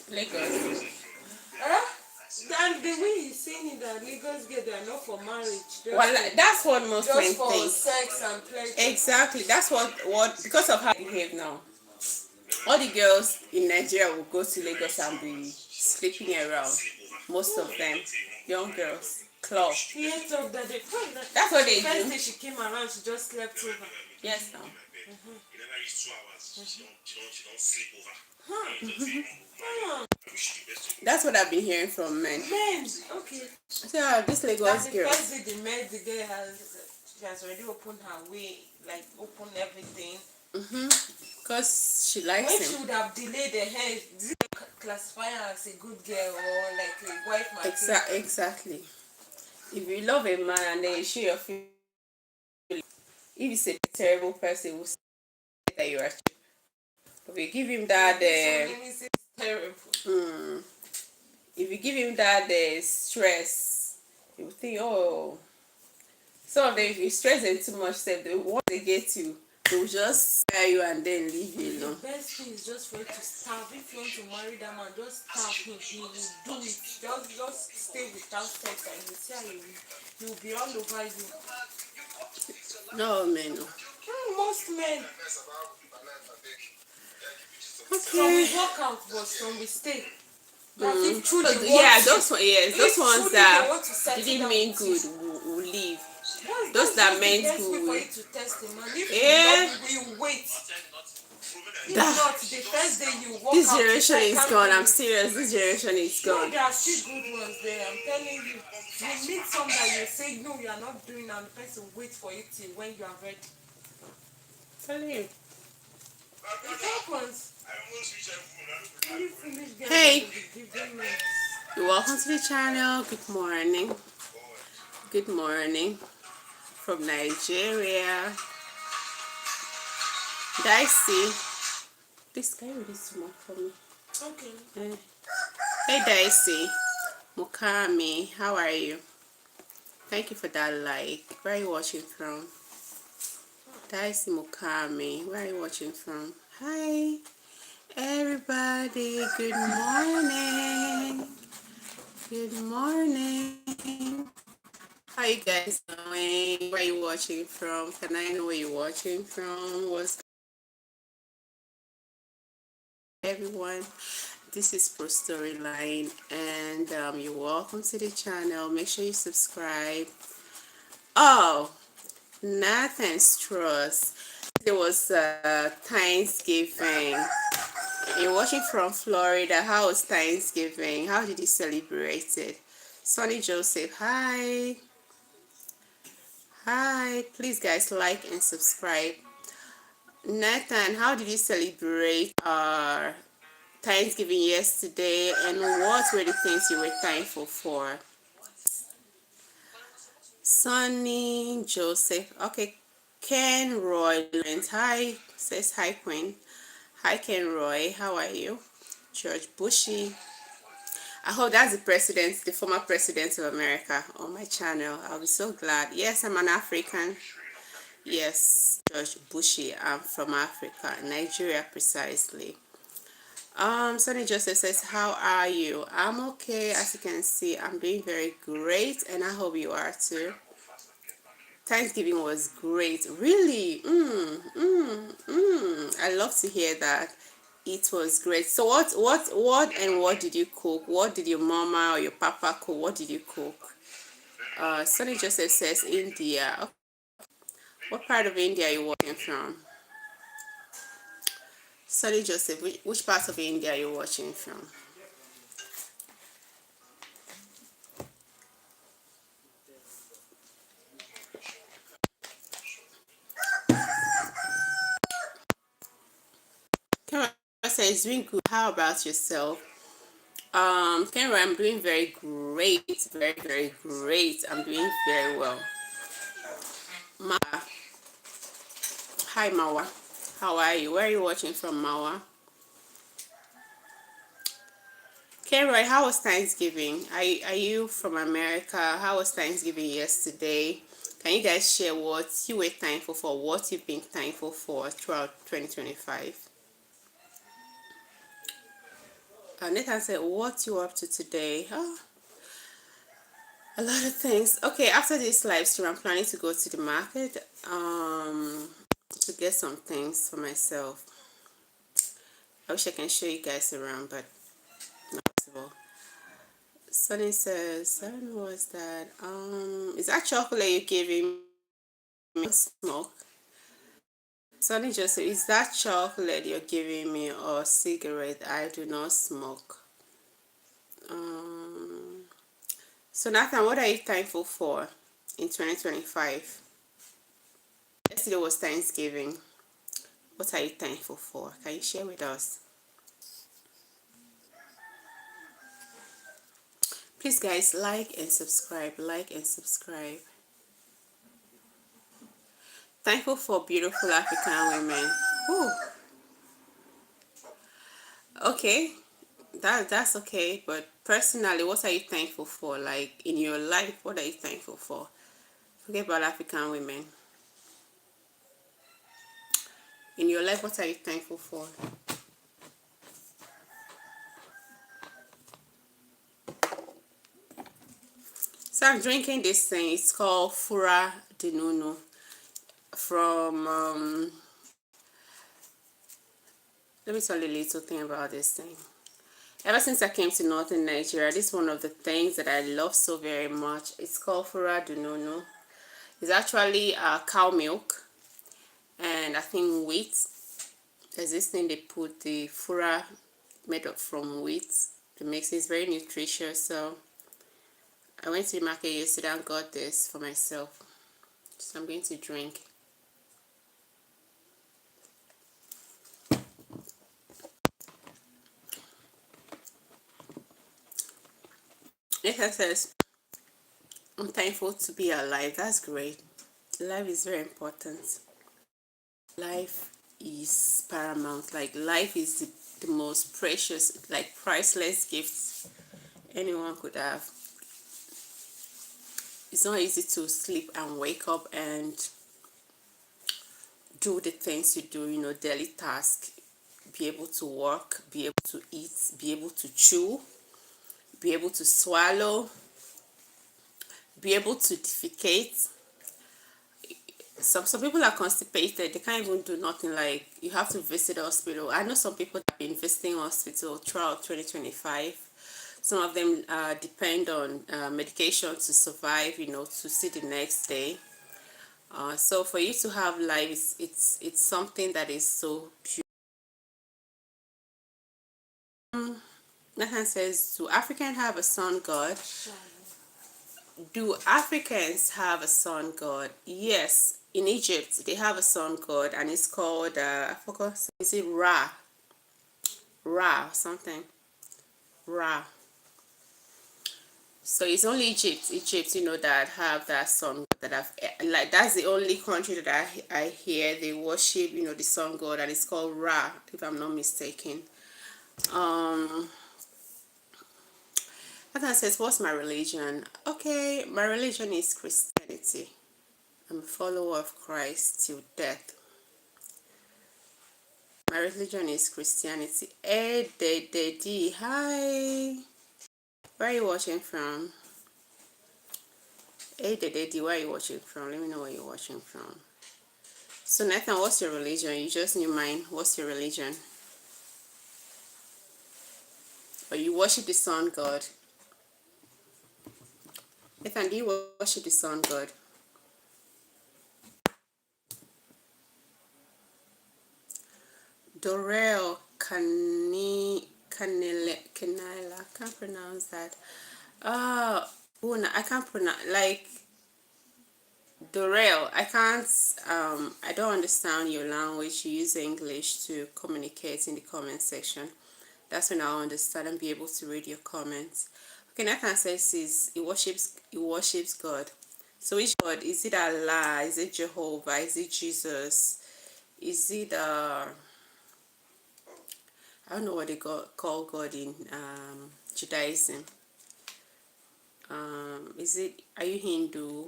Lagos. And the way he's saying it, that Lagos get they are not for marriage. Well, that's what most men just for think. sex and pleasure. Exactly. That's what because of how they behave now. All the girls in Nigeria will go to Lagos and be sleeping around. Most of them, young girls, club. He ate up that day. That's what they First do. day she came around, she just slept over. Yes, now. That's what I've been hearing from men. Men, okay. So this Lagos That's the girl. first day they met, the girl she has already opened her way, like opened everything. Because she likes When him. she would have delayed the hair, did you classify her as a good girl or like a wife material? Exactly. If you love a man and then you show your feelings, if he's a terrible person, will say that you are. If you give him that, It's terrible. if you give him that stress, he will think, oh. Some of them, if you stress them too much, once they get you, they will just scare you and then leave you alone. The best thing is just for you to starve. If you want to marry that man, just starve him. He will do it. Just stay without sex and you see how he will be all over you. No, man. No. Most men. Okay. Some will walk out, but some will stay. That if truly they want those ones that want to settle didn't down mean with good you. will leave. Those that just meant the best way good for will. you to test him. And if Yeah. you love, you wait. If That- not, the first day you walk This out, generation you is can't gone. do I'm it. serious. This generation is No, gone. there are still good ones there. I'm telling you. You meet some that you say no, you are not doing, and the person wait for you till when you are ready. Tell you. It happens. Hey. You're welcome to the channel. Good morning. Good morning from Nigeria. Dicey. This guy really too much for me. Okay. Hey Dicey. Mukami, how are you? Thank you for that like. Where are you watching from? Dicey Mukami, where are you watching from? Hi everybody, good morning. Good morning. How you guys doing? Where are you watching from? Can I know where you're watching from? What's everyone? This is Pro Storyline, and you're welcome to the channel. Make sure you subscribe. Oh, Nathan's Trust. There was Thanksgiving. You're watching from Florida. How was Thanksgiving? How did you celebrate it? Sonny Joseph, hi. Hi. Please, guys, like and subscribe. Nathan, how did you celebrate Thanksgiving yesterday, and what were the things you were thankful for? Sonny Joseph. Okay. Ken Roy Lawrence. Hi. Says hi, Queen. Hi, Ken Roy. How are you? George Bushy. I hope that's the former president of America on my channel. I'll be so glad. Yes, I'm an African. Yes, George Bushy. I'm from Africa, Nigeria precisely. Sonny Joseph says, how are you? I'm okay. As you can see, I'm doing very great, and I hope you are too. Thanksgiving was great. Really? I love to hear that. It was great. So what did you cook? What did your mama or your papa cook? What did you cook? Sonny Joseph says India. Okay. What part of India are you watching from? Sonny Joseph, which part of India are you watching from? Karen says doing good. How about yourself? Kenra, I'm doing very great, very, very great. I'm doing very well. Hi Mawa, how are you? Where are you watching from, Mawa? Roy, how was Thanksgiving? Are you from America? How was Thanksgiving yesterday? Can you guys share what you were thankful for, what you've been thankful for throughout 2025? Nathan said, what you up to today? Oh, a lot of things. Okay, after this live stream, I'm planning to go to the market to get some things for myself. I wish I can show you guys around, but not possible. Sunny says, I don't know what's that. Is that chocolate you're giving me? Smoke. Sunny just said, is that chocolate you're giving me or cigarette? I do not smoke. So Nathan, what are you thankful for in 2025? Yesterday was Thanksgiving. What are you thankful for? Can you share with us? Please guys, like and subscribe. Like and subscribe. Thankful for beautiful African women. Ooh. Okay. That's okay. But personally, what are you thankful for? Like in your life, what are you thankful for? Forget about African women. In your life, what are you thankful for? So I'm drinking this thing. It's called Fura de Nuno from let me tell you a little thing about this thing. Ever since I came to northern Nigeria, this is one of the things that I love so very much. It's called Fura de Nuno. It's actually cow milk and I think wheat. There's this thing they put the Fura made up from wheat. The mix is very nutritious. So I went to the market yesterday and got this for myself. So I'm going to drink. Nathan says, I'm thankful to be alive. That's great. Life is very important. Life is paramount. Like life is the most precious, like priceless gift anyone could have. It's not easy to sleep and wake up and do the things you do, daily tasks, be able to work, be able to eat, be able to chew, be able to swallow, be able to defecate. Some people are constipated, they can't even do nothing, like you have to visit the hospital. I know some people that have been visiting hospital throughout 2025. Some of them depend on medication to survive, to see the next day. So for you to have life, it's something that is so pure. Nathan says, do Africans have a sun god? Do Africans have a sun god? Yes. In Egypt, they have a sun god, and it's called, I forgot, is it Ra? Ra, something. Ra. So it's only Egypt, that have that sun god, that have, like, that's the only country that I hear they worship, the sun god, and it's called Ra, if I'm not mistaken. Nathan says, what's my religion? Okay, my religion is Christianity. I'm a follower of Christ till death. My religion is Christianity. Hey, Daddy, hi. Where are you watching from? Hey, Daddy, where are you watching from? Let me know where you're watching from. So, Nathan, what's your religion? You just knew mine. What's your religion? Or you worship the sun god? Nathan, do you worship the sun god? Dorel Canela, I can't pronounce that. I can't pronounce, like, Dorel, I don't understand your language. You use English to communicate in the comment section. That's when I'll understand and be able to read your comments. Okay, Nathan says he worships God. So which God? Is it Allah? Is it Jehovah? Is it Jesus? Is it I don't know what they call God in Judaism. Is it, are you Hindu?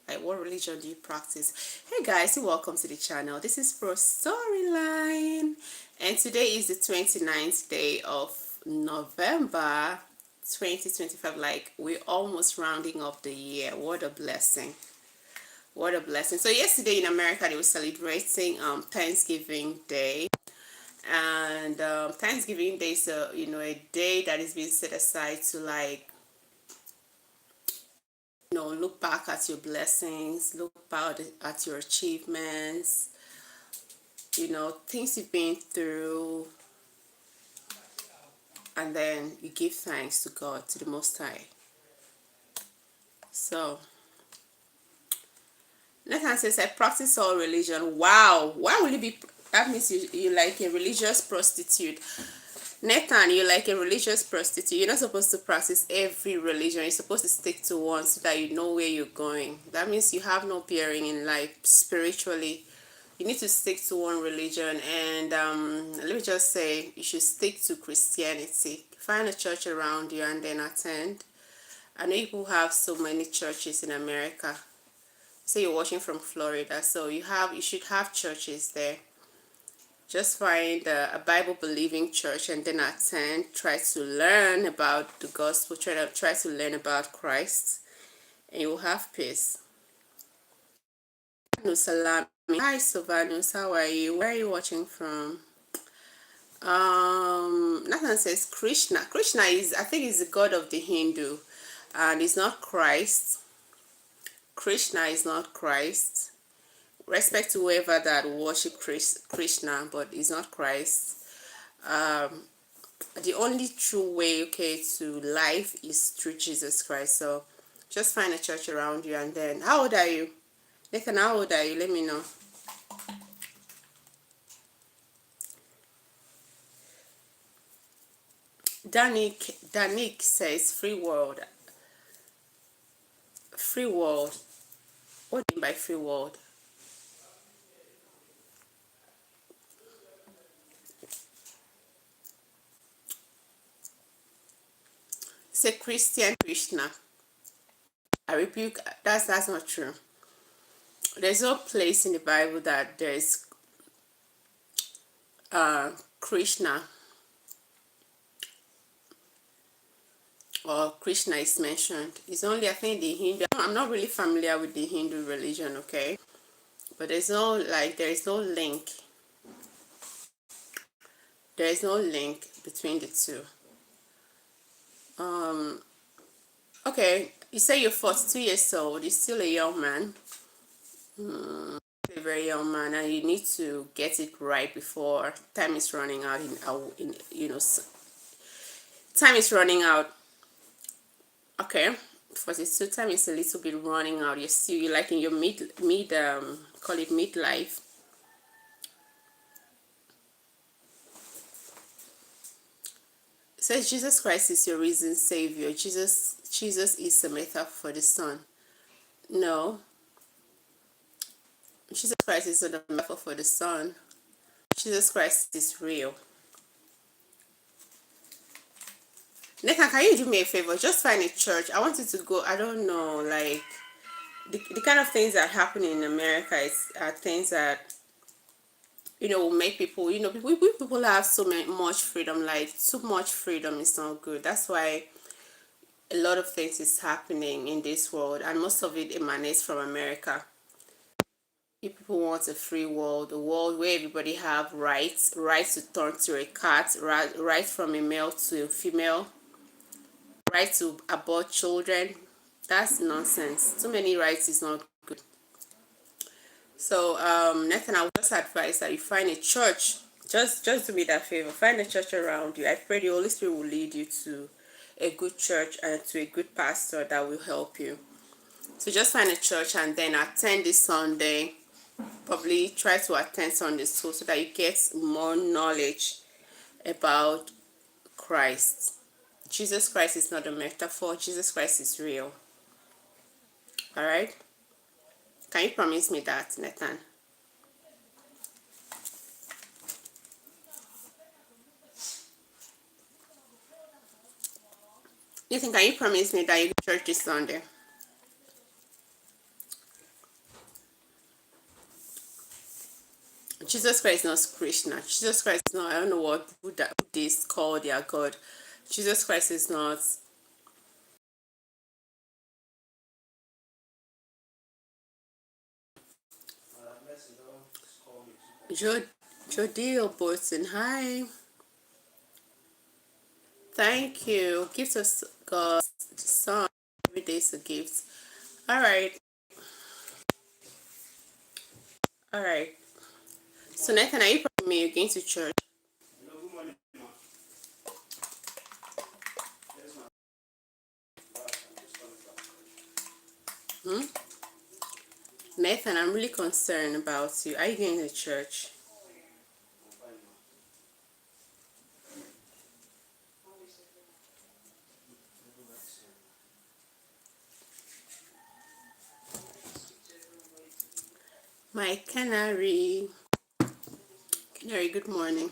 Like, what religion do you practice? Hey guys, welcome to the channel. This is Pro Storyline, and today is the 29th day of November 2025. Like, we're almost rounding up the year. What a blessing. What a blessing. So yesterday in America, they were celebrating Thanksgiving Day. And Thanksgiving Day is a day that is being set aside to, like, look back at your blessings, look back at your achievements, things you've been through, and then you give thanks to God, to the Most High. So Nathan says, I practice all religion. Wow, why will you be? That means you like a religious prostitute. Nathan, you're like a religious prostitute. You're not supposed to practice every religion. You're supposed to stick to one so that you know where you're going. That means you have no bearing in life spiritually. You need to stick to one religion. And let me just say, you should stick to Christianity. Find a church around you and then attend. I know people have so many churches in America. Say you're watching from Florida, so you should have churches there. Just find a Bible believing church and then attend. Try to learn about the gospel. Try to learn about Christ, and you will have peace. Salami. Hi Sylvanus, how are you? Where are you watching from? Nathan says Krishna. Krishna is, I think, is the god of the Hindu, and it's not Christ. Krishna is not Christ. Respect to whoever that worship Krishna, but it's not Christ. The only true way, okay, to life is through Jesus Christ. So just find a church around you. And then, how old are you? Nathan, how old are you? Let me know. Danik says free world. Free world. What do you mean by free world? It's a Christian Krishna. I rebuke. That's not true. There's no place in the Bible that there's Krishna or Krishna is mentioned. It's only, I think, the Hindu. I'm not really familiar with the Hindu religion, okay? But there's no, like, there is no link. There is no link between the two. Okay, you say you're 42 years old. You're still a young man. A very young man, and you need to get it right before time is running out. Time is running out. Okay, 42, time is a little bit running out. You're like in your call it midlife. It says Jesus Christ is your risen savior. Jesus is a metaphor for the Son. No, Jesus Christ is not a metaphor for the Son. Jesus Christ is real. Nathan, can you do me a favor? Just find a church. I want you to go. I don't know, like, the kind of things that happen in America are things that, will make people, people have much freedom. Like, too much freedom is not good. That's why a lot of things is happening in this world, and most of it emanates from America. If people want a free world, a world where everybody have rights to turn to a cat, right from a male to a female, right to abort children. That's nonsense. Too many rights is not good. So Nathan, I would just advise that you find a church. Just do me that favor. Find a church around you. I pray the Holy Spirit will lead you to a good church and to a good pastor that will help you. So just find a church and then attend this Sunday. Probably try to attend Sunday so that you get more knowledge about Christ. Jesus Christ is not a metaphor. Jesus Christ is real. Alright? Can you promise me that, Nathan? Listen, can you promise me that you go to church this Sunday? Jesus Christ is not Krishna. Jesus Christ is not, I don't know who this call their God. Jesus Christ is not. Jodil Bolton, hi. Thank you. Gift of God, son. Every day is a gift. All right. All right. So Nathan, are you promising me you're going to church? Hmm? Nathan, I'm really concerned about you. Are you going to church? My canary. Canary, good morning.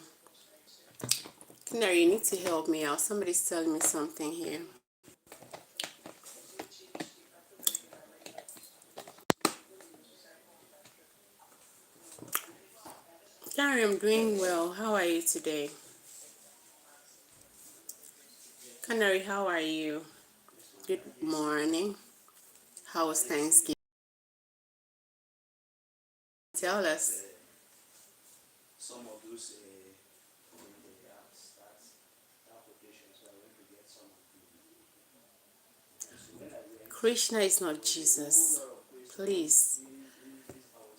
Canary, you need to help me out. Somebody's telling me something here. Canary, I'm doing well. How are you today? Canary, how are you? Good morning. How was Thanksgiving? Tell us. Some of those Krishna is not Jesus. Please,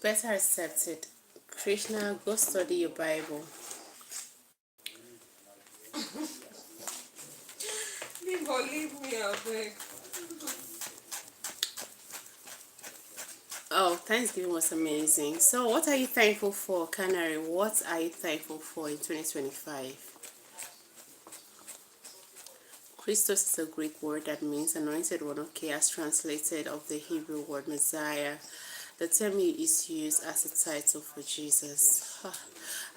better accept it. Krishna, go study your Bible. Leave me, I beg. Oh, Thanksgiving was amazing. So, what are you thankful for, Canary? What are you thankful for in 2025? Christos is a Greek word that means anointed one, okay, as translated of the Hebrew word Messiah. The term is used as a title for Jesus.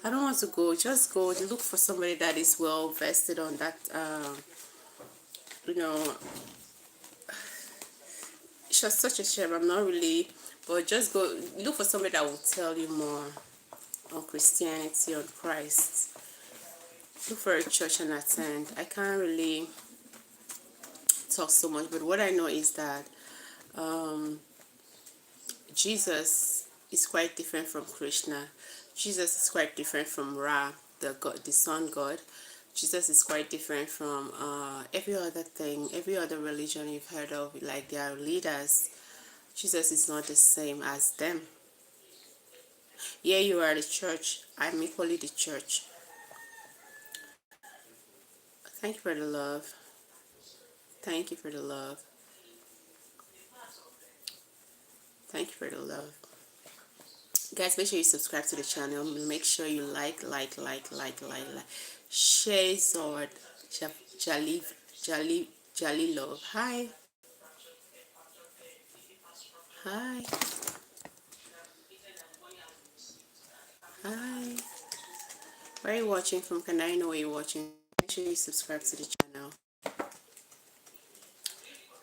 I don't want to go. Just go. Look for somebody that is well vested on that. You know, it's just such a shame. I'm not really, but just go. Look for somebody that will tell you more on Christianity, on Christ. Look for a church and attend. I can't really talk so much, but what I know is that Jesus is quite different from Krishna. Jesus is quite different from Ra, the God, the Sun God. Jesus is quite different from every other thing, every other religion you've heard of, like their leaders. Jesus is not the same as them. Yeah, you are the church. I'm equally the church. Thank you for the love. Thank you for the love. Thank you for the love. Guys, make sure you subscribe to the channel. Make sure you like. Share Zord. Jali love. Hi. Hi. Hi. Where are you watching from? Can I know where you're watching? Make sure you subscribe to the channel.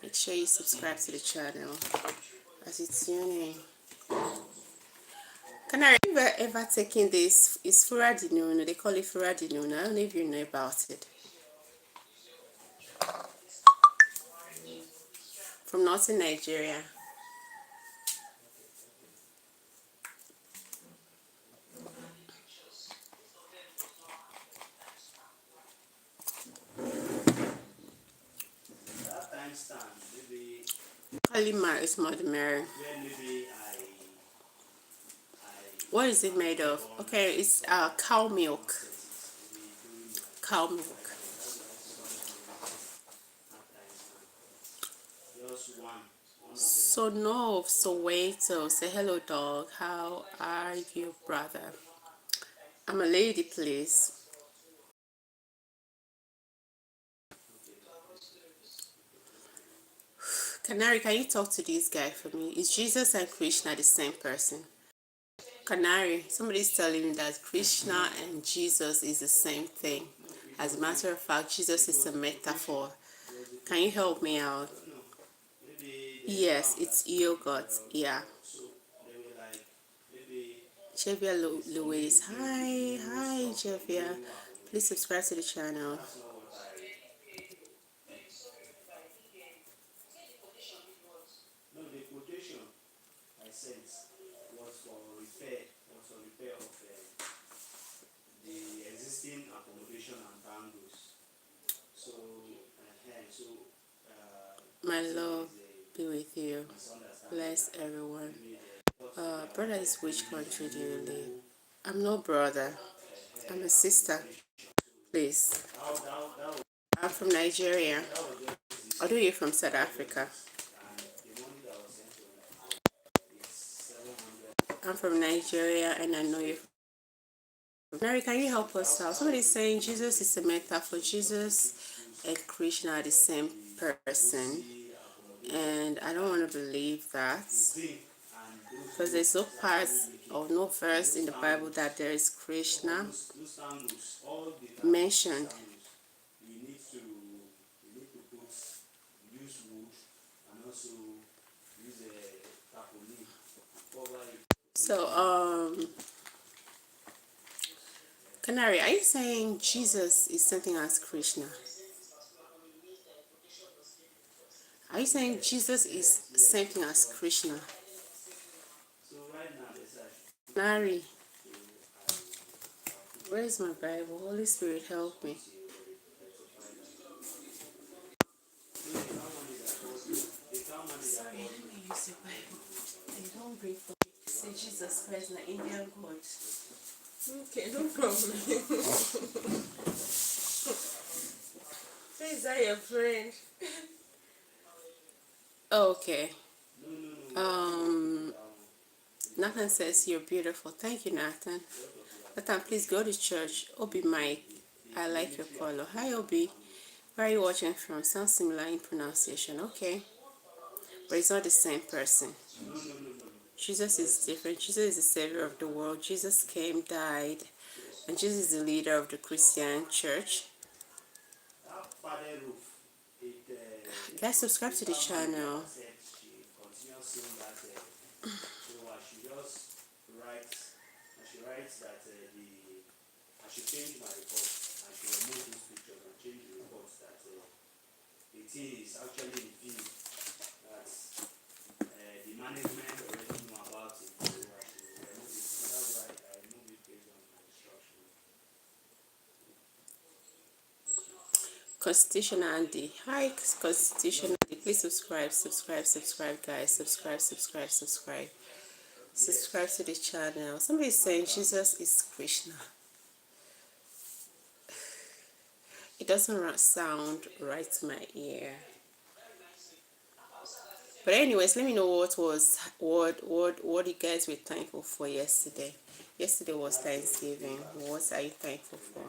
Make sure you subscribe to the channel as you tune in. Can I ever taken this? It's Furadinuna. They call it Furadinuna. I don't know if you know about it. From northern Nigeria. Kalima is Mother Mary. What is it made of? Okay, it's cow milk. Cow milk. So no, Soweto. Say hello, dog. How are you, brother? I'm a lady, please. Canary, can you talk to this guy for me? Is Jesus and Krishna the same person? Canary, somebody's telling me that Krishna and Jesus is the same thing. As a matter of fact, Jesus is a metaphor. Can you help me out? Yes, it's yogurt. Yeah. Jevia Louise. Hi. Hi, Jevia. Please subscribe to the channel. My love be with you. Bless everyone. Brother, is which country do you live? I'm no brother. I'm a sister. Please. I'm from Nigeria. Although you're from South Africa. I'm from Nigeria and I know you're from Mary, can you help us out? Somebody's saying Jesus is a metaphor. Jesus and Krishna are the same person. And I don't want to believe that. Because there's no part or no verse in the Bible that there is Krishna mentioned. So, Canary, are you saying Jesus is something as Krishna? Are you saying Jesus is same thing as Krishna? Canary, where is my Bible? Holy Spirit, help me. Sorry, let me use your Bible. I don't bring for say Jesus Christ, an Indian God. Okay, no problem. So is that your friend? Okay. Nathan says you're beautiful. Thank you, Nathan. Nathan, please go to church. Obi Mike, I like your color. Hi, Obi. Where are you watching from? Sounds similar in pronunciation. Okay. But it's not the same person. Jesus is different. Jesus is the savior of the world. Jesus came, died, and Jesus is the leader of the Christian church. Guys, subscribe to the channel. Constitution Andy. Hi, Constitution Andy. Please subscribe, guys. Subscribe. Subscribe to the channel. Somebody is saying Jesus is Krishna. It doesn't sound right to my ear. But anyways, let me know what you guys were thankful for yesterday. Yesterday was Thanksgiving. What are you thankful for?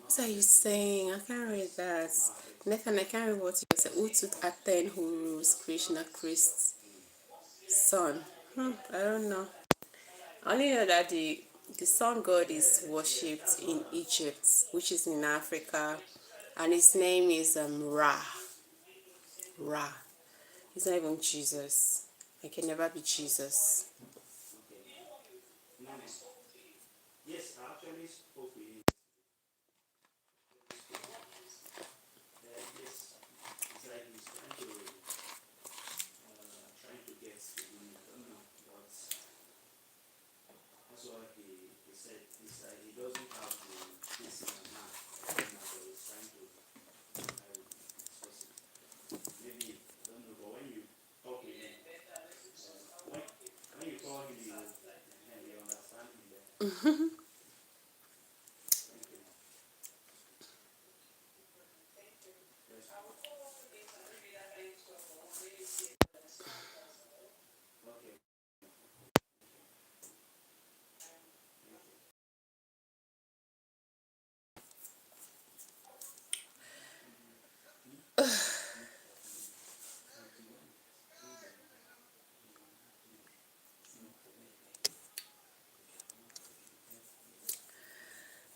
What are you saying? I can't read that. Nathan, I can't read what you said. Who took Aten who rules Krishna, Christ's son? I don't know. I only know that the sun god is worshipped in Egypt, which is in Africa, and his name is Ra. Ra. He's not even Jesus. It can never be Jesus.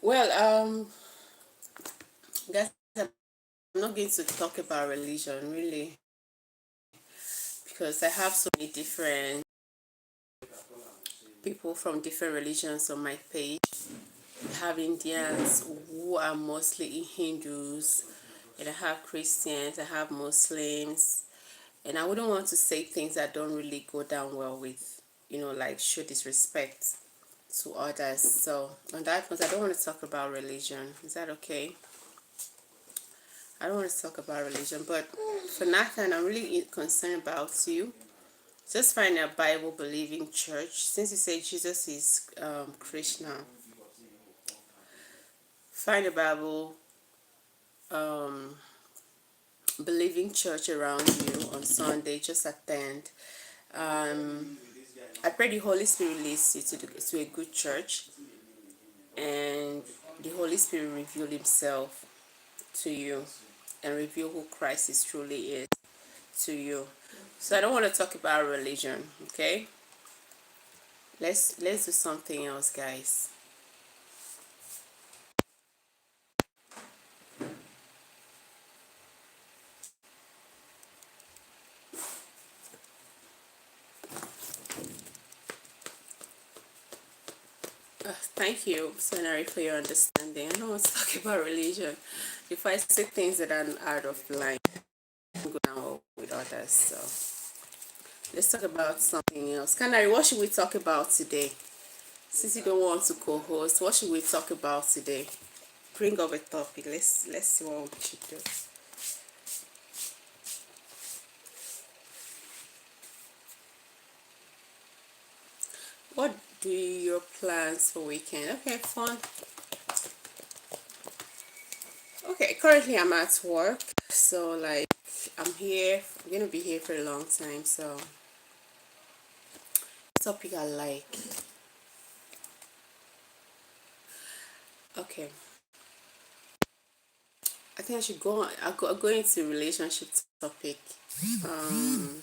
Well, guys, I'm not going to talk about religion really, because I have so many different people from different religions on my page. I have Indians who are mostly Hindus, and I have Christians, I have Muslims, and I wouldn't want to say things that don't really go down well with, like show disrespect to others. So on that note, I don't want to talk about religion. Is that okay? I don't want to talk about religion, but for Nathan, I'm really concerned about you. Just find a Bible believing church. Since you say Jesus is Krishna, find a Bible um, believing church around you on Sunday. Just attend. Um, I pray the Holy Spirit leads you to a good church, and the Holy Spirit reveal Himself to you and reveal who Christ is truly is to you. So I don't want to talk about religion, okay? Let's do something else, guys. Thank you, Sonari, for your understanding. I don't want to talk about religion. If I say things that are out of line, I'm going out with others. So let's talk about something else. Canary, what should we talk about today? Since you don't want to co-host, what should we talk about today? Bring up a topic. Let's see what we should do. What do your plans for weekend? Okay, fun. Okay, currently I'm at work, so like I'm gonna be here for a long time, so topic I like. Okay, I think I should go on. I'll go into relationship topic. Um,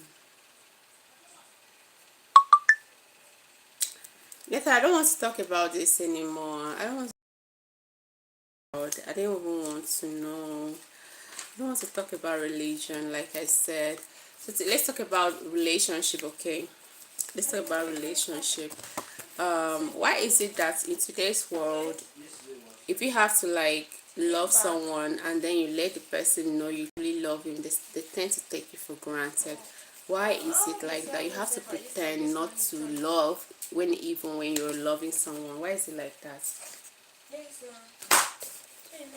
Netta, I don't want to talk about this anymore. I don't even want to know. I don't want to talk about religion, like I said. So let's talk about relationship, okay? Let's talk about relationship. Why is it that in today's world, if you have to like love someone and then you let the person know you really love him, they tend to take you for granted? Why is it like that? You have to pretend not to love even when you're loving someone. Why is it like that?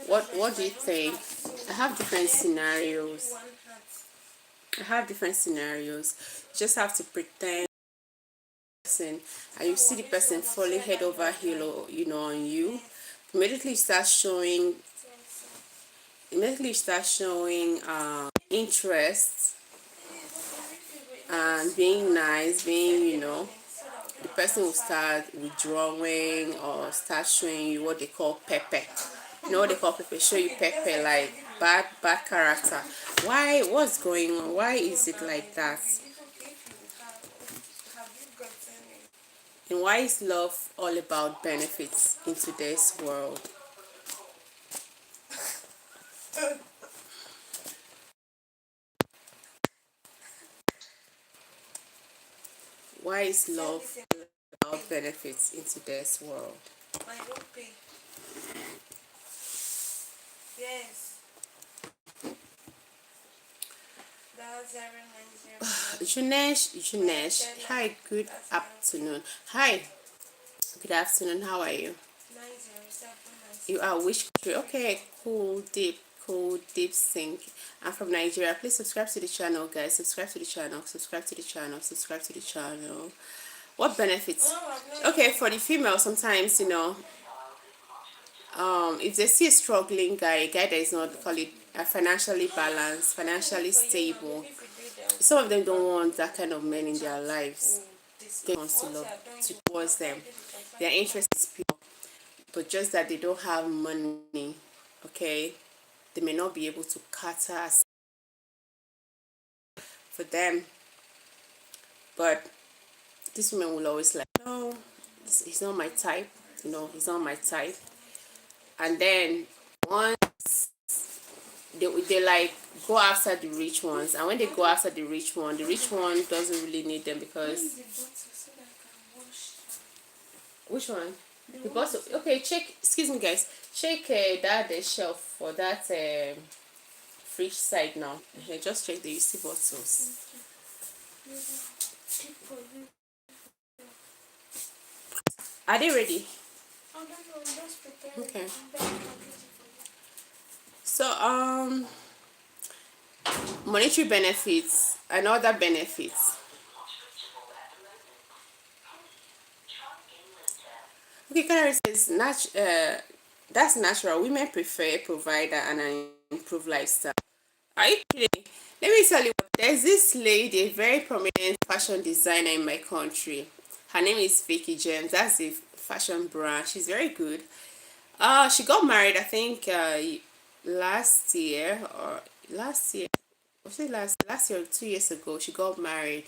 What do you think? I have different scenarios. I have different scenarios. You just have to pretend person, and you see the person falling head over heel, on you. Immediately you start showing interest and being nice, the person will start withdrawing or start showing you what they call pepper. You know what they call pepper? Show you pepper, like bad character. What's going on? Why is it like that? And why is love all about benefits in today's world? Why is love about benefits in today's world? Yes. Junesh, hi, good afternoon. Hi, good afternoon, how are you? You are which country? Okay, cool, deep sync. I'm from Nigeria. Please subscribe to the channel, guys. Subscribe to the channel, subscribe to the channel, subscribe to the channel. What benefits? Okay, for the female, sometimes, if they see a struggling guy, a guy that is not, call it, financially balanced, financially stable, some of them don't want that kind of men in their lives. They want to love towards them. Their interest is pure, but just that they don't have money. Okay, they may not be able to cater for them, but this woman will always like, no, he's not my type. He's not my type. and then once they like go after the rich ones, and when they go after the rich one doesn't really need them because which one? The bottle. Okay, check. Excuse me, guys. Check that shelf for that fridge side now. Just check the UC bottles. Are they ready? Okay. So monetary benefits and other benefits. Okay, Canary says that's natural. Women prefer a provider and an improved lifestyle. Are you kidding? Let me tell you, there's this lady, a very prominent fashion designer in my country. Her name is Vicky James. That's the fashion brand. She's very good. She got married, I think, last year or last year. Was it last year or 2 years ago? She got married,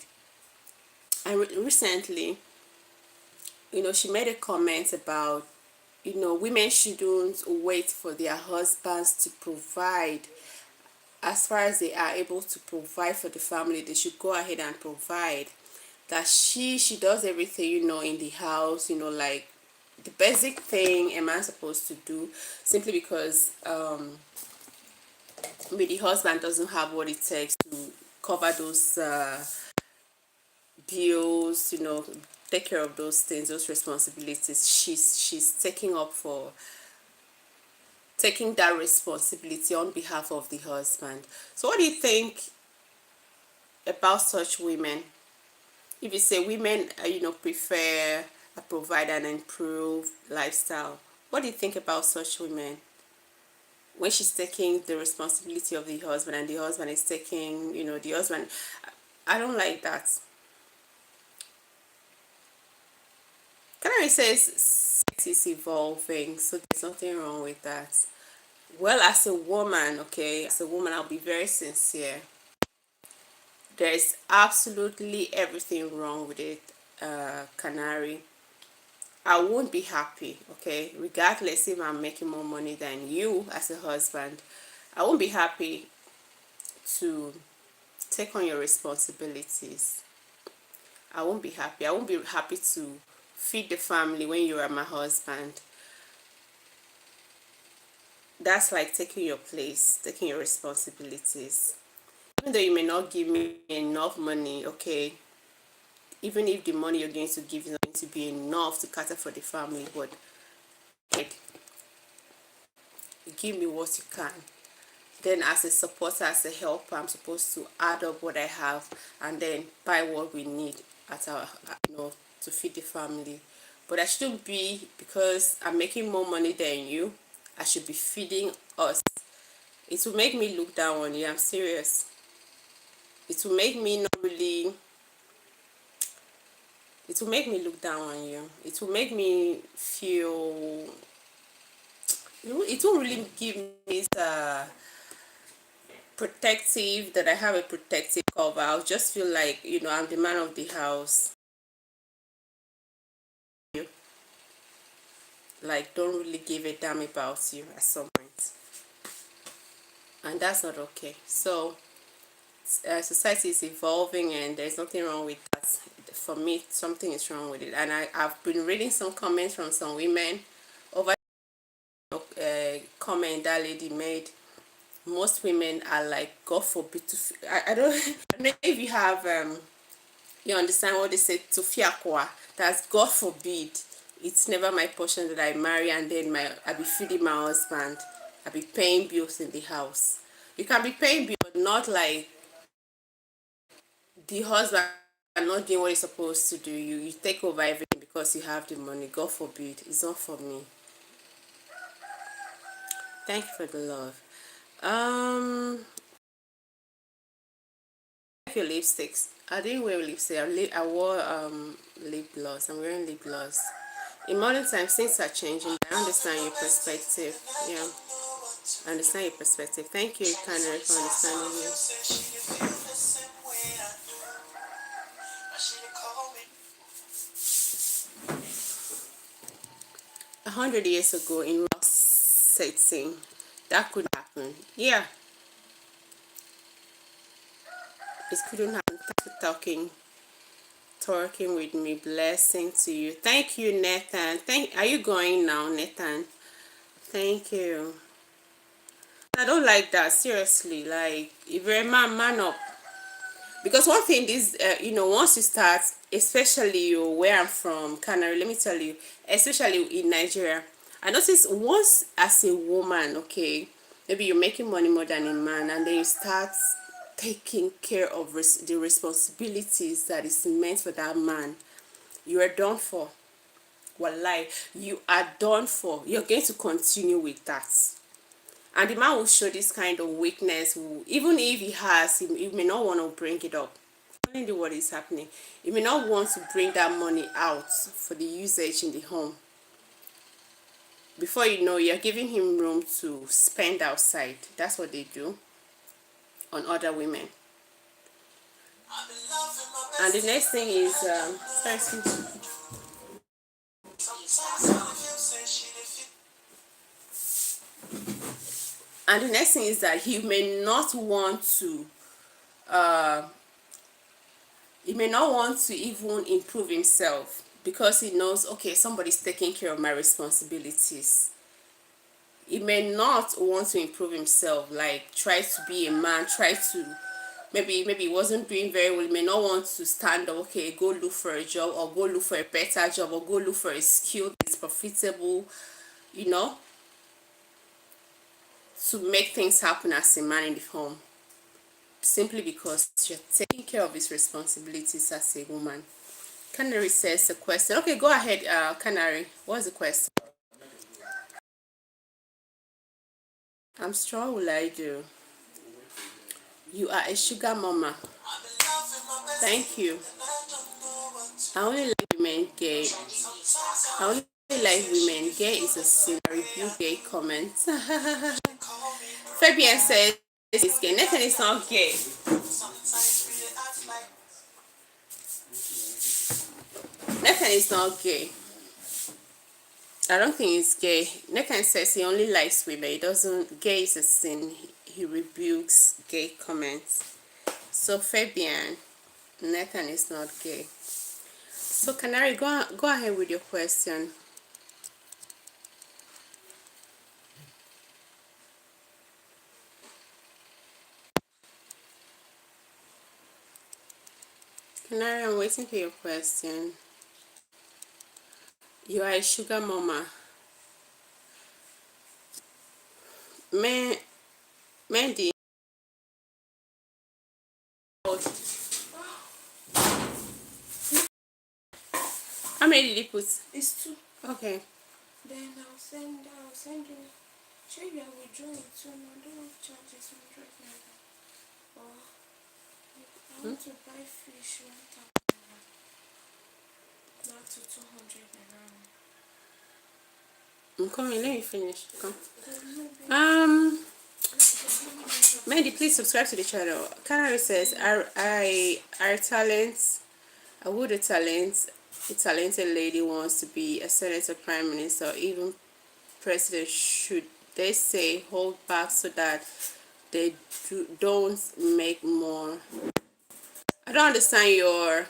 and recently, she made a comment about, women shouldn't wait for their husbands to provide. As far as they are able to provide for the family, they should go ahead and provide. That she does everything, in the house, like the basic thing a man's supposed to do, simply because maybe the husband doesn't have what it takes to cover those bills, take care of those things, those responsibilities. She's taking that responsibility on behalf of the husband. So what do you think about such women? If you say women prefer a provide and improve lifestyle, what do you think about such women when she's taking the responsibility of the husband and the husband is taking, the husband? I don't like that. Canary says sex is evolving, so there's nothing wrong with that. Well, as a woman, okay, as a woman, I'll be very sincere. There's absolutely everything wrong with it, Canary. I won't be happy, okay, regardless if I'm making more money than you as a husband. I won't be happy to take on your responsibilities. I won't be happy. I won't be happy to feed the family when you are my husband. That's like taking your place, taking your responsibilities. Even though you may not give me enough money, okay, even if the money you're going to give is not going to be enough to cater for the family, but give me what you can. Then as a supporter, as a helper, I'm supposed to add up what I have and then buy what we need at our, to feed the family. But I shouldn't be, because I'm making more money than you, I should be feeding us. It will make me look down on you. I'm serious. It will make me not really, it will make me look down on you. It will make me feel, it won't really give me this protective, that I have a protective cover. I'll just feel like, I'm the man of the house. Like, don't really give a damn about you at some point. And that's not okay. So, society is evolving and there's nothing wrong with that. For me, something is wrong with it. And I've been reading some comments from some women over comment that lady made. Most women are like, God forbid to, I don't, I don't know if you have, you understand what they say, to fiakwa. That's God forbid. It's never my portion that I marry and then I be feeding my husband. I be paying bills in the house. You can be paying bills, but not like the husband not doing what he's supposed to do. You take over everything because you have the money. God forbid. It's not for me. Thank you for the love. Your lipsticks. I didn't wear lipstick. I wore lip gloss. I'm wearing lip gloss. In modern times, things are changing. I understand your perspective. Yeah, I understand your perspective. Thank you, Canary, for understanding me. 100 years ago in Ross. setting. That could happen. Yeah, it couldn't happen. Thanks for talking with me. Blessing to you. Thank you, Nathan. Are you going now, Nathan? Thank you. I don't like that, seriously. Like, if you're a man, man up. Because one thing is, once you start, especially where I'm from, Canary, let me tell you, especially in Nigeria, I notice once as a woman, okay, maybe you're making money more than a man, and then you start taking care of the responsibilities that is meant for that man, you are done for. Wallahi, you are done for. You're going to continue with that. And the man will show this kind of weakness, even if he may not want to bring it up. Only what is happening. He may not want to bring that money out for the usage in the home. Before you know, you're giving him room to spend outside. That's what they do on other women. And the next thing is, and the next thing is that he may not want to even improve himself, because he knows, okay, somebody's taking care of my responsibilities. He may not want to improve himself, like try to be a man, try to maybe he wasn't doing very well. He may not want to stand up, okay, go look for a job, or go look for a better job, or go look for a skill that's profitable, to make things happen as a man in the home, simply because you're taking care of his responsibilities as a woman. Canary says a question. Okay, go ahead, Canary. What's the question? I'm strong, will I do? You are a sugar mama. Thank you. I only like women gay. I only like women gay is a sin. I rebuke gay comments. Fabian says it's gay. Nathan is not gay. Nathan is not gay. I don't think he's gay. Nathan says he only likes women. He doesn't. Gay is a sin. He rebukes gay comments. So Fabian, Nathan is not gay. So Canary, go ahead with your question. Canary, I'm waiting for your question. You are a sugar mama. Mandy. How many did you put? It's 2. Okay. Then I'll send you. Sure, you are withdrawing it too. I don't want to charge this 100 naira. Or I want to buy fish 1,000 naira. Not to 200 naira. I'm coming. Let me finish. Come. Mandy, please subscribe to the channel. Canary says, our talents. Would a talented lady wants to be a senator, prime minister, or even president, should they say hold back so that they don't make more? I don't understand your...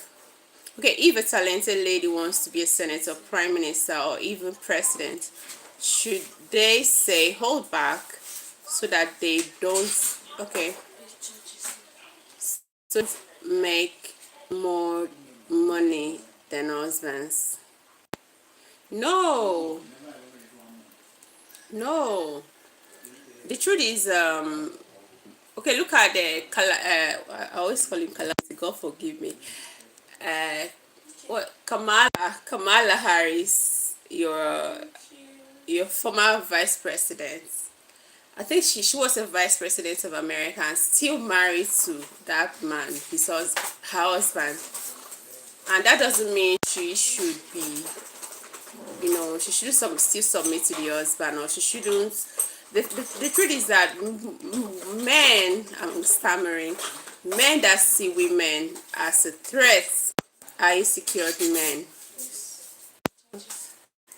Okay, if a talented lady wants to be a senator, prime minister, or even president, should they say hold back so that they don't... Okay. So make more money than husbands? No. The truth is, okay, look at the I always call him Kalasi, God forgive me. Kamala Harris, your former vice president. I think she was a vice president of America and still married to that man, her husband. And that doesn't mean she should be, she shouldn't still submit to the husband, or she shouldn't. The truth is that men, I'm stammering, men that see women as a threat are insecure men.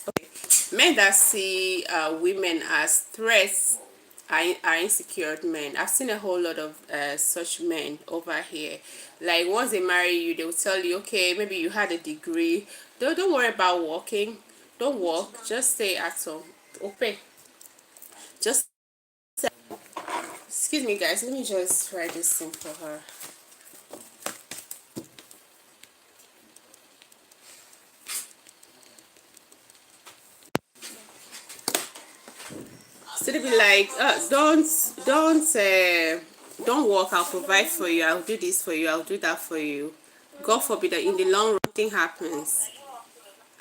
Okay. Men that see women as threats are insecure men. I've seen a whole lot of such men over here. Like once they marry you, they will tell you, okay, maybe you had a degree. Don't worry about working. Don't work. Just stay at home. Okay. Just excuse me, guys. Let me just try this thing for her. So they be like, don't work. I'll provide for you. I'll do this for you. I'll do that for you. God forbid that in the long run thing happens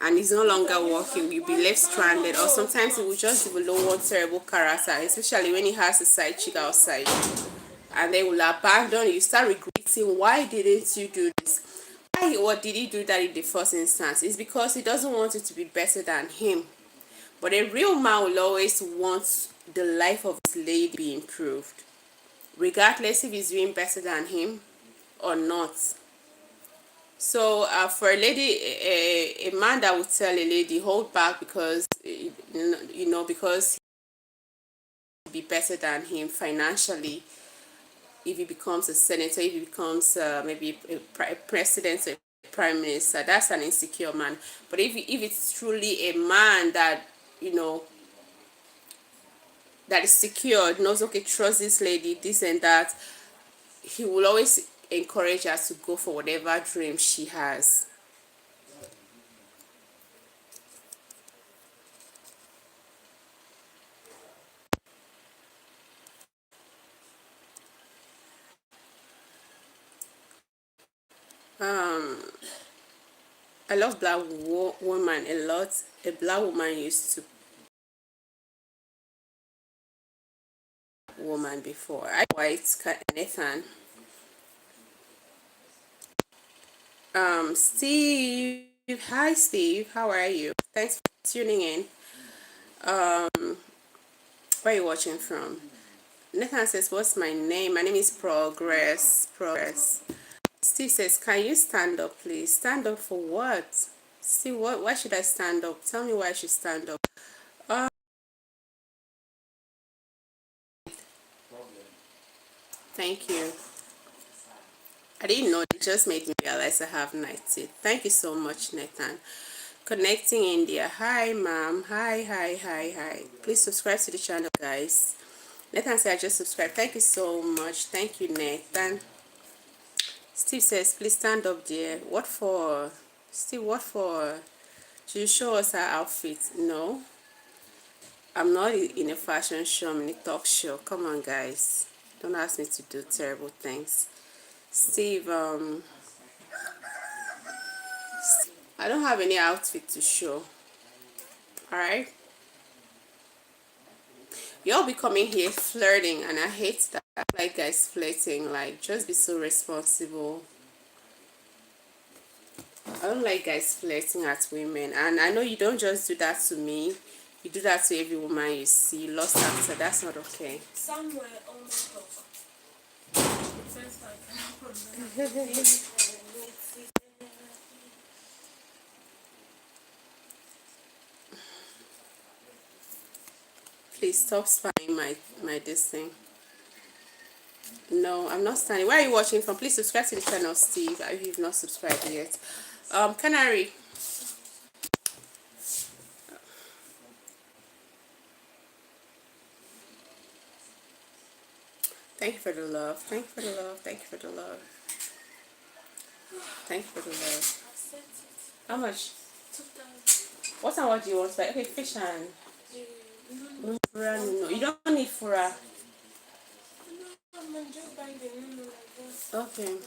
and he's no longer working, you'll be left stranded. Or sometimes he will just develop one terrible character, especially when he has a side chick outside, and they will abandon you. Start regretting, why didn't you do this? Why, what did he do that in the first instance? It's because he doesn't want it to be better than him. But a real man will always want the life of his lady to be improved, regardless if he's doing better than him or not. So for a lady, a man that would tell a lady hold back because because he'll be better than him financially, if he becomes a senator, if he becomes maybe a president or a prime minister, that's an insecure man. But if it's truly a man that that is secure, knows, okay, trust this lady, this and that, he will always encourage her to go for whatever dream she has. I love black woman a lot. A black woman used to woman before. I white Nathan. Steve. Hi Steve, how are you? Thanks for tuning in. Where are you watching from? Nathan says, what's my name? My name is Progress. Steve says, can you stand up please? Stand up for what? Steve, why should I stand up? Tell me why I should stand up. Thank you. I didn't know, it just made me realize I have night teeth. Thank you so much, Nathan. Connecting India. Hi ma'am. Hi. Please subscribe to the channel, guys. Nathan said I just subscribed. Thank you so much. Thank you, Nathan. Steve says, please stand up there. What for? Steve, what for? Should you show us our outfit? No, I'm not in a fashion show. I'm in a talk show. Come on, guys. Don't ask me to do terrible things. Steve, I don't have any outfit to show. Alright? Y'all be coming here flirting, and I hate that. I don't like guys flirting. Like, just be so responsible. I don't like guys flirting at women. And I know you don't just do that to me. You do that to every woman you see. You lost after. That's not okay. Somewhere on the top. First I cannot remember. Please stop spamming my this thing. No, I'm not standing. Where are you watching from? Please subscribe to the channel, Steve, if you've not subscribed yet. Canary. Thank you for the love. Thank you for the love. Thank you for the love. Thank you for the love. How much? 2,000. What and what do you want to buy? Okay, fish and fura. No, you don't need fura. I'm just buying the new like that. Okay.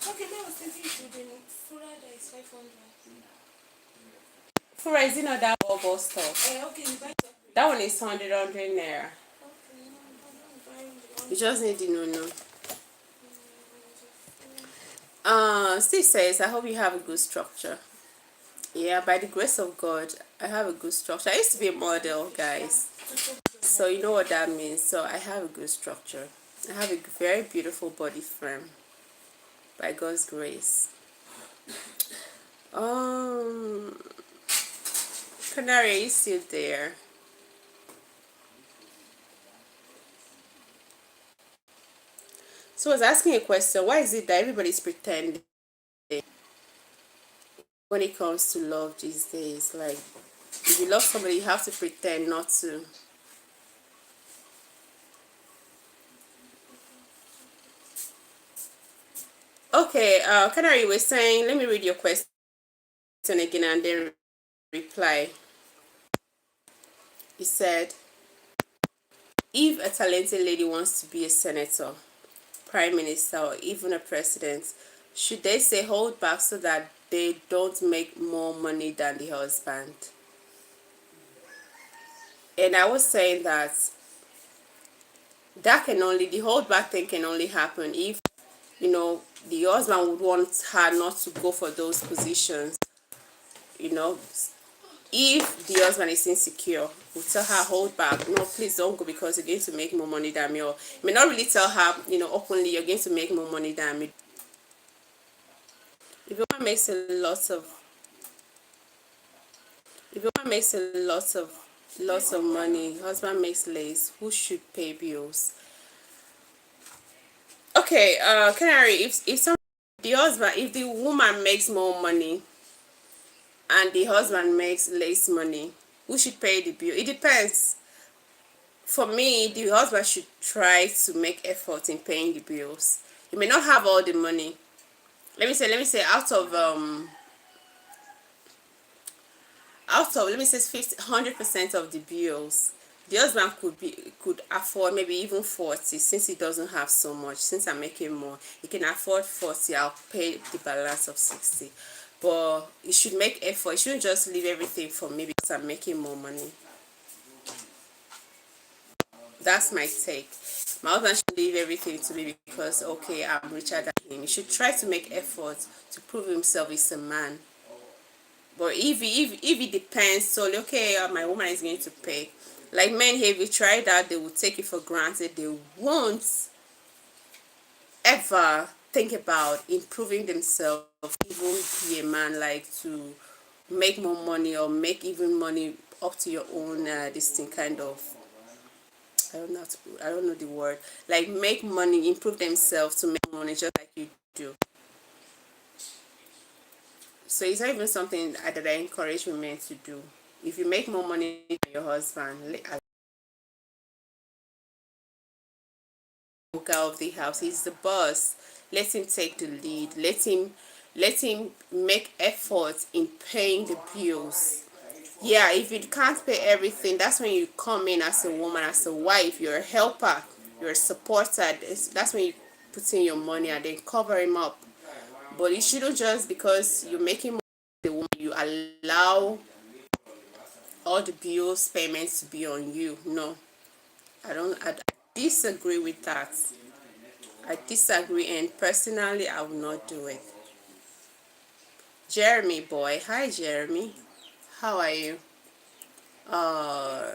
Okay, now I was thinking to the Fura that is 500. Fura is not that bubble stuff. Okay, you buy it. That one is 100 naira. Okay, no, I'm buying the one. You just need the no. Steve says, I hope you have a good structure. Yeah, by the grace of God, I have a good structure. I used to be a model, guys. So you know what that means. So I have a good structure. I have a very beautiful body frame. By God's grace. Um, Canary is still there. So I was asking a question. Why is it that everybody's pretending when it comes to love these days? Like, if you love somebody, you have to pretend not to. Okay, Canary was saying, let me read your question again and then reply. He said, if a talented lady wants to be a senator, prime minister, or even a president, should they say hold back so that they don't make more money than the husband? And I was saying that the hold back thing can only happen if, you know, the husband would want her not to go for those positions, you know. If the husband is insecure, we'll tell her hold back, no, please don't go because you're going to make more money than me. Or may not really tell her, you know, openly, you're going to make more money than me. If a woman makes a lot of if a woman makes a lots of money, husband makes less, who should pay bills? Okay, Canary, if the woman makes more money and the husband makes less money, who should pay the bill? It depends. For me, the husband should try to make effort in paying the bills. He may not have all the money. Let me say out of let me say 100% of the bills, the husband could afford maybe even 40. Since he doesn't have so much, since I'm making more, he can afford 40. I'll pay the balance of 60. But he should make effort. He shouldn't just leave everything for me because I'm making more money. That's my take. My husband should leave everything to me because, okay, I'm richer than him. He should try to make effort to prove himself is a man. But if it depends solely, okay, my woman is going to pay. Like men here, if you try that, they will take it for granted. They won't ever think about improving themselves, even be a man, like to make more money or make even money up to your own this thing kind of, I don't know the word. Like make money, improve themselves to make money just like you do. So it's not even something that I encourage women to do. If you make more money than your husband, of the house, he's the boss. Let him take the lead. Let him make effort in paying the bills. Yeah, if you can't pay everything, that's when you come in as a woman, as a wife. You're a helper, you're a supporter. That's when you put in your money and then cover him up. But you shouldn't just because you're making money as a woman, you allow all the bills payments to be on you. No, I disagree with that. I disagree, and personally I will not do it. Jeremy boy, hi Jeremy, how are you? uh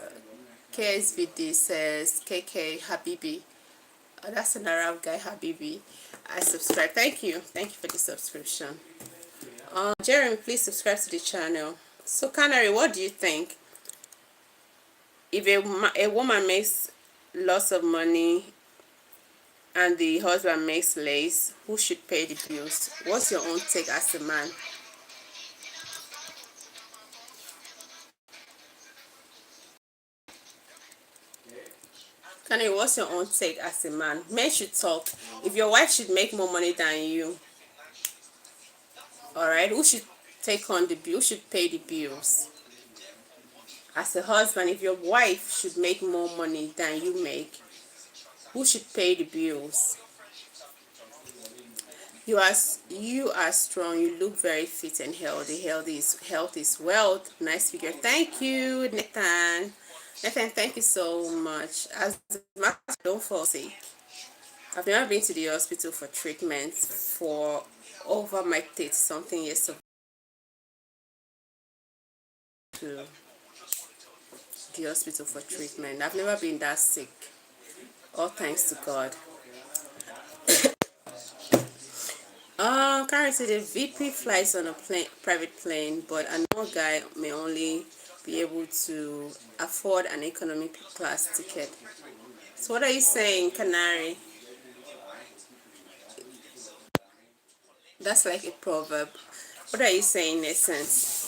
KSVD says KK Habibi. That's an Arab guy, Habibi. I subscribe. Thank you for the subscription. Jeremy, please subscribe to the channel. So Canary, what do you think? If a woman makes lots of money and the husband makes less, who should pay the bills? What's your own take as a man? Kanye, what's your own take as a man? Men should talk. If your wife should make more money than you, all right, who should take on the bill? Who should pay the bills? As a husband, if your wife should make more money than you make, who should pay the bills? You are strong. You look very fit and healthy. Health is wealth. Nice figure. Thank you, Nathan. Nathan, thank you so much. As much as I don't fall sick, I've never been to the hospital for treatment for over my 30 something years to the hospital for treatment. I've never been that sick. All thanks to God. Currently the VP flies on a private plane, but a normal guy may only be able to afford an economic class ticket. So what are you saying, Canary? That's like a proverb. What are you saying in essence?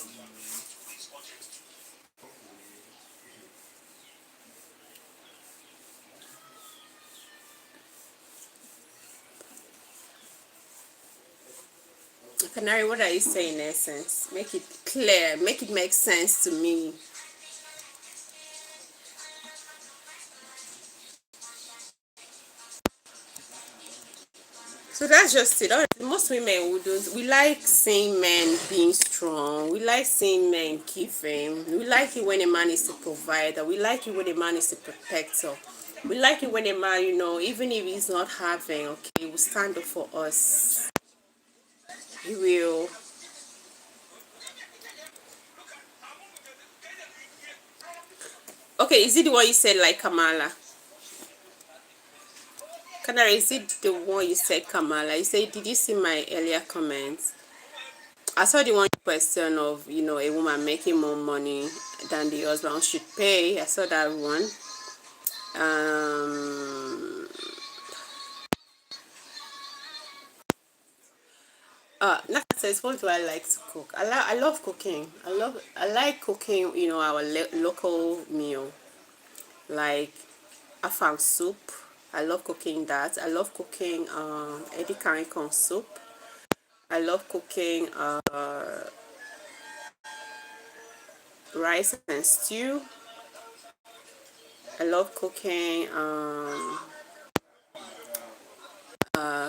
Canary, what are you saying in essence? Make it clear, make it make sense to me. So that's just it. Most women wouldn't. We like seeing men being strong. We like seeing men giving. We like it when a man is a provider. We like it when a man is a protector. We like it when a man, even if he's not having, okay, will stand up for us. He will. Okay, is it the one you said like Kamala? Canary, is it the one you said Kamala? You said, did you see my earlier comments? I saw the one question of, a woman making more money than the husband should pay. I saw that one. Um, Naka says, what do I like to cook? I love cooking. I like cooking, our local meal, like afang soup. I love cooking that. I love cooking Eddie Carrington soup. I love cooking rice and stew. I love cooking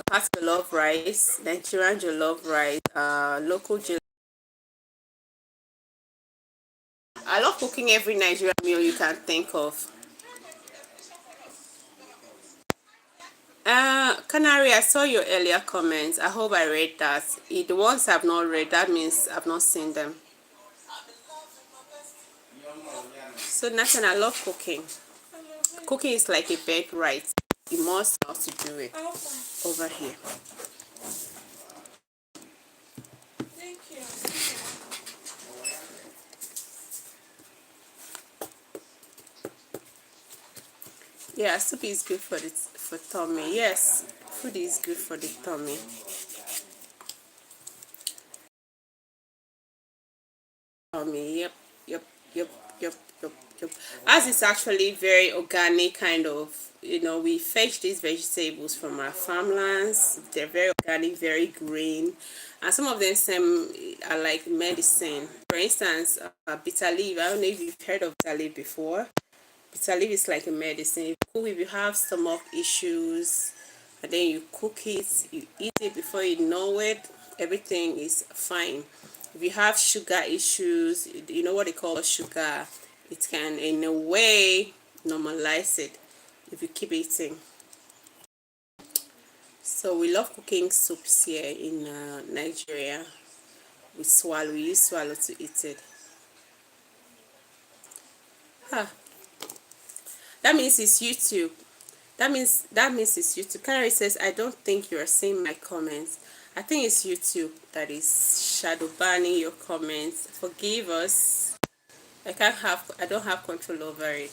past jollof rice, Nigerian jollof rice, local jollof. I love cooking every Nigerian meal you can think of. Canary, I saw your earlier comments. I hope I read that. The ones I've not read, that means I've not seen them. So Nathan, I love cooking. Cooking is like a birthright. You must know how to do it. Over here. Thank you. Yeah, soup is good for tummy. Yes, food is good for the tummy. Yep, yep, yep, yep, yep, yep. As it's actually very organic, kind of. We fetch these vegetables from our farmlands. They're very organic, very green, and some of them are like medicine. For instance, bitter leaf. I don't know if you've heard of bitter leaf before. Bitter leaf is like a medicine. If you have stomach issues, and then you cook it, you eat it before you know it, everything is fine. If you have sugar issues, you know what they call sugar, it can in a way normalize it if you keep eating. So we love cooking soups here in Nigeria. We use swallow to eat it. Huh. That means it's YouTube. That means it's YouTube. Canary says, I don't think you're seeing my comments. I think it's YouTube that is shadow banning your comments. Forgive us. I don't have control over it.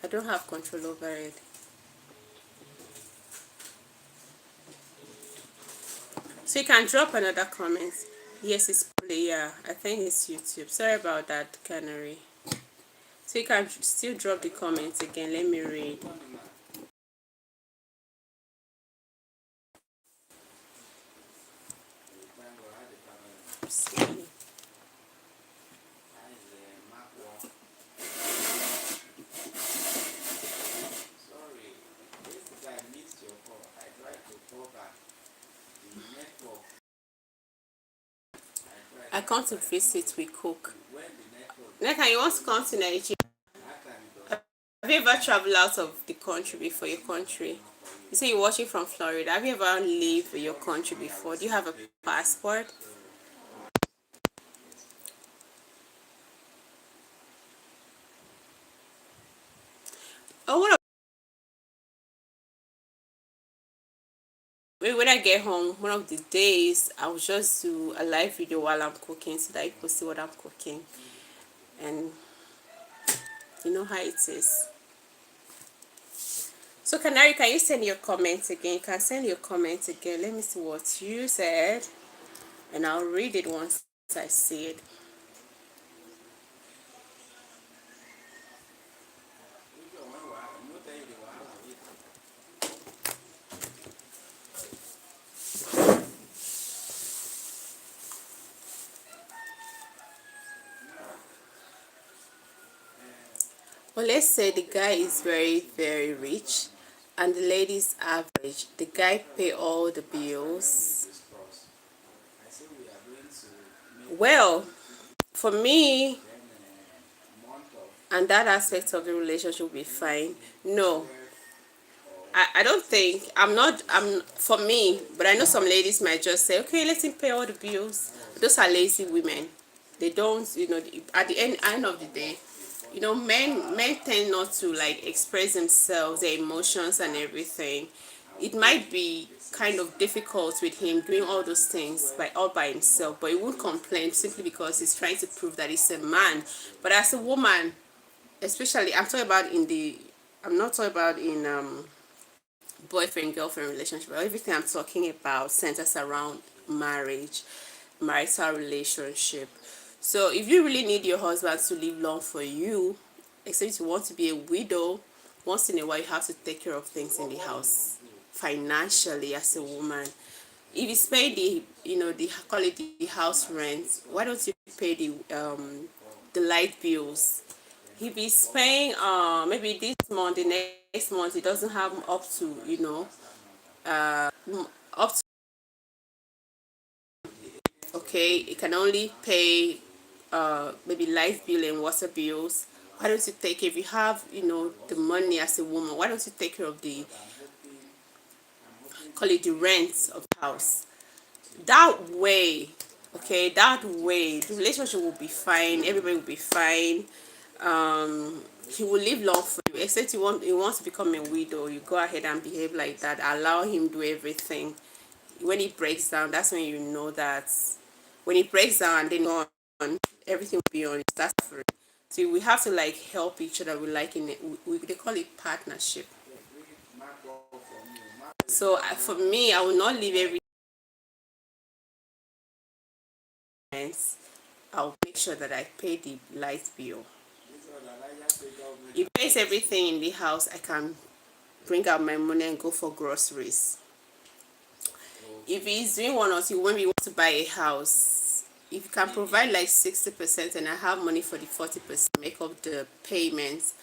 I don't have control over it. So you can drop another comment. Yes, it's probably, yeah. I think it's YouTube. Sorry about that, Canary. So you can still drop the comments again. Let me read. See. I come to visit, we cook. Neka, you want to come to Nigeria? Have you ever traveled out of the country before, your country? You say you're watching from Florida. Have you ever lived in your country before? Do you have a passport? Oh, what when I get home, one of the days I'll just do a live video while I'm cooking so that you can see what I'm cooking, and you know how it is. So Canary, can you send your comments again? You can send your comments again. Let me see what you said, and I'll read it once I see it. Well, let's say the guy is very, very rich and the lady's average. The guy pay all the bills. Well, for me, and that aspect of the relationship will be fine. No, I don't think, I'm for me, but I know some ladies might just say, okay, let him pay all the bills. Those are lazy women. They don't, at the end of the day, men tend not to like express themselves, their emotions and everything. It might be kind of difficult with him doing all those things all by himself, but he won't complain simply because he's trying to prove that he's a man. But as a woman, especially, I'm not talking about in boyfriend girlfriend relationship. Everything I'm talking about centers around marriage, marital relationship. So if you really need your husband to live long for you, except you want to be a widow, once in a while you have to take care of things in the house financially as a woman. If you pay the call it the house rent, why don't you pay the light bills? If he's paying maybe this month, the next month he doesn't have up to up to, okay, he can only pay maybe light bill and water bills. Why don't you take, if you have the money as a woman, why don't you take care of the call it the rent of the house? That way, okay, that way the relationship will be fine, everybody will be fine. He will live long for you, except you want to become a widow. You go ahead and behave like that, allow him do everything. When he breaks down, that's when you know that when he breaks down and then on, everything will be on. That's for it. So we have to like help each other. We like in it, they call it partnership. So for me, I will not leave every month. I'll make sure that I pay the light bill. He pays everything in the house. I can bring out my money and go for groceries. If he's doing one or two, when we want to buy a house, if you can provide like 60% and I have money for the 40%, make up the payments,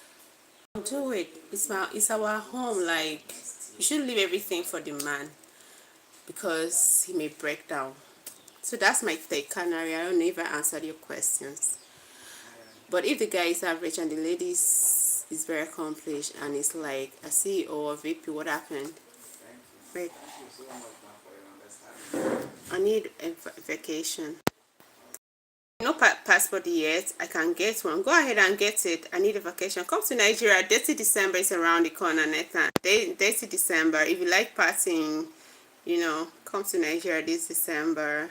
do it. It's our home. Like, you should leave everything for the man because he may break down. So that's my take, Canary. I don't know if I answered your questions. But if the guy is average and the lady is very accomplished and it's like a CEO or VP, what happened? Wait, I need a vacation. No passport yet. I can get one. Go ahead and get it. I need a vacation. Come to Nigeria. Dirty December is around the corner, Nathan. Dirty December. If you like partying, come to Nigeria this December.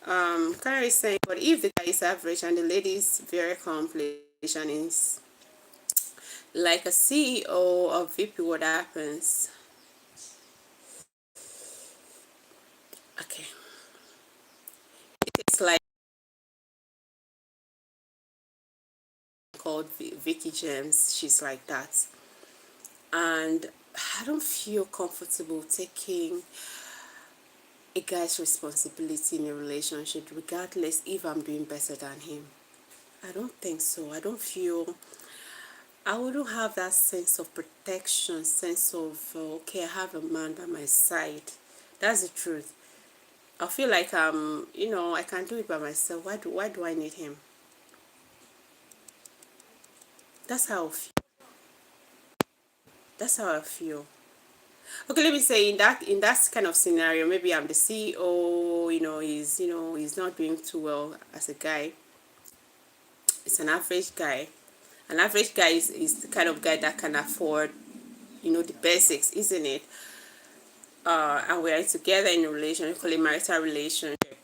Canary is saying, but if the guy is average and the lady is very accomplished and is like a CEO or VP, what happens? Okay. It's like called Vicky James. She's like that. And I don't feel comfortable taking a guy's responsibility in a relationship, regardless if I'm doing better than him. I don't think so. I wouldn't have that sense of protection, sense of okay, I have a man by my side. That's the truth. I feel like I can do it by myself. Why do I need him? That's how I feel. That's how I feel. Okay, let me say in that kind of scenario, maybe I'm the CEO. He's not doing too well as a guy. It's an average guy. An average guy is the kind of guy that can afford the basics, isn't it? and we're together in a relationship, call it marital relationship,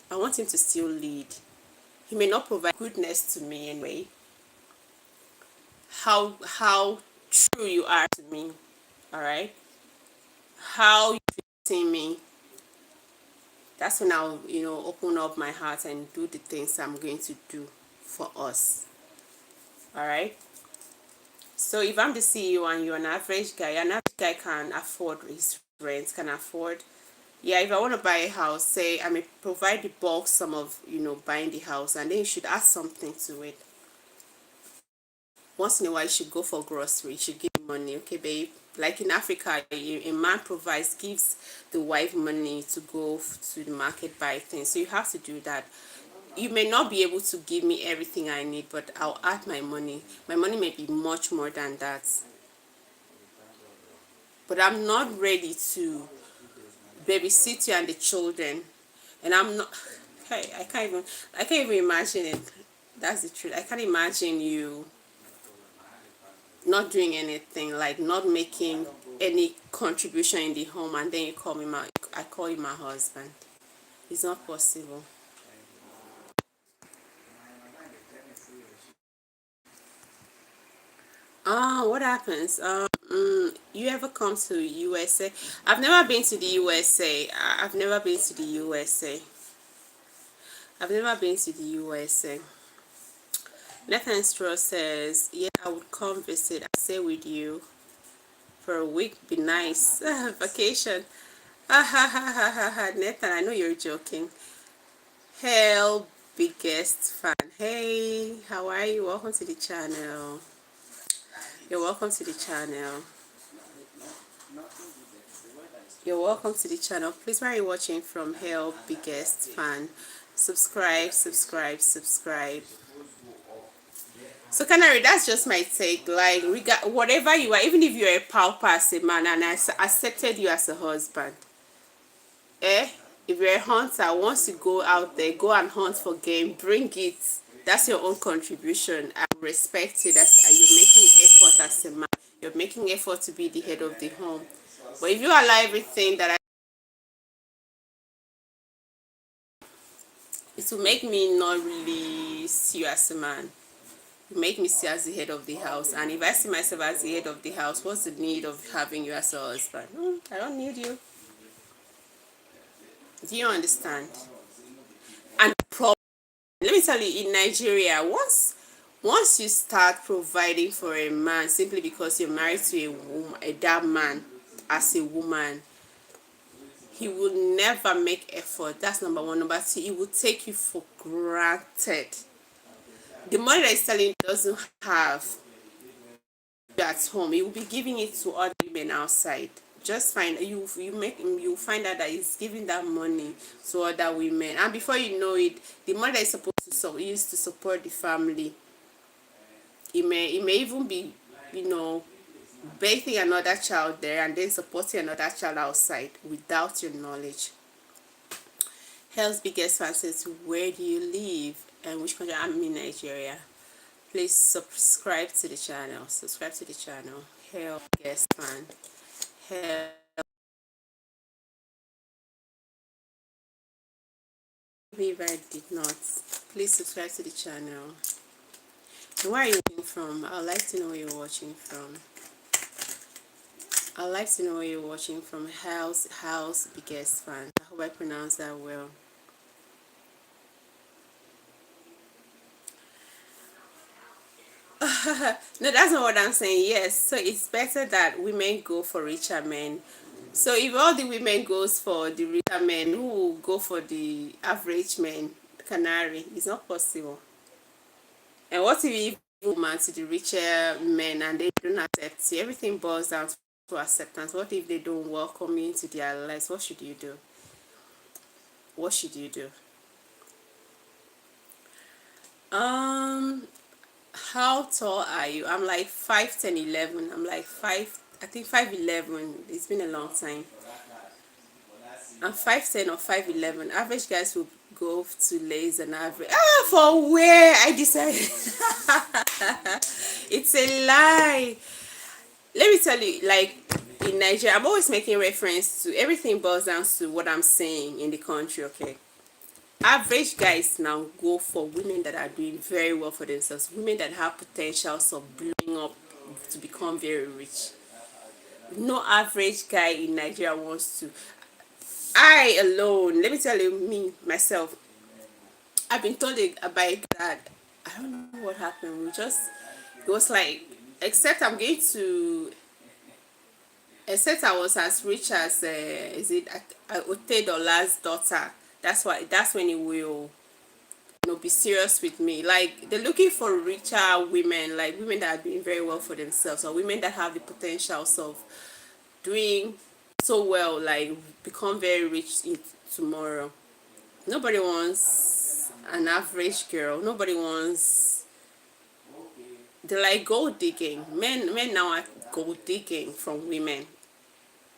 I want him to still lead. He may not provide goodness to me anyway. How true you are to me, all right? How you see me. That's when I'll, open up my heart and do the things I'm going to do for us. All right. So if I'm the CEO and you're an average guy can afford his rent, can afford. Yeah, if I want to buy a house, say I may provide the bulk sum of, buying the house, and then you should add something to it. Once in a while, you should go for grocery. You should give money, okay, babe? Like in Africa, a man gives the wife money to go to the market, buy things. So you have to do that. You may not be able to give me everything I need, but I'll add my money. My money may be much more than that. But I'm not ready to babysit you and the children. And I'm not, hey, I can't even imagine it. That's the truth. I can't imagine you not doing anything, like not making any contribution in the home, and then I call you my husband. It's not possible. What happens? You ever come to USA? I've never been to the USA. I've never been to the USA. I've never been to the USA. Nathan Straw says, yeah, I would come visit. I stay with you for a week. Be nice. Vacation. Ha ha ha ha ha ha. Nathan, I know you're joking. Hell, biggest fan. Hey, how are you? Welcome to the channel. You're welcome to the channel. You're welcome to the channel. Please, where are you watching from? Hell, biggest fan. Subscribe, subscribe, subscribe. So Canary, that's just my take. Like, whatever you are, even if you're a pauper as a man and I accepted you as a husband, if you're a hunter, once you go out there, go and hunt for game, bring it. That's your own contribution. I respect it. That's you're making effort as a man. You're making effort to be the head of the home. But if you allow everything it will make me not really see you as a man. You make me see as the head of the house, and if I see myself as the head of the house, what's the need of having you as a husband? I don't need you. Do you understand? And let me tell you, in Nigeria, once you start providing for a man simply because you're married to a woman, that man, as a woman, he will never make effort. That's number one. Number two, he will take you for granted. The money that he's telling you doesn't have at home, he will be giving it to other women outside. Just find you find out that he's giving that money to other women, and before you know it, the money that is supposed to use to support the family, it may even be, bathing another child there and then supporting another child outside without your knowledge. Hell's biggest fan says, where do you live and which country? I'm in Nigeria. Please subscribe to the channel. Subscribe to the channel. Hell biggest fan. Hell. Maybe I did not. Please subscribe to the channel. And where are you watching from? I'd like to know where you're watching from. I'd like to know where you're watching from. House biggest fan. I hope I pronounced that well. No, that's not what I'm saying. Yes, so it's better that women go for richer men. So if all the women goes for the richer men, who will go for the average men? Canary, it's not possible. And what if you woman to the richer men and they don't accept you? Everything boils down to acceptance. What if they don't welcome you into their lives? What should you do? What should you do? How tall are you? I'm like 5'10", 11. I'm like 5'11". It's been a long time. I'm 5'10" or 5'11". Average guys will go to lays and average. For where? I decided. It's a lie. Let me tell you, like, in Nigeria, I'm always making reference to everything boils down to what I'm saying in the country, okay? Average guys now go for women that are doing very well for themselves, women that have potentials of blowing up to become very rich. No average guy in Nigeria wants to. I alone, let me tell you, me, myself, I've been told by a dad, I don't know what happened. It was like, except I'm going to, except I was as rich as, is it Otedola's daughter. That's when he will, be serious with me. Like, they're looking for richer women, like women that are doing very well for themselves, or women that have the potentials of doing so well, like become very rich tomorrow. Nobody wants an average girl. Nobody wants. They like gold digging. Men now are gold digging from women.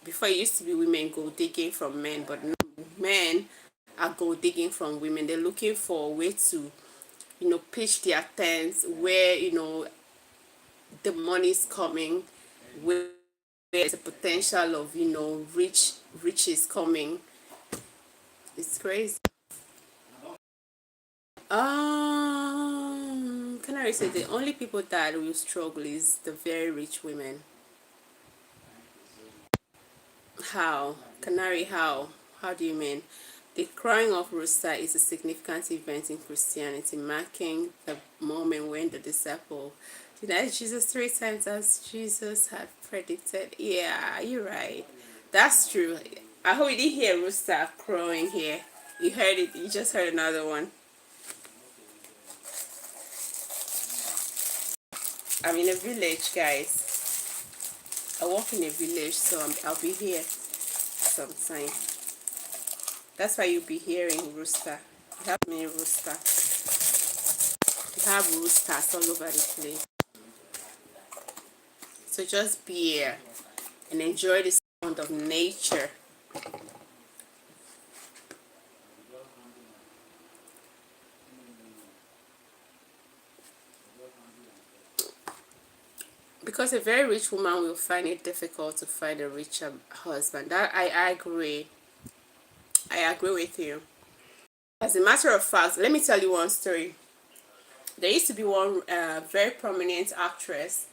Before it used to be women gold digging from men, but now men are gold digging from women. They're looking for a way to, pitch their tents where, the money's coming, where there's a potential of, riches coming. It's crazy. Can I say the only people that will struggle is the very rich women? How? Canary, how? How do you mean? The crowing of rooster is a significant event in Christianity, marking the moment when the disciple denied Jesus 3 times as Jesus had predicted. Yeah, you're right. That's true. I hope you didn't hear rooster crowing here. You heard it. You just heard another one. I'm in a village, guys. I work in a village, so I'll be here sometime. That's why you'll be hearing rooster. You have many rooster. You have roosters all over the place. So just be here and enjoy the sound of nature. Because a very rich woman will find it difficult to find a richer husband. That I agree. I agree with you. As a matter of fact, let me tell you one story. There used to be one very prominent actress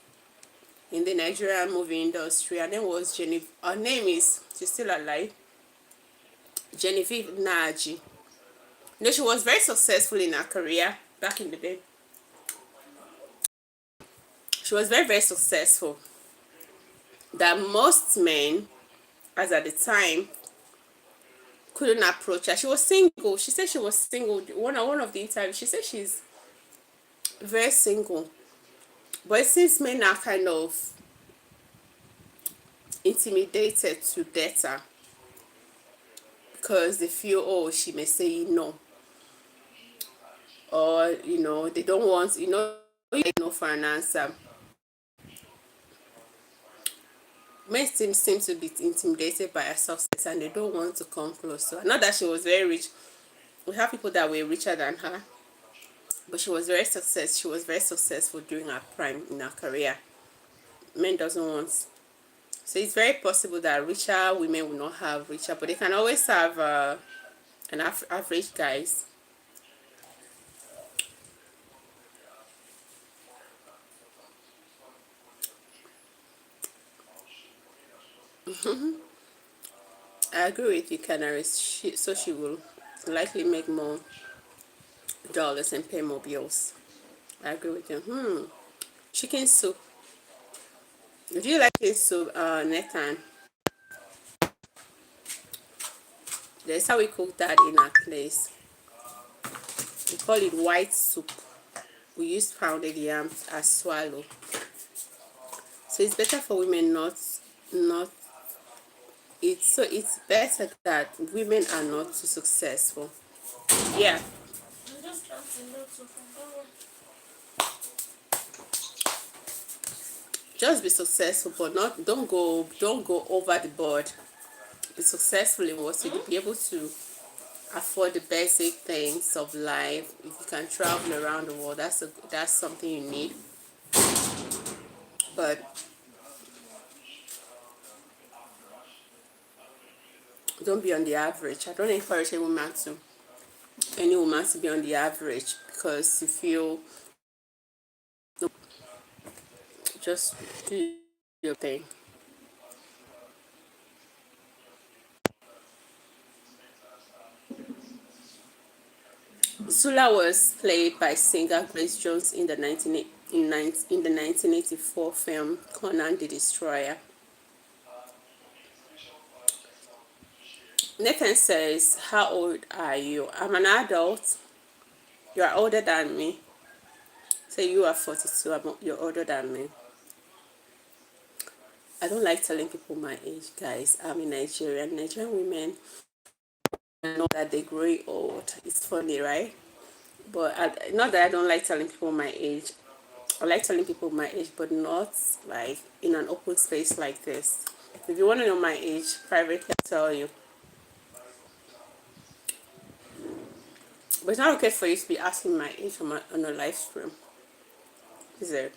in the Nigerian movie industry. Her name was Genevieve. Her name is, she's still alive, Genevieve Naji. She was very successful in her career back in the day. She was very, very successful. That most men, as at the time, couldn't approach her. She was single. She said she was single. One of the interviews, she said she's very single. But it seems men are kind of intimidated to date her because they feel, oh, she may say no, or they don't want, no for an answer. Men seem to be intimidated by her success and they don't want to come close to her. Not that she was very rich. We have people that were richer than her, but she was very successful during her prime in her career. Men doesn't want. So it's very possible that richer women will not have richer, but they can always have an average guys. I agree with you, Canaries. She will likely make more dollars and pay more bills. I agree with you. Chicken soup. Do you like chicken soup, Nathan? That's how we cook that in our place. We call it white soup. We use pounded yams as swallow. So it's better for women not it's better that women are not too successful. Yeah. Just be successful, but don't go over the board. Be successful in what you do. Be able to afford the basic things of life. If you can travel around the world, that's something you need. But don't be on the average. I don't encourage any woman to be on the average because you feel, just do your thing. Zula was played by singer Grace Jones in the 1984 film Conan the Destroyer. Nathan says, "How old are you?" I'm an adult. You are older than me. Say you are 42. You're older than me. I don't like telling people my age, guys. I'm in Nigeria. Nigerian women know that they grow old. It's funny, right? But not that I don't like telling people my age. I like telling people my age, but not like in an open space like this. If you want to know my age, privately I'll tell you. But it's not okay for you to be asking my age on a live stream. Is it?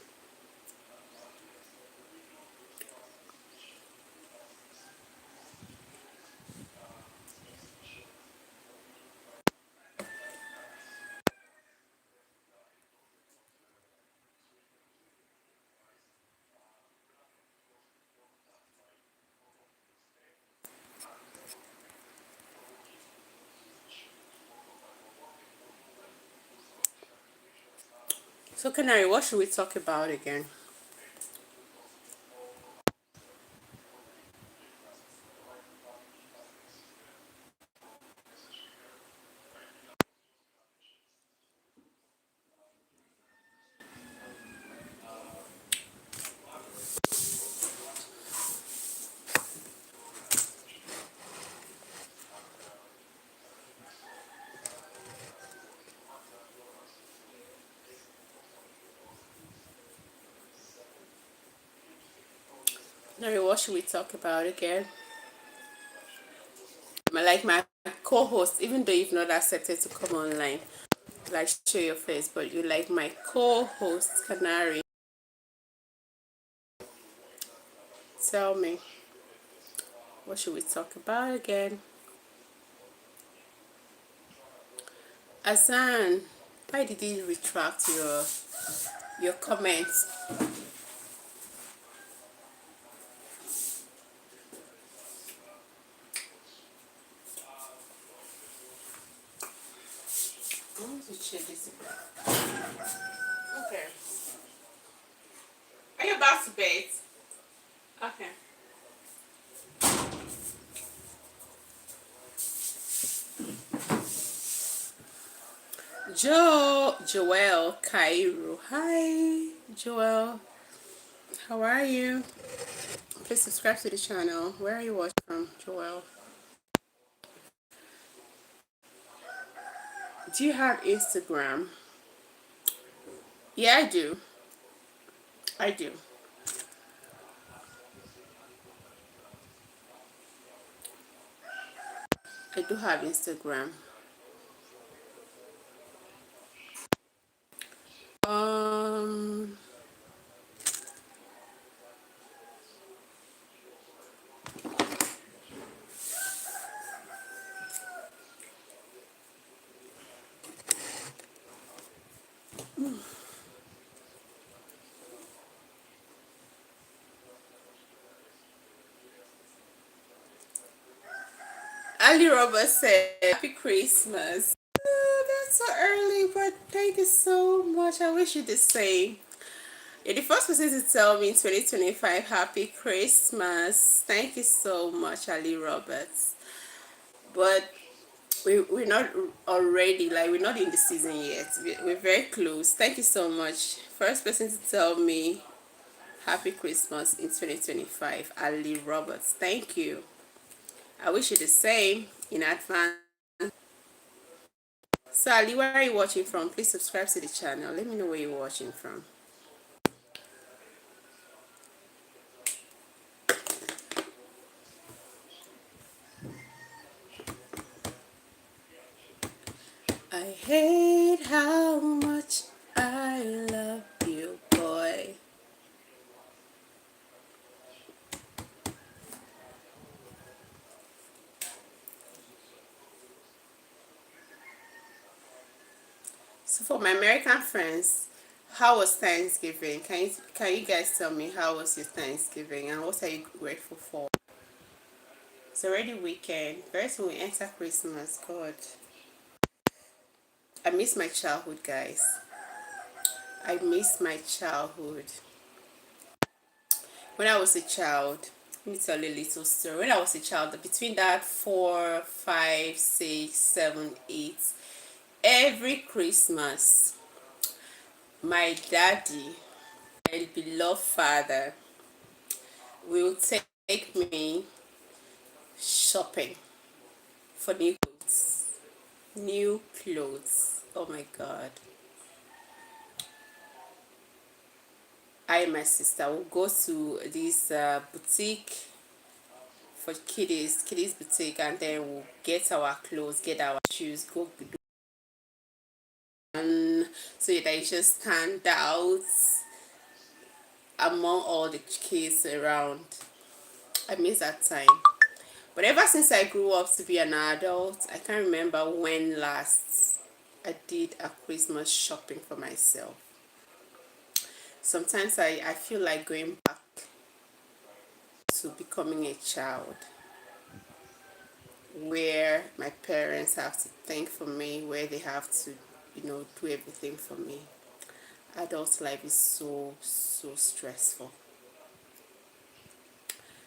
So, Canary, what should we talk about again? Canary, what should we talk about again? Like my co-host, even though you've not accepted to come online, like show your face, but you like my co-host, Canary. Tell me, what should we talk about again? Azan, why did you retract your comments? I want to check this. Okay. Are you about to bed? Okay. Joel Cairo. Hi, Joel. How are you? Please subscribe to the channel. Where are you watching from, Joel? Do you have Instagram? Yeah, I do. I do. I do have Instagram. Um, Ali Roberts said, "Happy Christmas." Oh, that's so early, but thank you so much. I wish you the same. You're the first person to tell me in 2025 Happy Christmas. Thank you so much, Ali Roberts. But we're not already, like, we're not in the season yet. We're very close. Thank you so much. First person to tell me Happy Christmas in 2025, Ali Roberts. Thank you. I wish you the same in advance. So, Ali, where are you watching from? Please subscribe to the channel. Let me know where you're watching from. I hate how much I love you, boy. So for my American friends, how was Thanksgiving? Can you guys tell me how was your Thanksgiving and what are you grateful for? It's already weekend. Very soon we enter Christmas. God, I miss my childhood, guys. I miss my childhood. When I was a child, let me tell you a little story. When I was a child, between that 4, 5, 6, 7, 8, every Christmas, my daddy, my beloved father, will take me shopping for new clothes. New clothes. Oh my God. I and my sister will go to this boutique for kiddies boutique, and then we'll get our clothes, get our shoes, go and so that it just stand out among all the kids around. I miss that time. But ever since I grew up to be an adult, I can't remember when last I did a Christmas shopping for myself. Sometimes I feel like going back to becoming a child where my parents have to think for me, where they have to, do everything for me. Adult life is so stressful.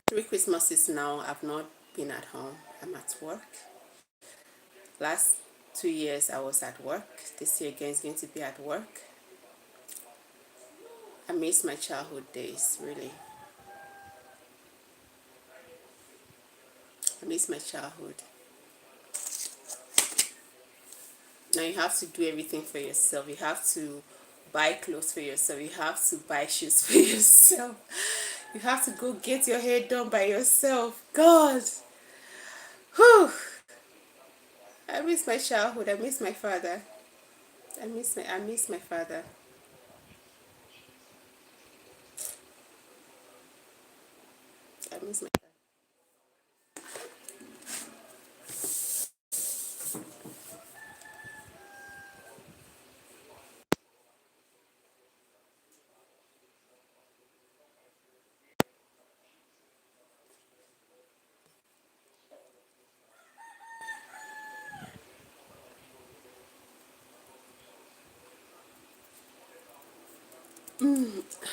3 Christmases now I've not been at home. I'm at work. Last 2 years I was at work. This year again is going to be at work. I miss my childhood days, really. I miss my childhood. Now you have to do everything for yourself. You have to buy clothes for yourself. You have to buy shoes for yourself. You have to go get your hair done by yourself. God. Whew. I miss my childhood. I miss my father. I miss my father. I miss my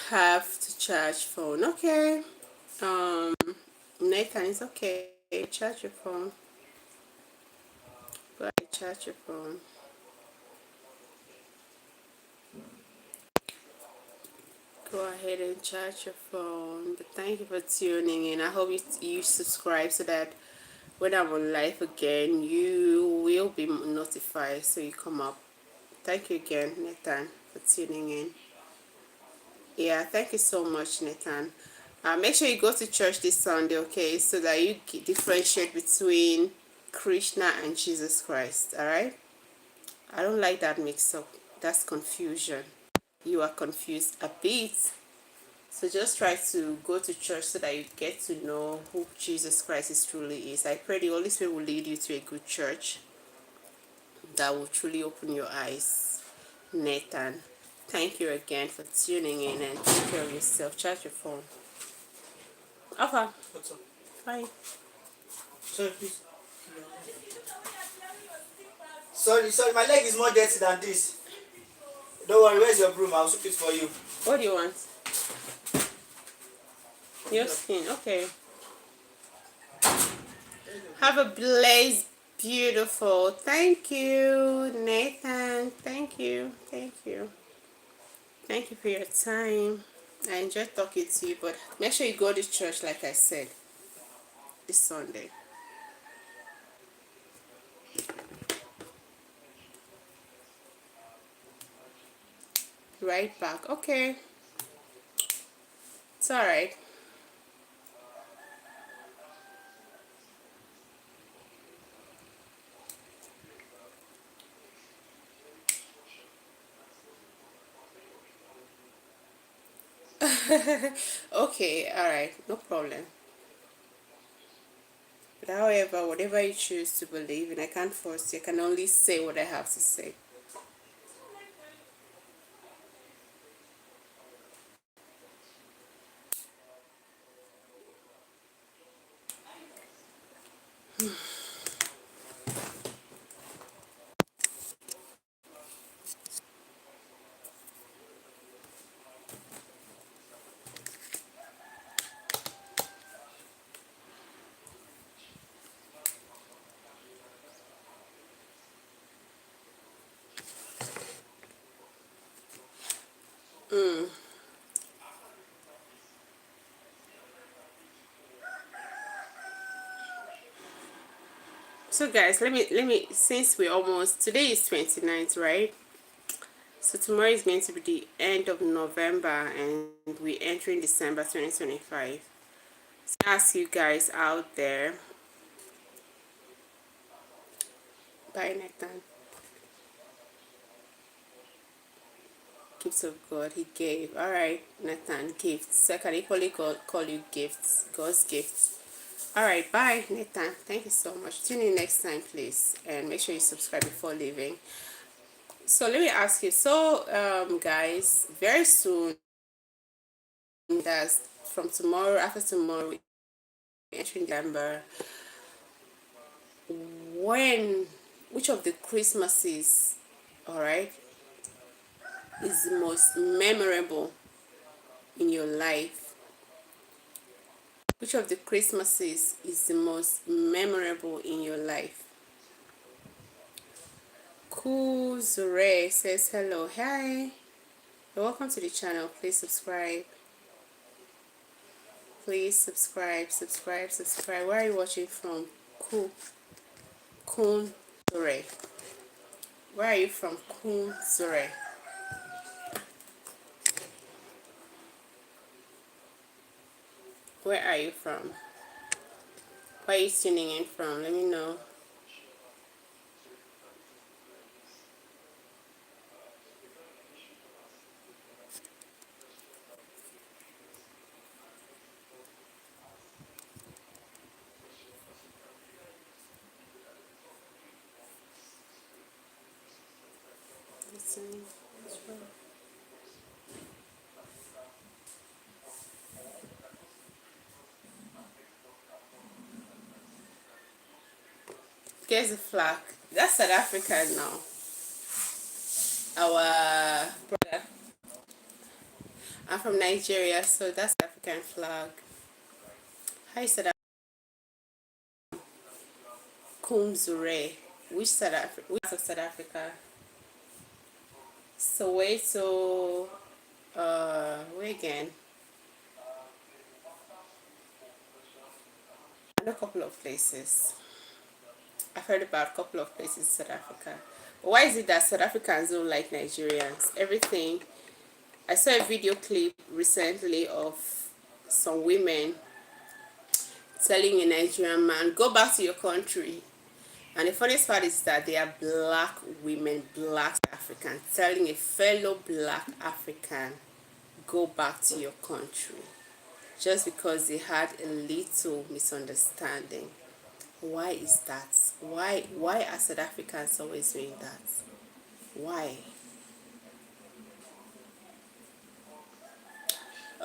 have to charge phone. Okay. Um Nathan, it's okay. Charge your phone. Go ahead, charge your phone. Go ahead and charge your phone. But thank you for tuning in. I hope you subscribe so that when I'm on live again, you will be notified so you come up. Thank you again, Nathan, for tuning in. Yeah, thank you so much, Nathan. Make sure you go to church this Sunday, okay, so that you differentiate between Krishna and Jesus Christ, alright? I don't like that mix-up. That's confusion. You are confused a bit. So just try to go to church so that you get to know who Jesus Christ is truly is. I pray the Holy Spirit will lead you to a good church that will truly open your eyes. Nathan, thank you again for tuning in and take care of yourself. Charge your phone. Okay. What's up? Fine. Sorry, please. Sorry, my leg is more dirty than this. Don't worry, where's your broom? I'll sweep it for you. What do you want? Your skin. Okay. Have a blessed, beautiful. Thank you, Nathan. Thank you. Thank you. Thank you for your time. I enjoyed talking to you, but make sure you go to church like I said this Sunday. Right back. Okay. It's alright. Okay, alright. No problem. But however, whatever you choose to believe in, I can't force you. I can only say what I have to say. So guys, let me since we almost today is 29th, right? So tomorrow is going to be the end of November and we're entering December 2025. So I ask you guys out there, bye Nathan. Gifts of God he gave. Alright, Nathan, gifts. So I can equally call you gifts, God's gifts. Alright, bye Nathan. Thank you so much. Tune in next time please. And make sure you subscribe before leaving. So let me ask you, so guys, very soon, that's from tomorrow, after tomorrow, entering December, when, which of the Christmases, all right, is the most memorable in your life? Which of the Christmases is the most memorable in your life? Kuzure says hello. Hi, welcome to the channel. Please subscribe. Please subscribe. Where are you watching from? Kuzure. Where are you from? Kuzure. Where are you from? Where are you tuning in from? Let me know. There's a flag. That's South Africa now. Our brother. I'm from Nigeria, so that's the African flag. Hi, South Africa. Kumzure. Which South Africa? Which part of South Africa? Soweto. Where again? And a couple of places. I've heard about a couple of places in South Africa. But why is it that South Africans don't like Nigerians? Everything. I saw a video clip recently of some women telling a Nigerian man, go back to your country. And the funniest part is that they are black women, black Africans, telling a fellow black African, go back to your country. Just because they had a little misunderstanding. Why is that? Why are South Africans always doing that? Why?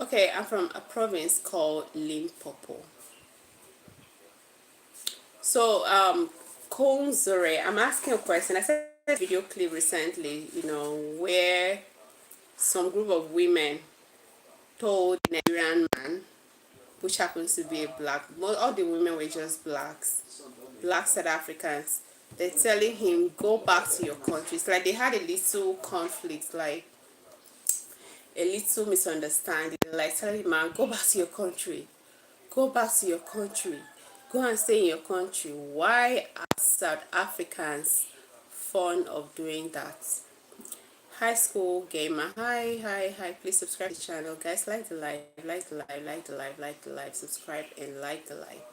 Okay, I'm from a province called Limpopo. So, Konzore, I'm asking a question. I saw a video clip recently, where some group of women told a Nigerian man, which happens to be a black, all the women were just black South Africans. They're telling him, go back to your country. It's like they had a little conflict, like a little misunderstanding, like telling him, man, go back to your country. Go back to your country. Go and stay in your country. Why are South Africans fond of doing that? High school gamer. Hi. Please subscribe to the channel. Guys, like the live, subscribe and like the live.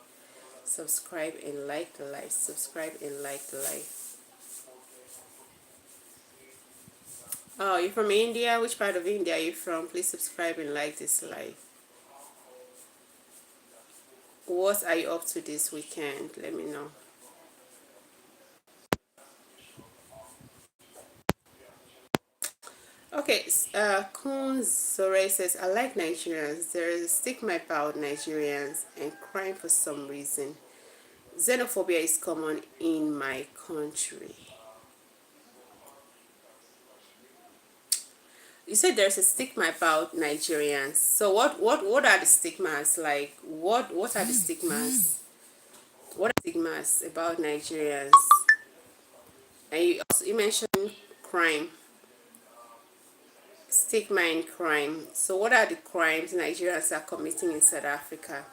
Subscribe and like the live. Subscribe and like the live. Oh, you're from India? Which part of India are you from? Please subscribe and like this live. What are you up to this weekend? Let me know. Okay, Kun Sore says, I like Nigerians. There is a stigma about Nigerians and crime for some reason. Xenophobia is common in my country. You said there's a stigma about Nigerians. So what are the stigmas? Like what are the stigmas? What are the stigmas about Nigerians? And you mentioned crime. Stigma in crime. So what are the crimes Nigerians are committing in South Africa?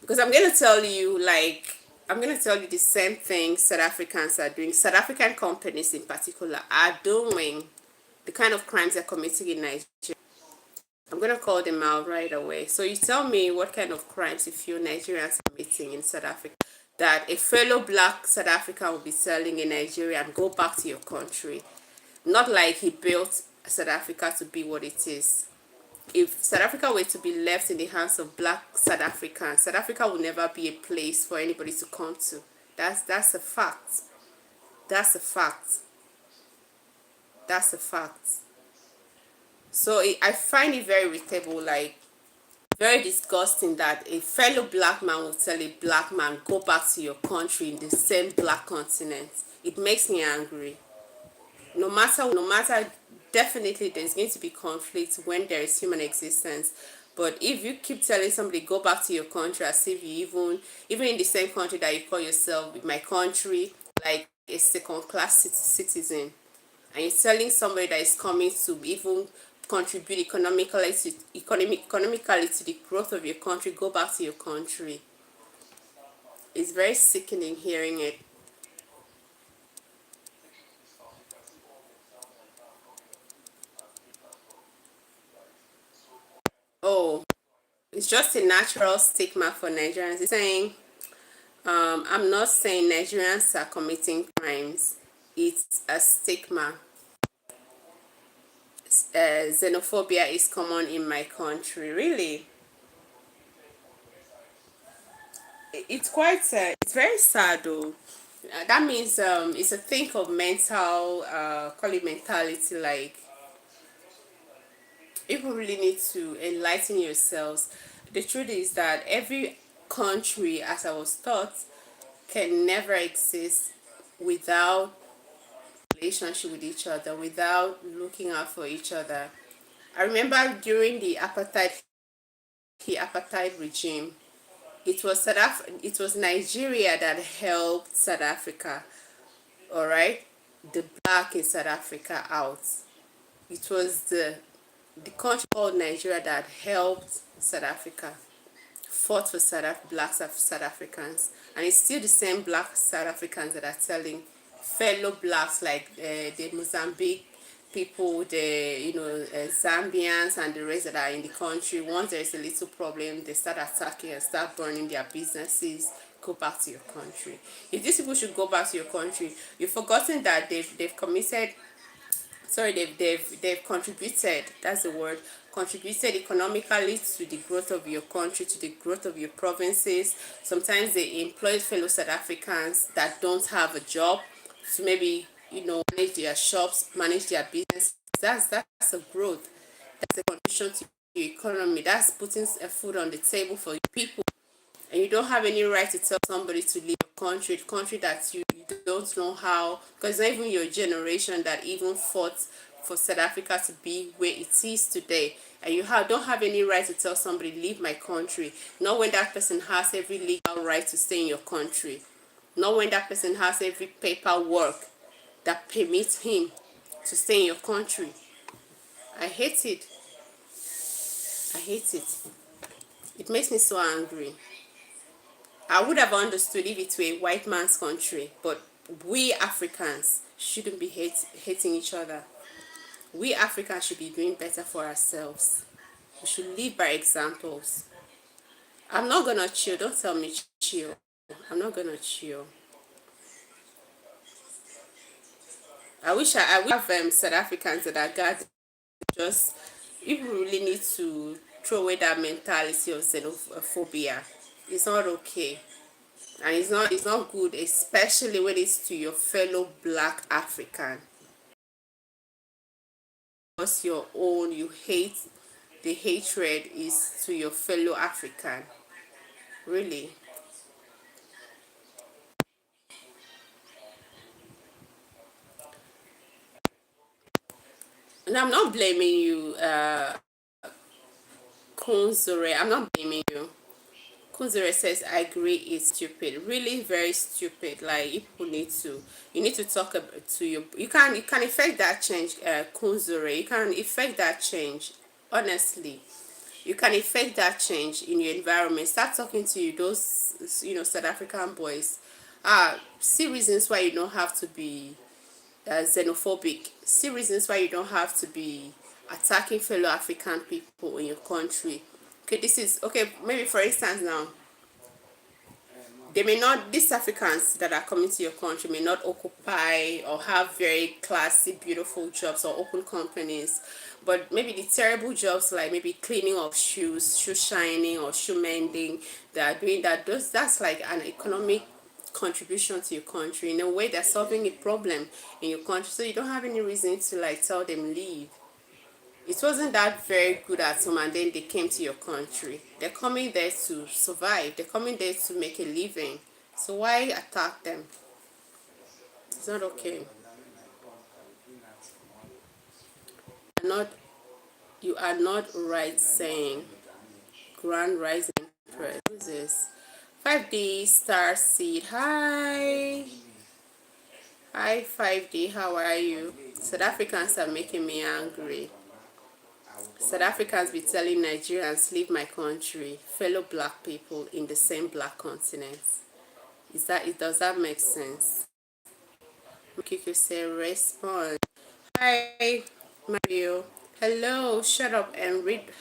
Because I'm going to tell you, like, I'm going to tell you the same thing South Africans are doing. South African companies in particular are doing the kind of crimes they're committing in Nigeria. I'm going to call them out right away. So you tell me what kind of crimes you feel Nigerians are committing in South Africa that a fellow black South African will be selling in Nigeria and go back to your country. Not like he built South Africa to be what it is. If South Africa were to be left in the hands of black South Africans, South Africa will never be a place for anybody to come to. That's a fact. That's a fact. That's a fact. So I find it very irritable, like very disgusting that a fellow black man will tell a black man go back to your country in the same black continent. It makes me angry. No matter, definitely there's going to be conflict when there is human existence. But if you keep telling somebody go back to your country as if you even in the same country that you call yourself my country, like a second class citizen, and you're telling somebody that is coming to even contribute economically to the growth of your country, go back to your country. It's very sickening hearing it. Oh, it's just a natural stigma for Nigerians. It's saying, I'm not saying Nigerians are committing crimes. It's a stigma. Xenophobia is common in my country. Really, it's quite. It's very sad though. That means it's a thing of mental, call it mentality. Like people really need to enlighten yourselves. The truth is that every country, as I was taught, can never exist without relationship with each other, without looking out for each other. I remember during the apartheid regime, it was Nigeria that helped South Africa, all right, the black in South Africa out. It was the country called Nigeria that helped South Africa, fought for black South Africans, and it's still the same black South Africans that are telling fellow blacks like the Mozambique people, the Zambians and the rest that are in the country. Once there is a little problem, they start attacking and start burning their businesses. Go back to your country. If these people should go back to your country, you've forgotten that they've committed, sorry, they've contributed, that's the word, contributed economically to the growth of your country, to the growth of your provinces. Sometimes they employ fellow South Africans that don't have a job to maybe manage their shops, manage their business. That's a growth. That's a contribution to your economy. That's putting a food on the table for your people. And you don't have any right to tell somebody to leave your country, the country that you don't know how, because it's not even your generation that even fought for South Africa to be where it is today. And you don't have any right to tell somebody leave my country, not when that person has every legal right to stay in your country, not when that person has every paperwork that permits him to stay in your country. I hate it. I hate it. It makes me so angry. I would have understood if it were a white man's country, but we Africans shouldn't be hating each other. We Africans should be doing better for ourselves. We should live by examples. I'm not gonna chill. Don't tell me chill. I'm not gonna chill. I wish I have South Africans that are guarded. Just people really need to throw away that mentality of xenophobia. It's not okay. And it's not good, especially when it's to your fellow black African. Because your own, you hate, the hatred is to your fellow African. Really. And I'm not blaming you, Kunzure. I'm not blaming you. Kunzure says, I agree, it's stupid. Really very stupid. Like, you need to talk to you can effect that change, Kunzure. You can effect that change, honestly. you can effect that change in your environment. Start talking to those South African boys. See reasons why you don't have to be xenophobic. See reasons why you don't have to be attacking fellow African people in your country. Okay, this is okay. Maybe for instance now, they may not, these Africans that are coming to your country may not occupy or have very classy, beautiful jobs or open companies, but maybe the terrible jobs like maybe cleaning of shoes, shoe shining or shoe mending, they are doing that. That's like an economic contribution to your country. In a way, they're solving a problem in your country, so you don't have any reason to like tell them leave. It wasn't that very good at home and then they came to your country. They're coming there to survive. They're coming there to make a living. So why attack them? It's not okay. Not, you are not right saying Grand Rising Press. What is this? 5D Star Seed. Hi. Hi 5D, how are you? South Africans are making me angry. South Africans be telling Nigerians, leave my country, fellow black people in the same black continent. Does that make sense? Kiko say respond. Hi, Mario. Hello, shut up and read.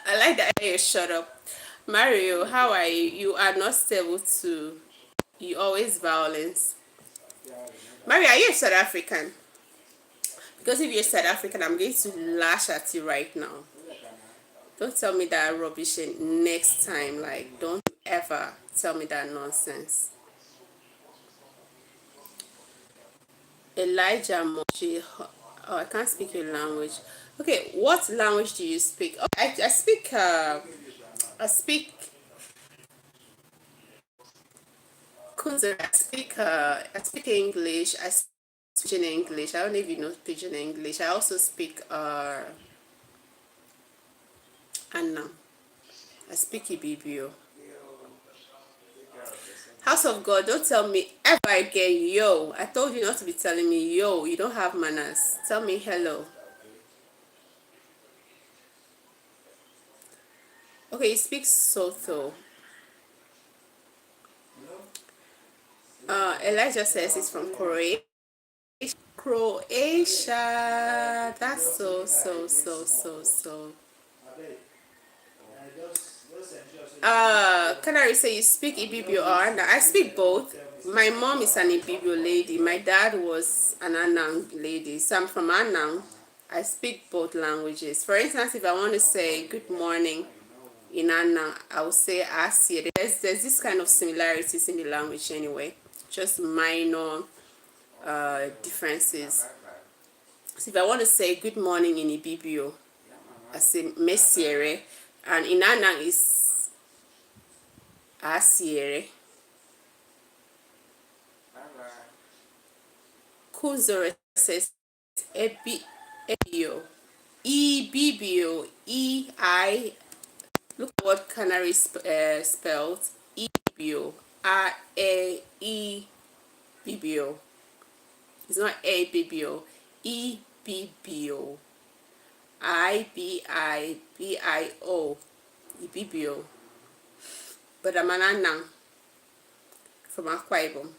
I like that you shut up. Mario, how are you? You are not stable too. You always violence. Mario, are you a South African? Because if you're South African, I'm going to lash at you right now. Don't tell me that rubbish next time. Like, don't ever tell me that nonsense. Elijah Mochi. Oh, I can't speak your language. Okay, what language do you speak? Oh, I speak. I speak. Kunzer. I speak English. I speak Pidgin English. I don't know if you know Pidgin English. I also speak Anna. I speak Ibibio. House of God, don't tell me ever again, yo. I told you not to be telling me, yo. You don't have manners. Tell me hello. Okay, you speak Sotho. Elijah says he's from Croatia. Croatia. That's so. Canary say you speak Ibibio or Anna. I speak both. My mom is an Ibibio lady. My dad was an Anang lady. So I'm from Anang. I speak both languages. For instance, if I want to say good morning in Anang, I will say Asia. There's this kind of similarities in the language anyway. Just minor differences. So if I want to say good morning in Ibibio, I say Mesiere, and in Anang is Asiere. Kunzore says Ebio. Ebibio. E-I. Look at what Canary spelled. Ebibio. A-E-Bibio. It's not A-Bibio. E-Bibio. I-B-I-B-I-O. Ibibio. But I'm an Anang from Akwa Ibom.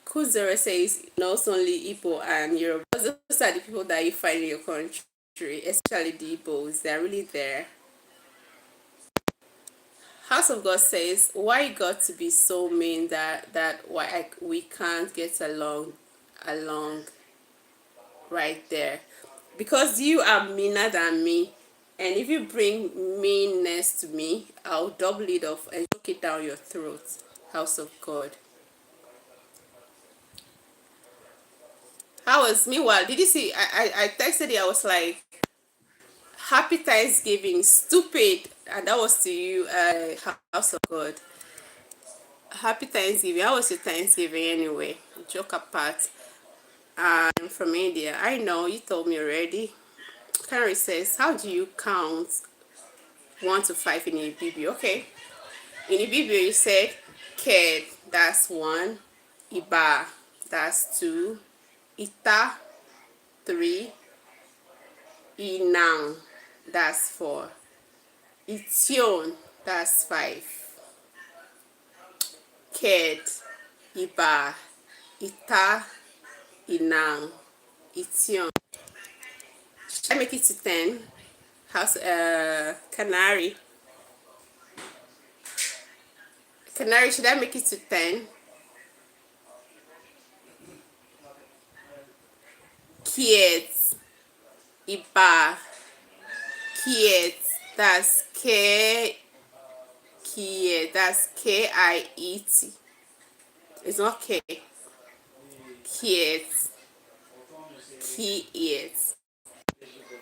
Kuzura says knows only Igbo and Yoruba. Those are the people that you find in your country, especially the Igbos. They're really there. House of God says, why God to be so mean that why we can't get along right there? Because you are meaner than me, and if you bring meanness to me, I'll double it off and choke it down your throat. House of God. Meanwhile, did you see, I texted you, I was like, happy Thanksgiving, stupid, and that was to you, House of God. Happy Thanksgiving. How was your Thanksgiving anyway? Joke apart. I'm from India. I know, you told me already. Canary says, how do you count 1 to 5 in Ibibio? Okay. In Ibibio, you said Ked, that's 1. Iba, that's 2, Ita, 3, Inang, that's 4, Ition, that's 5, Ked, Iba, Ita, Inang, Ition. Should I make it to 10? House, Canary. Canary, should I make it to 10? Kiet, Iba, Kiet, that's Kiet, that's Kiet. It's not K. Kiet, Kiet,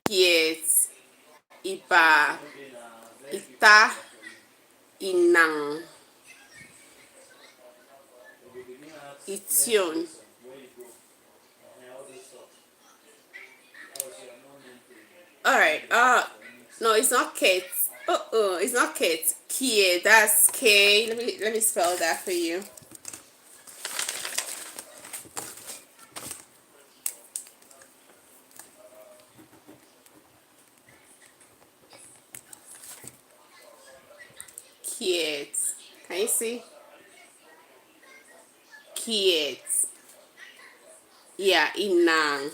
Kiet, Iba, Ita, Inang, Ition. Alright, no, it's not Kate. It's not Kate. Kie, that's K. Let me spell that for you. Kiet. Can you see? Kiet. Yeah, Inang.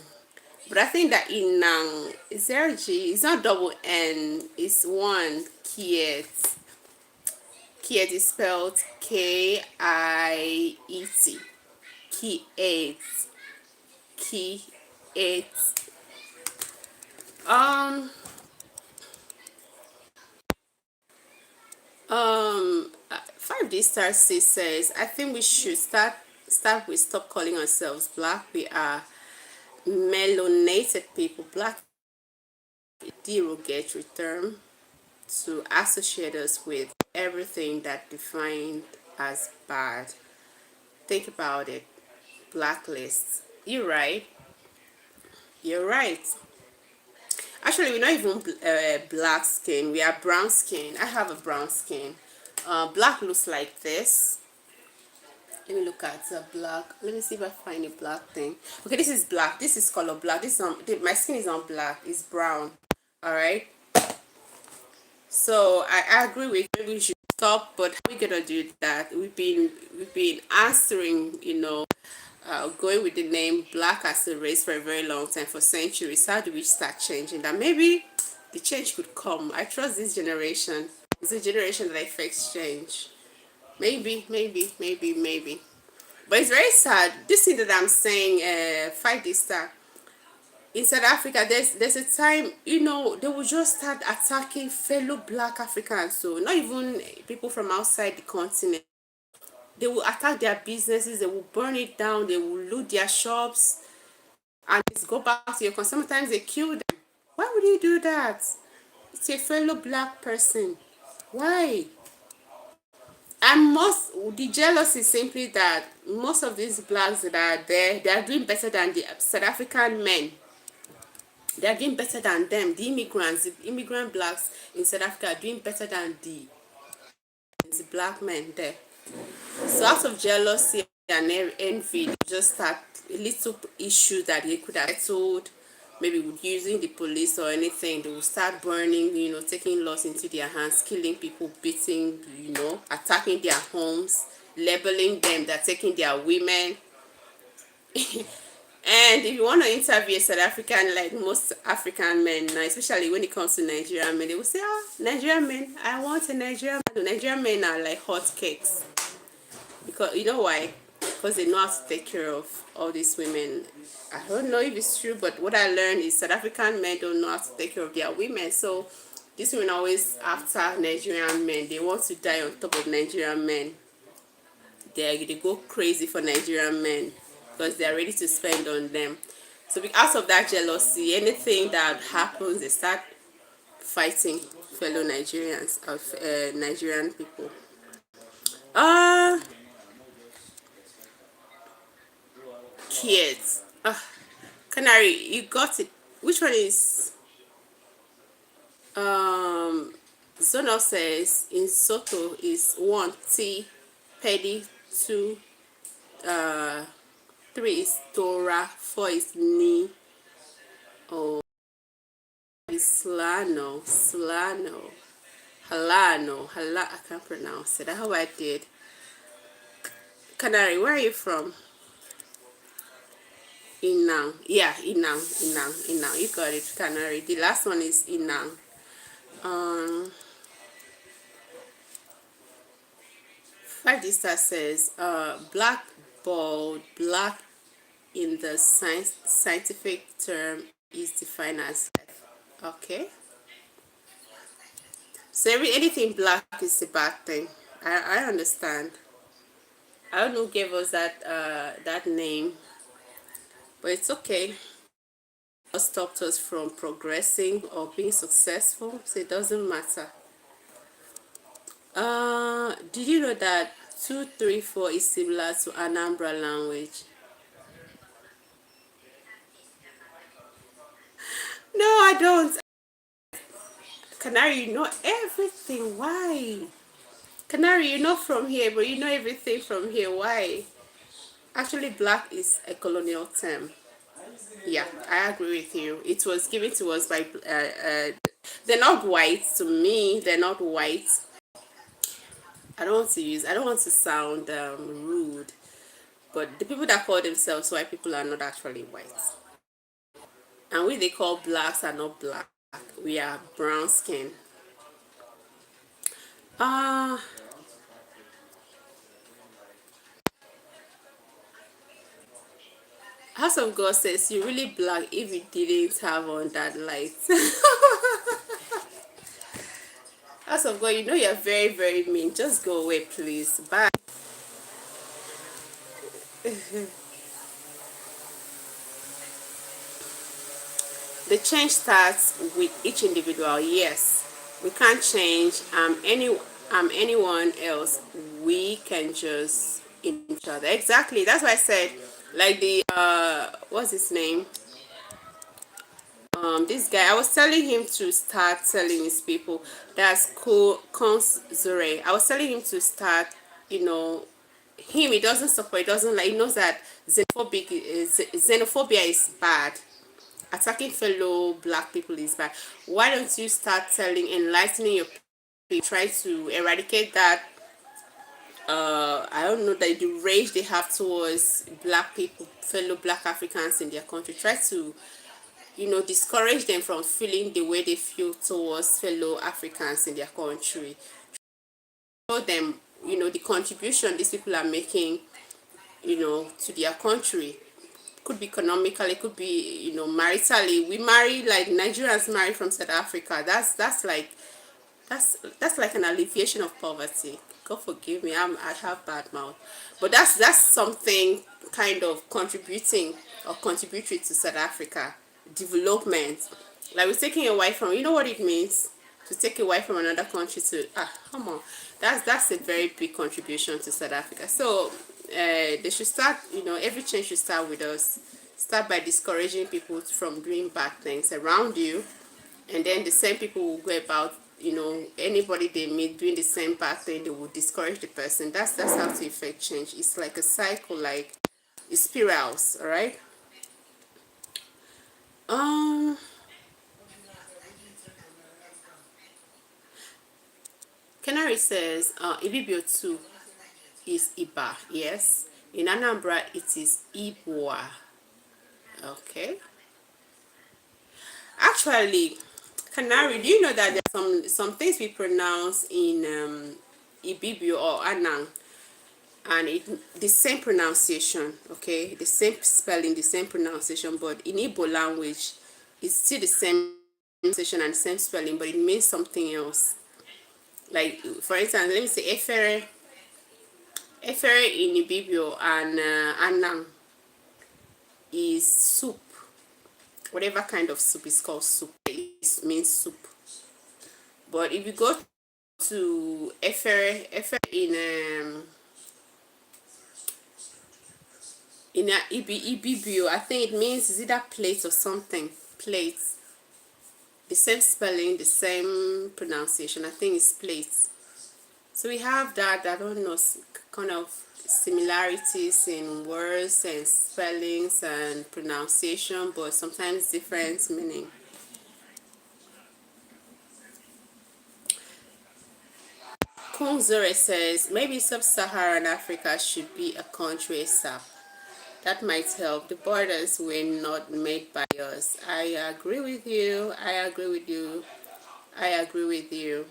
But I think that Inang, is there a G? It's not double N. It's one. Kiet. Kiet is spelled Kiet. Kiet. Kiet. 5D Star C says, I think we should start with stop calling ourselves black. We are melanated people. Black is a derogatory term to associate us with everything that defined as bad. Think about it. Blacklist. You're right. You're right. Actually, we're not even black skin. We are brown skin. I have a brown skin. Black looks like this. Let me look at the black. Let me see if I find a black thing. Okay, this is black. This is color black. This is my skin is not black. It's brown. All right. So I agree with you. We should stop. But how are we gonna do that? We've been answering, going with the name black as a race for a very long time, for centuries. How do we start changing that? Maybe the change could come. I trust this generation. It's a generation that affects change. Maybe. But it's very sad. This thing that I'm saying, fight this star. In South Africa, there's a time, they will just start attacking fellow black Africans. So not even people from outside the continent. They will attack their businesses, they will burn it down, they will loot their shops, and just go back to your concern. Sometimes they kill them. Why would you do that? It's a fellow black person. Why? And the jealousy is simply that most of these blacks that are there, they are doing better than the South African men. They are doing better than them. The immigrant blacks in South Africa are doing better than the black men there. So out of jealousy and envy, they just start a little issue that they could have settled, maybe with using the police or anything. They will start burning, taking laws into their hands, killing people, beating, attacking their homes, labeling them, they're taking their women. And if you want to interview a South African, like most African men now, especially when it comes to Nigerian men, they will say, Nigerian men, I want a Nigerian man. Nigerian men are like hot cakes. Because, you know why? Because they know how to take care of all these women. I don't know if it's true, but what I learned is South African men don't know how to take care of their women. So these women are always after Nigerian men. They want to die on top of Nigerian men. They go crazy for Nigerian men because they are ready to spend on them. So because of that jealousy, anything that happens, they start fighting fellow Nigerians, Nigerian people. Kids. Canary, you got it. Which one is? Zonal says in Soto is 1 T, Petty 2, 3 is Torah, 4 is Ni, or is Slano, Halano, I can't pronounce it. I hope I did. Canary, where are you from? Inang. Yeah, Inang. You got it, Canary. The last one is Inang. Um, 5D-Star says, black bald, black in the scientific term is defined as life. Okay. So anything black is a bad thing. I understand. I don't know who gave us that name, but it's okay. It stopped us from progressing or being successful, so it doesn't matter. Did you know that 234 is similar to Anambra language? No, I don't. Canary, you know everything. Why? Canary, you're not from here, but you know everything from here. Why? Actually, black is a colonial term. Yeah, I agree with you. It was given to us by, they're not white to me. They're not white. I don't want to sound rude, but the people that call themselves white people are not actually white. And we they call blacks are not black. We are brown skin. Uh, House of God says you really black if you didn't have on that light. House of God, you know you're very, very mean. Just go away, please. Bye. The change starts with each individual. Yes, we can't change anyone else. We can just in each other. Exactly. That's why I said, like the what's his name? This guy. I was telling him to start telling his people. That's cool. Cons Zure. I was telling him to start. You know, him. He doesn't support. He doesn't like. He knows that xenophobia is bad. Attacking fellow black people is bad. Why don't you start enlightening your people, try to eradicate that I don't know, that the rage they have towards black people, fellow black Africans in their country. Try to, discourage them from feeling the way they feel towards fellow Africans in their country. Show them, the contribution these people are making, to their country. Could be economically, it could be, maritally. We marry, like Nigerians marry from South Africa. That's like an alleviation of poverty. God forgive me, I have bad mouth, but that's something kind of contributing or contributory to South Africa development. Like we're taking a wife from, you know what it means to take a wife from another country to come on, that's a very big contribution to South Africa. So they should start, every change should start with us. Start by discouraging people from doing bad things around you, and then the same people will go about, anybody they meet doing the same bad thing, they will discourage the person. That's how to effect change. It's like a cycle, like it spirals. All right. Canary says Ibibio 2 is Iba. Yes, in Anambra it is Ibwa. Okay. Actually, Canary, do you know that there are some things we pronounce in Ibibio or Anang, and the same pronunciation, okay, the same spelling, the same pronunciation, but in Igbo language, it's still the same pronunciation and same spelling, but it means something else. Like, for instance, let me say Efere. Efere in Ibibio and Anang is soup. Whatever kind of soup is called soup. It means soup. But if you go to Efere in Ibibio, I think it means is either plate or something. Plate. The same spelling, the same pronunciation. I think it's plate. So we have that. I don't know. kind of similarities in words and spellings and pronunciation, but sometimes different meaning. Kunzure says maybe sub-Saharan Africa should be a country ASAP. That might help. The borders were not made by us. I agree with you. I agree with you. I agree with you.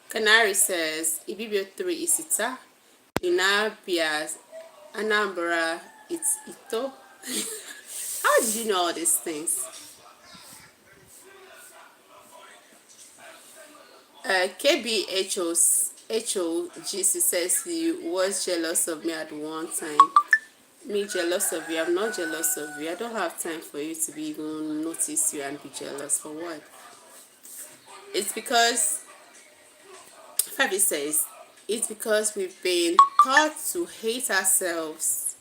Canary says Ibibio 3 is Ita. In Abia, Anambra, it's Ito. How did you know all these things? KBHOGC says you was jealous of me at one time. Me jealous of you? I'm not jealous of you. I don't have time for you to be even notice you and be jealous. For what? It's because Fabi says it's because we've been taught to hate ourselves.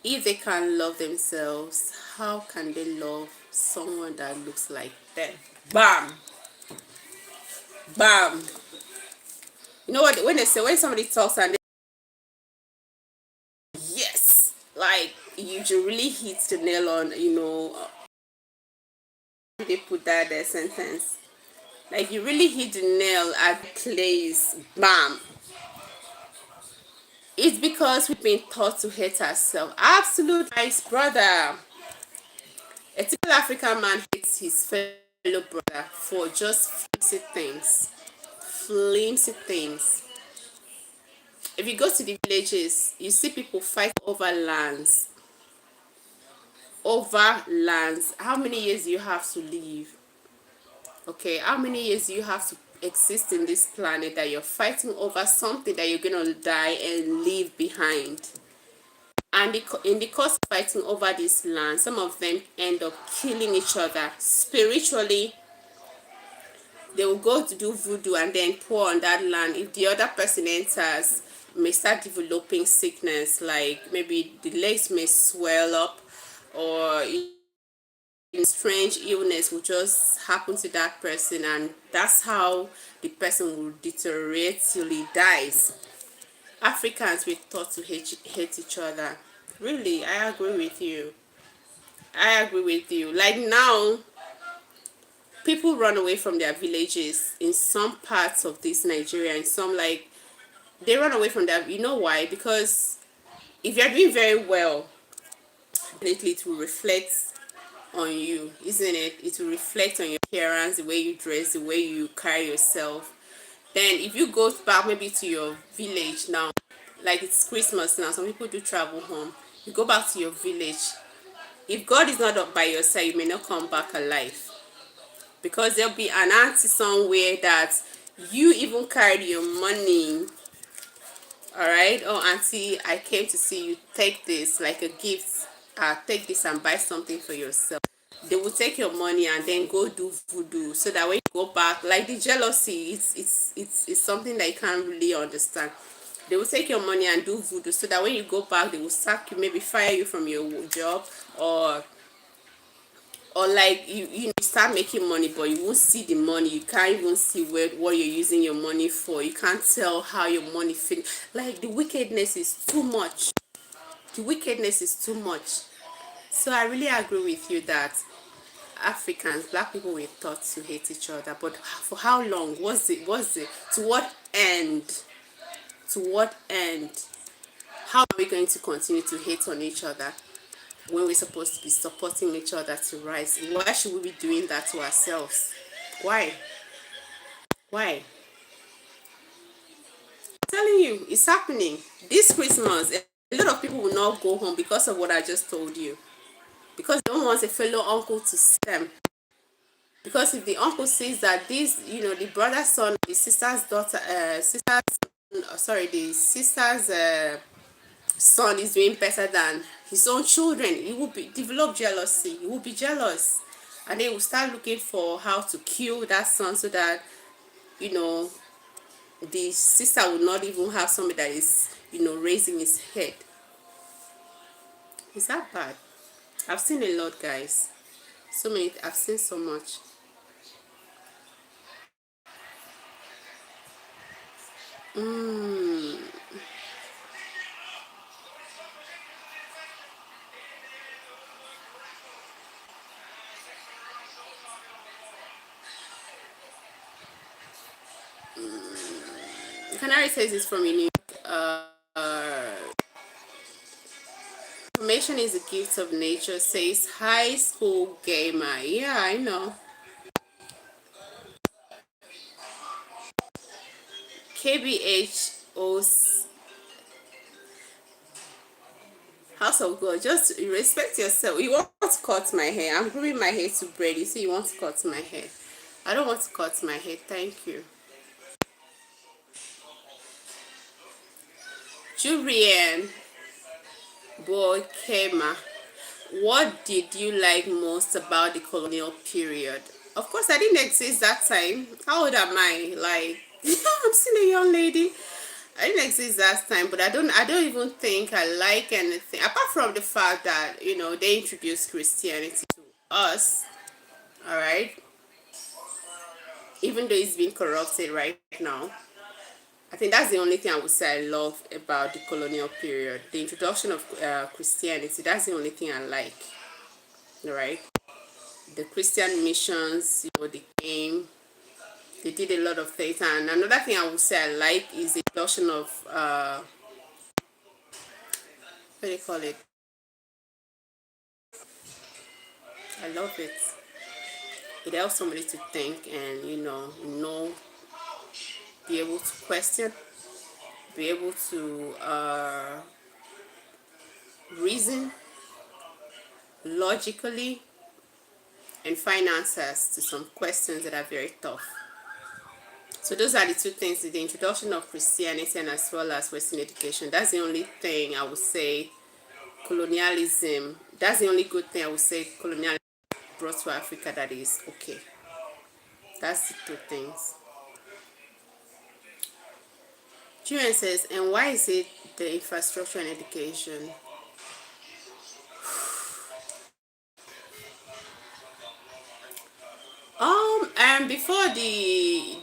If they can love themselves, how can they love someone that looks like them? Bam! Bam! You know what? When they say, when somebody talks and they, yes, like you really hit the nail on, they put that sentence. Like you really hit the nail at the place. Bam! It's because we've been taught to hate ourselves. Absolute nice brother. A typical African man hates his fellow brother for just flimsy things. Flimsy things. If you go to the villages, you see people fight over lands. Over lands. How many years do you have to live? Okay, how many years do you have to exist in this planet that you're fighting over something that you're gonna die and leave behind? And in the course of fighting over this land, some of them end up killing each other spiritually. They will go to do voodoo and then pour on that land. If the other person enters, may start developing sickness, like maybe the legs may swell up, or strange illness will just happen to that person, and that's how the person will deteriorate till he dies. Africans were taught to hate each other. Really, I agree with you. I agree with you. Like now, people run away from their villages in some parts of this Nigeria, and some, like, they run away from that. You know why? Because if you're doing very well, definitely it will reflect on you, isn't it? It will reflect on your appearance, the way you dress, the way you carry yourself. Then if you go back maybe to your village now, like it's Christmas now, some people do travel home. You go back to your village. If God is not up by your side, you may not come back alive. Because there'll be an auntie somewhere that you even carried your money. Alright? Oh, auntie, I came to see you. Take this like a gift. Take this and buy something for yourself. They will take your money and then go do voodoo, so that when you go back, like the jealousy, it's something that you can't really understand. They will take your money and do voodoo, so that when you go back, they will sack you, maybe fire you from your job, or like you start making money, but you won't see the money. You can't even see what you're using your money for. You can't tell how your money fit. Like the wickedness is too much. The wickedness is too much. So I really agree with you that Africans, black people, were taught to hate each other. But for how long? To what end? To what end? How are we going to continue to hate on each other when we're supposed to be supporting each other to rise? Why should we be doing that to ourselves? Why? I'm telling you, it's happening. This Christmas, a lot of people will not go home because of what I just told you. Because they don't want a fellow uncle to see them. Because if the uncle sees that this, the brother's son, the sister's daughter, the sister's son is doing better than his own children, he will develop jealousy. He will be jealous, and they will start looking for how to kill that son, so that the sister will not even have somebody that is raising his head. Is that bad? I've seen a lot, guys. I've seen so much. Mm. Canary says it's from New York. Information is a gift of nature, says high school gamer. Yeah, I know. KBHO House of God. Just respect yourself. You want to cut my hair? I'm grooming my hair to braid. You say you want to cut my hair. I don't want to cut my hair. Thank you. Julian Boykema. What did you like most about the colonial period? Of course, I didn't exist that time. How old am I? Like, I'm still a young lady. I didn't exist that time, but I don't even think I like anything apart from the fact that they introduced Christianity to us. All right, even though it's been corrupted right now. I think that's the only thing I would say I love about the colonial period. The introduction of Christianity. That's the only thing I like. All right. The Christian missions, they came, they did a lot of things. And another thing I would say I like is the introduction of, what do you call it? I love it. It helps somebody to think and, be able to question, be able to reason logically and find answers to some questions that are very tough. So those are the two things, the introduction of Christianity and as well as Western education. That's the only thing I would say colonialism, that's the only good thing I would say colonialism brought to Africa that is okay. That's the two things. Julian says, and why is it the infrastructure and education? And before the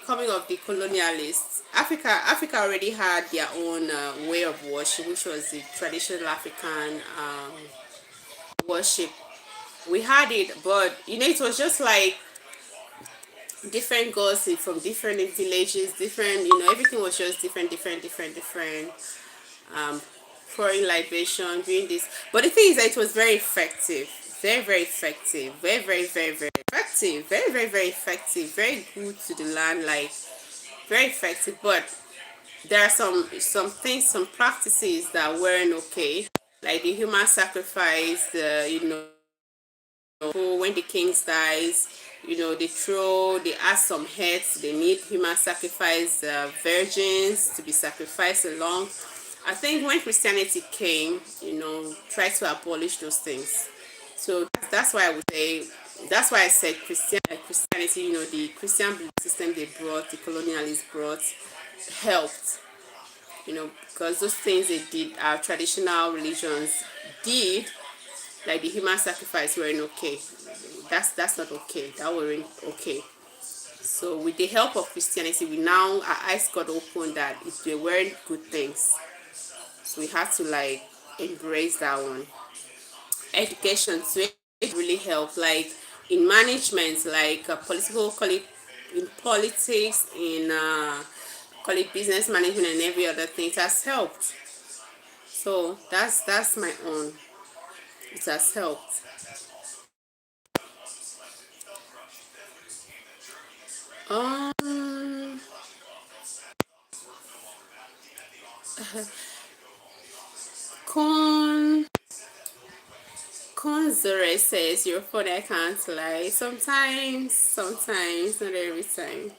coming of the colonialists, Africa already had their own way of worship, which was the traditional African worship. We had it, but it was just like different gods from different villages, different, everything was just different. Um, pouring libation, doing this. But the thing is that it was very effective, very effective, very effective, very effective, very good to the land, like very effective. But there are some things, some practices that weren't okay, like the human sacrifice, when the kings dies, they ask some heads, they need human sacrifice, virgins to be sacrificed along. I think when Christianity came, tried to abolish those things. So that's why I would say, that's why I said Christianity, the Christian belief system they brought, the colonialists brought, helped, because those things they did, our traditional religions did, like the human sacrifice, weren't okay. That's not okay. That weren't okay. So with the help of Christianity, our eyes got opened that they weren't good things. So we had to like embrace that one. Education too, it really helped. Like in management, like political, call it in politics, in call it business management and every other thing. It has helped. So that's my own. It has helped. Um, Con Conzure says your phone I can't lie. Sometimes, not every time.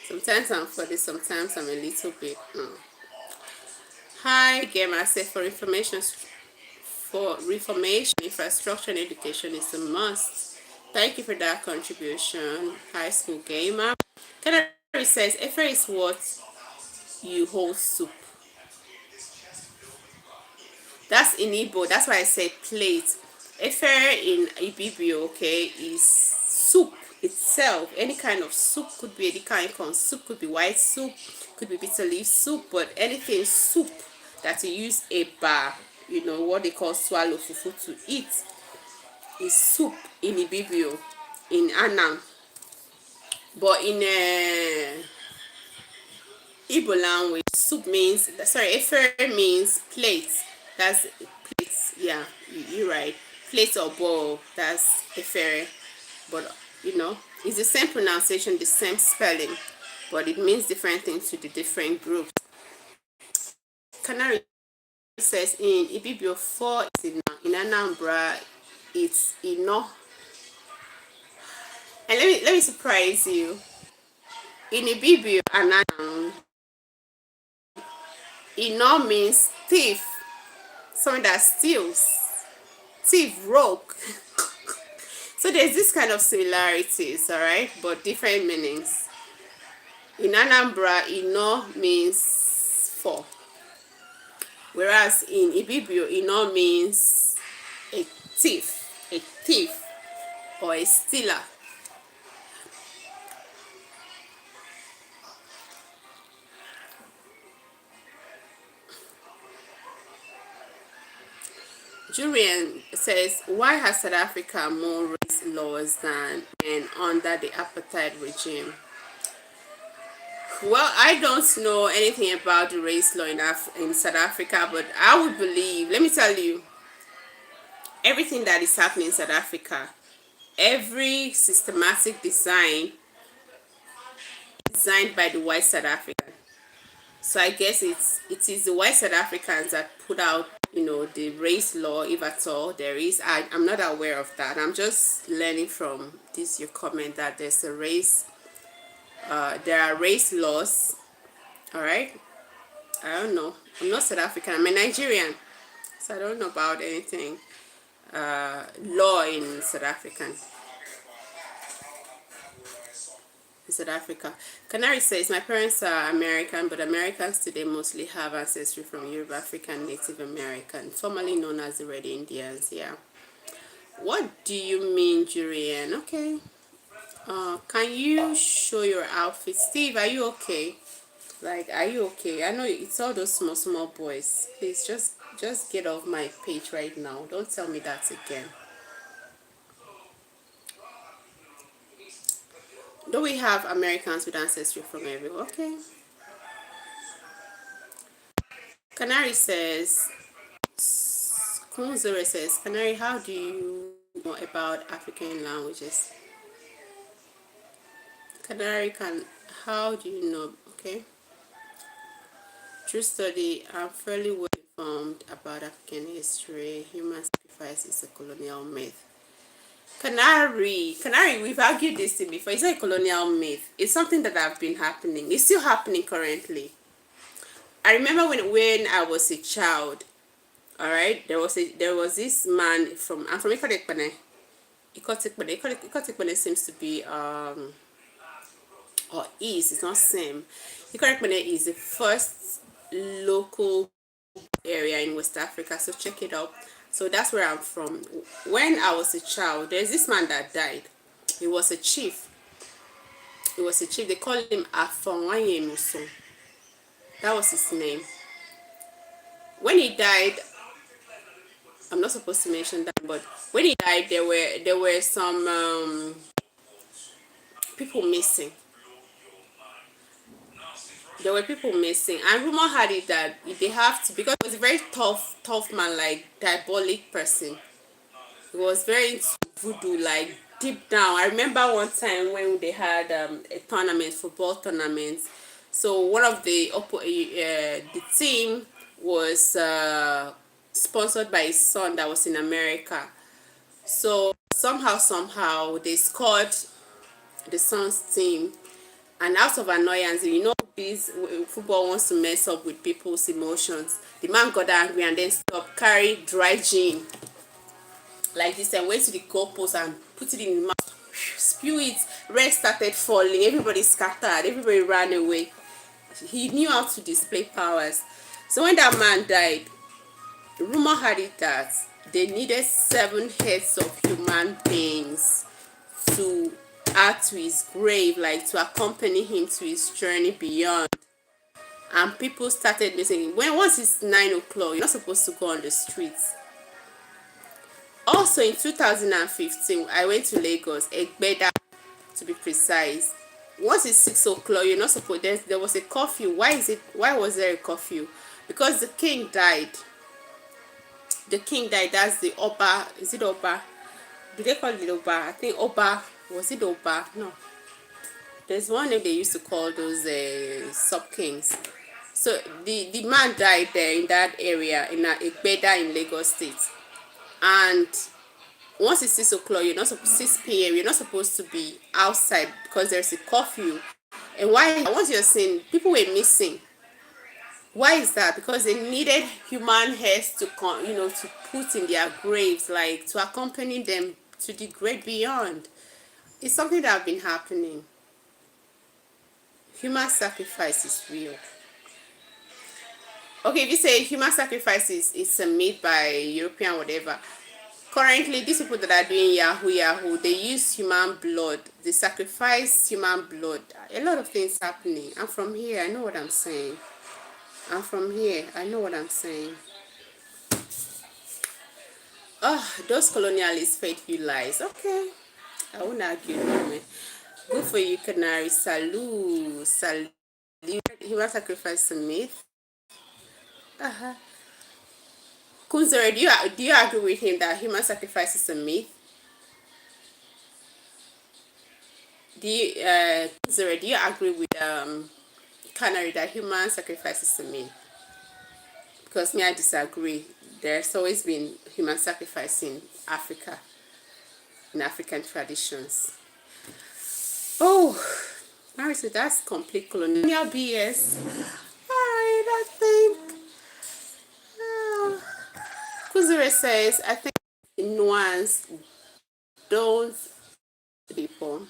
Sometimes I'm funny, sometimes I'm a little bit. Hi, Gamer said for reformation, infrastructure and education is a must. Thank you for that contribution, High School Gamer. Canary says, Efer is what you hold soup. That's in Igbo. That's why I said plate. Efer in Ibibio, okay, is soup itself. Any kind of soup, could be any kind of soup, could be white soup, could be bitter leaf soup, but anything soup that you use a bar, you know, what they call swallow fufu to eat, is soup in Ibibio, in Anam. But in Igbo language, soup means, sorry, efere means plate. That's plates. Yeah, you're right. Plate or bowl. That's efere. But you know, it's the same pronunciation, the same spelling, but it means different things to the different groups. Canary says in Ibibio 4 is in Anambra it's Ino. And let me surprise you. In Ibibio and Anam, Ino means thief, someone that steals, thief, rogue. So there's this kind of similarities, all right, but different meanings. In Anambra, Ino means four, whereas in Ibibio, Ino means a thief, or a stealer. Julian says, why has South Africa more race laws than men under the apartheid regime? Well, I don't know anything about the race law in South Africa, but I would believe, let me tell you, everything that is happening in South Africa, every systematic design designed by the white South African. So I guess it is the white South Africans that put out, you know, the race law, if at all there is. I'm not aware of that. I'm just learning from this your comment that there's a race, there are race laws. All right, I don't know. I'm not South African. I'm a Nigerian, so I don't know about anything law in South African. South Africa. Canary says, my parents are American, but Americans today mostly have ancestry from Yoruba African Native American, formerly known as the Red Indians. Yeah. What do you mean, Julian? Okay. Can you show your outfit? Steve, are you okay? Like, are you okay? I know it's all those small boys. Please just get off my page right now. Don't tell me that again. Do we have Americans with ancestry from everywhere? Okay. Canary says, Kunzure says, Canary, how do you know about African languages? Canary, how do you know? Okay. True study, I'm fairly well informed about African history. Human sacrifice is a colonial myth. Canary, we've argued this thing before. It's not a colonial myth. It's something that have been happening. It's still happening currently. I remember when I was a child, all right, there was this man from, I'm from Ikotekpene. Ikotekpene seems to be or is, it's not same. Ikotekpene is the first local area in West Africa, so check it out. So that's where I'm from. When I was a child, there's this man that died. He was a chief. They called him Afonwaye Muso. That was his name. When he died, I'm not supposed to mention that, but when he died, there were some people missing. There were people missing, and rumor had it that they have to, because he was a very tough man, like diabolic person. He was very into voodoo, like deep down. I remember one time when they had a tournament, football tournament. So one of the team was sponsored by his son that was in America. So somehow they scored the son's team, and out of annoyance, you know, this football wants to mess up with people's emotions. The man got angry and then stopped, carried dry gin like this, and went to the goalpost and put it in his mouth, spew it. Red started falling, everybody scattered, everybody ran away. He knew how to display powers. So when that man died, rumor had it that they needed 7 heads of human beings to add to his grave, like to accompany him to his journey beyond. And people started missing. Once it's 9 o'clock, you're not supposed to go on the streets. Also in 2015, I went to Lagos, Egbeda to be precise. Once it's 6 o'clock, you're not supposed. There was a curfew. Why was there a curfew? Because the king died. The king died. That's the Oba. Is it Oba? Do they call it Oba? I think Oba. Was it Oba? No. There's one name they used to call those sub kings. So the man died there in that area in Egbeda in Lagos State. And once it's 6 o'clock, 6 p.m. You're not supposed to be outside because there's a curfew. And once you're seeing people were missing. Why is that? Because they needed human heads to to put in their graves, like to accompany them to the great beyond. It's something that have been happening. Human sacrifice is real. Okay, if you say human sacrifice is a myth by European whatever. Currently, these people that are doing Yahoo, they use human blood. They sacrifice human blood. A lot of things happening. I'm from here. I know what I'm saying. I'm from here. I know what I'm saying. Oh, those colonialists fed you lies. Okay. I won't argue with me. Good for you, Canary. Salute. Salute. Human sacrifice a myth. Kunzere, do you agree with him that human sacrifice is a myth? Kunzere, do you agree with Canary that human sacrifice is a myth? Because me, I disagree. There's always been human sacrifice in Africa, in African traditions. Oh, Marissa, that's complete colonial BS. Alright, I think. Kuzure says, I think nuance don't people.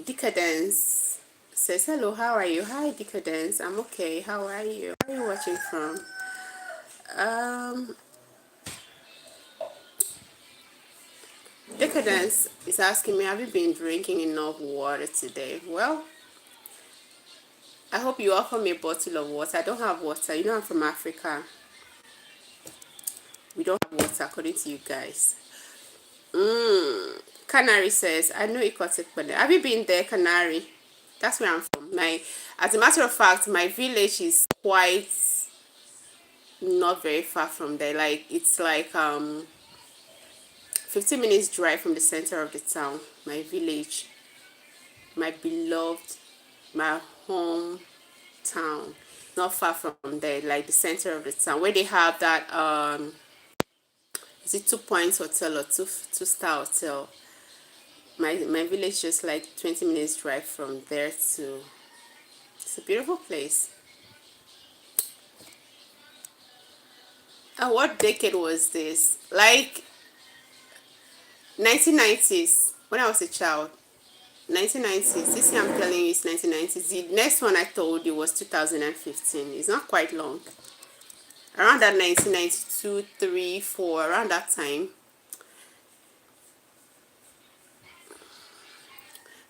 Decadence says, hello, how are you? Hi, Decadence. I'm okay. How are you? Where are you watching from? Decadence is asking me, have you been drinking enough water today? Well, I hope you offer me a bottle of water. I don't have water. You know I'm from Africa. We don't have water according to you guys. Canary says, I know Ikotek, but have you been there, Canary? That's where I'm from. As a matter of fact, my village is quite not very far from there. Like it's like 15 minutes drive from the center of the town. My village, my beloved, my hometown, not far from there. Like the center of the town, where they have that is it 2 Points Hotel or two-star hotel? My village just like 20 minutes drive from there to. It's a beautiful place. And what decade was this? Like 1990s, when I was a child. 1990s. This year I'm telling you it's 1990s. The next one I told you was 2015. It's not quite long. Around that 1992, 3, 4, around that time.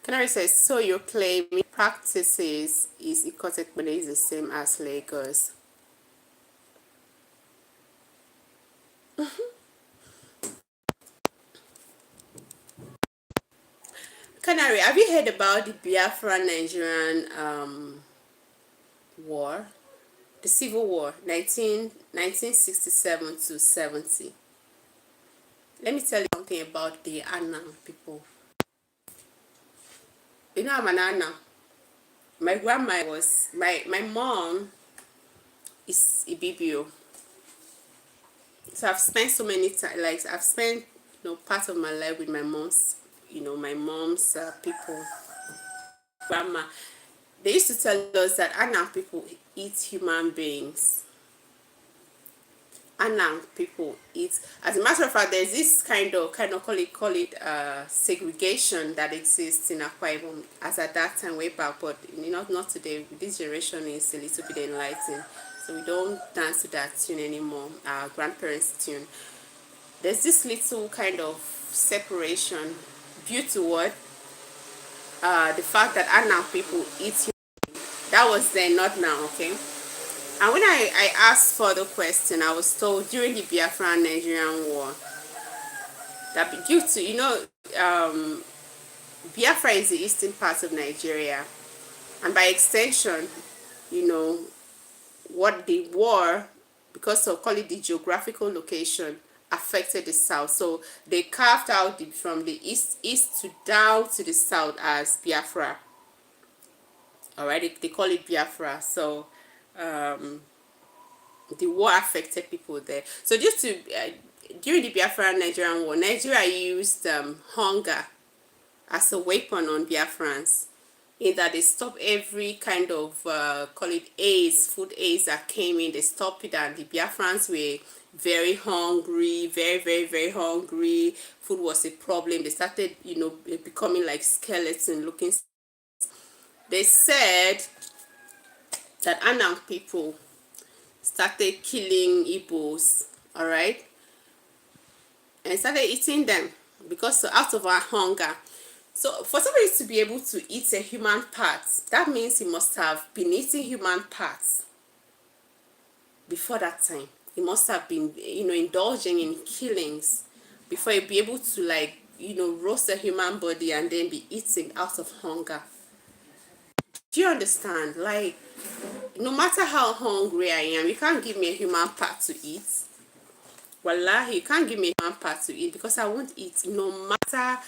Canary says, so you're claiming practices is Ikotek, but it is the same as Lagos. Canary, have you heard about the Biafra Nigerian war? The Civil War, 1967 to 70. Let me tell you something about the Anang people. You know I'm an Anang. My grandma was, my mom is Ibibio. So I've spent so many times, like I've spent part of my life with my mom's, my mom's people, grandma. They used to tell us that Anang people eat human beings. Anang people eat. As a matter of fact, there's this kind of call it segregation that exists in Akwa Ibom as at that time way back, but not today. This generation is a little bit enlightened, so we don't dance to that tune anymore. Our grandparents' tune. There's this little kind of separation due to what? The fact that Anam people eat. That was then, not now, okay? And when I asked for the question, I was told during the Biafran Nigerian War that due to, Biafra is the eastern part of Nigeria, and by extension, you know, what the war, because of call it the geographical location, affected the south. So they carved out from the east to down to the south as Biafra. All right, they call it Biafra. So the war affected people there. So just to during the Biafra Nigerian War, Nigeria used hunger as a weapon on Biafrans, in that they stopped every kind of call it food aids that came in. They stopped it, and the Biafrans were very hungry, very hungry. Food was a problem. They started, becoming like skeleton looking. They said that Anam people started killing Igbos, all right, and started eating them because out of our hunger. So for somebody to be able to eat a human part, that means he must have been eating human parts before that time. He must have been, indulging in killings before he'd be able to, like, roast a human body and then be eating out of hunger. Do you understand? Like, no matter how hungry I am, you can't give me a human part to eat. Wallahi, you can't give me a human part to eat because I won't eat no matter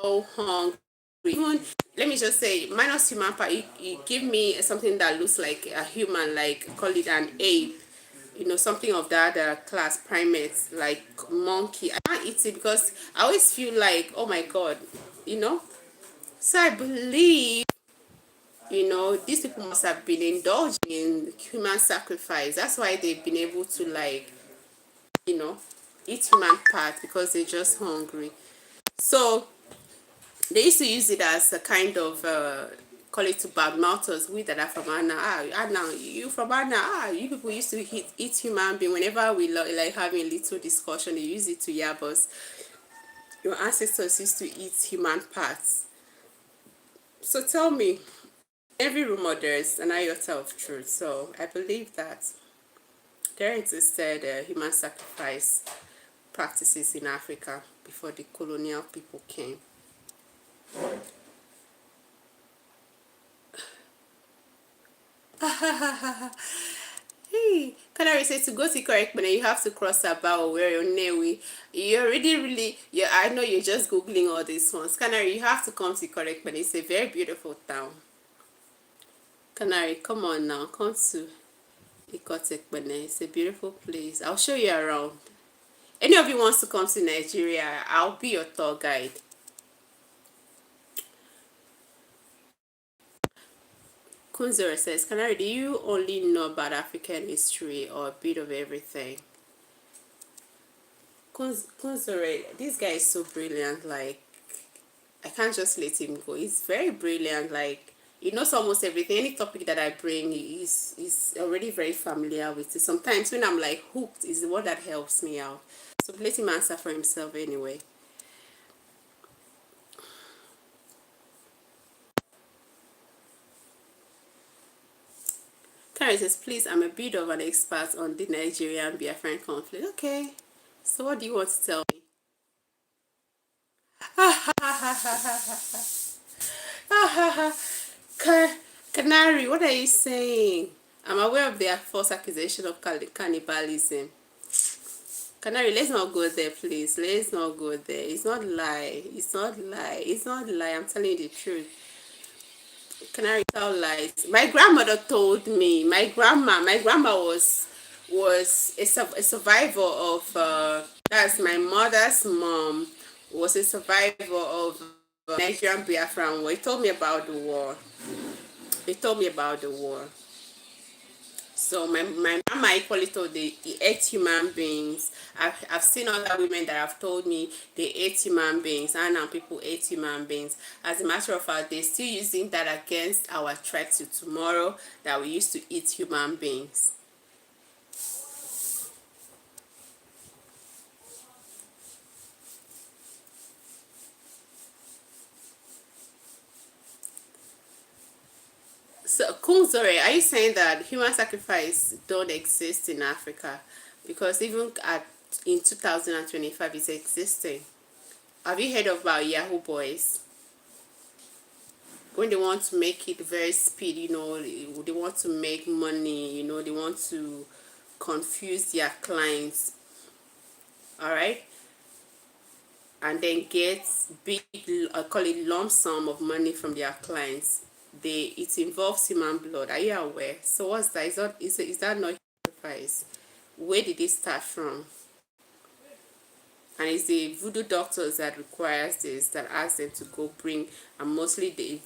how hungry. Even, let me just say, minus human part, you give me something that looks like a human, like call it an ape, something of that class, primates, like monkey. I can't eat it because I always feel like, oh my god, so I believe, these people must have been indulging in human sacrifice. That's why they've been able to, like, eat human parts, because they're just hungry. So they used to use it as a kind of call it to badmouth us, we that are from Anna. Anna, you from Anna? You people used to eat human being. Whenever we like having a little discussion, they use it to yab us. Your ancestors used to eat human parts. So tell me, every rumor there is an iota of truth. So I believe that there existed human sacrifice practices in Africa before the colonial people came. Hey, Canary says to go to correct, but you have to cross about where your Newi. You already really, yeah, I know you're just googling all these ones. Canary, you have to come to correct, but it's a very beautiful town. Canary, come on now, come to Ikotekpene. It's a beautiful place. I'll show you around. Any of you wants to come to Nigeria, I'll be your tour guide. Kunzura says, Canary, do you only know about African history or a bit of everything? Kunzura, this guy is so brilliant. Like, I can't just let him go. He's very brilliant. Like, he knows almost everything. Any topic that I bring, he's already very familiar with it. Sometimes when I'm like hooked, is the word that helps me out. So let him answer for himself anyway. Karen says, please, I'm a bit of an expert on the Nigerian Biafran conflict. Okay, so what do you want to tell me? Canary, what are you saying? I'm aware of their false accusation of cannibalism. Canary, let's not go there, please. Let's not go there. It's not lie. It's not lie. It's not lie. I'm telling you the truth. Canary, tell lies. My grandmother told me. My grandma was a survivor of. That's my mother's mom. Was a survivor of Nigerian Biafran war. He told me about the war. He told me about the war. So my mama equally told they ate human beings. I've seen other women that have told me they ate human beings, and now people ate human beings. As a matter of fact, they're still using that against our threat to tomorrow, that we used to eat human beings. So, Kunzore, are you saying that human sacrifice don't exist in Africa? Because even in 2025, it's existing. Have you heard about Yahoo Boys? When they want to make it very speed, they want to make money, they want to confuse their clients, all right? And then get big, I call it lump sum of money from their clients. It involves human blood. Are you aware? So what's that? Is that not sacrifice? Where did it start from? And it's the voodoo doctors that requires this, that ask them to go bring, and mostly the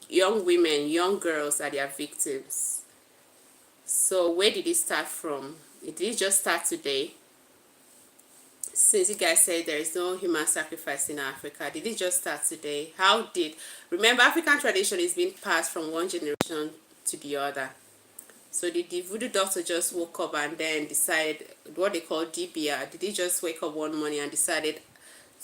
young women, young girls are their victims. So where did it start from? Did it just start today? Since you guys said there is no human sacrifice in Africa, did it just start today? Remember, African tradition is being passed from one generation to the other. So did the voodoo doctor just woke up and then decided what they call DBR? Did he just wake up one morning and decided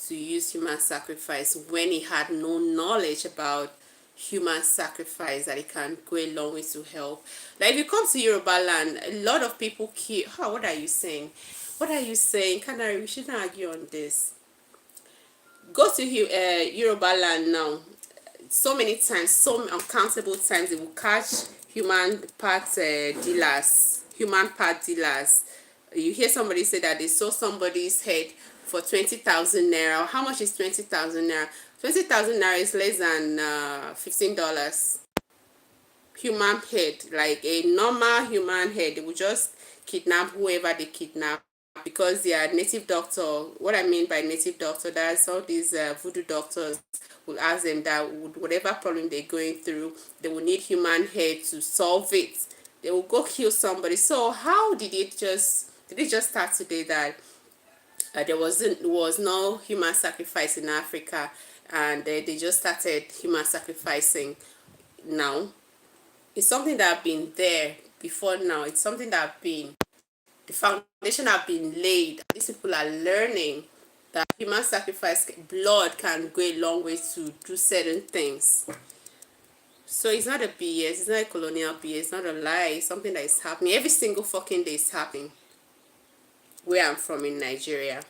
to use human sacrifice when he had no knowledge about human sacrifice, that it can go a long way to help? Like if you come to Yoruba land, a lot of people kill. What are you saying? What are you saying? Canary, we shouldn't argue on this. Go to Yoruba land now. So many times, so uncountable times, they will catch human part dealers. You hear somebody say that they saw somebody's head for 20,000 naira. How much is 20,000 naira? 20,000 naira is less than $15. Human head, like a normal human head, they will just kidnap whoever they kidnap because they are native doctor. What I mean by native doctor, that's all these voodoo doctors will ask them that whatever problem they're going through, they will need human head to solve it. They will go kill somebody. So how did it just start today that there was no human sacrifice in Africa, and they just started human sacrificing now? It's something that have been there before now. It's something that the foundation have been laid. These people are learning that human sacrifice, blood can go a long way to do certain things. So it's not a BS, it's not a colonial BS, it's not a lie. It's something that is happening every single fucking day. Is happening where I'm from in Nigeria.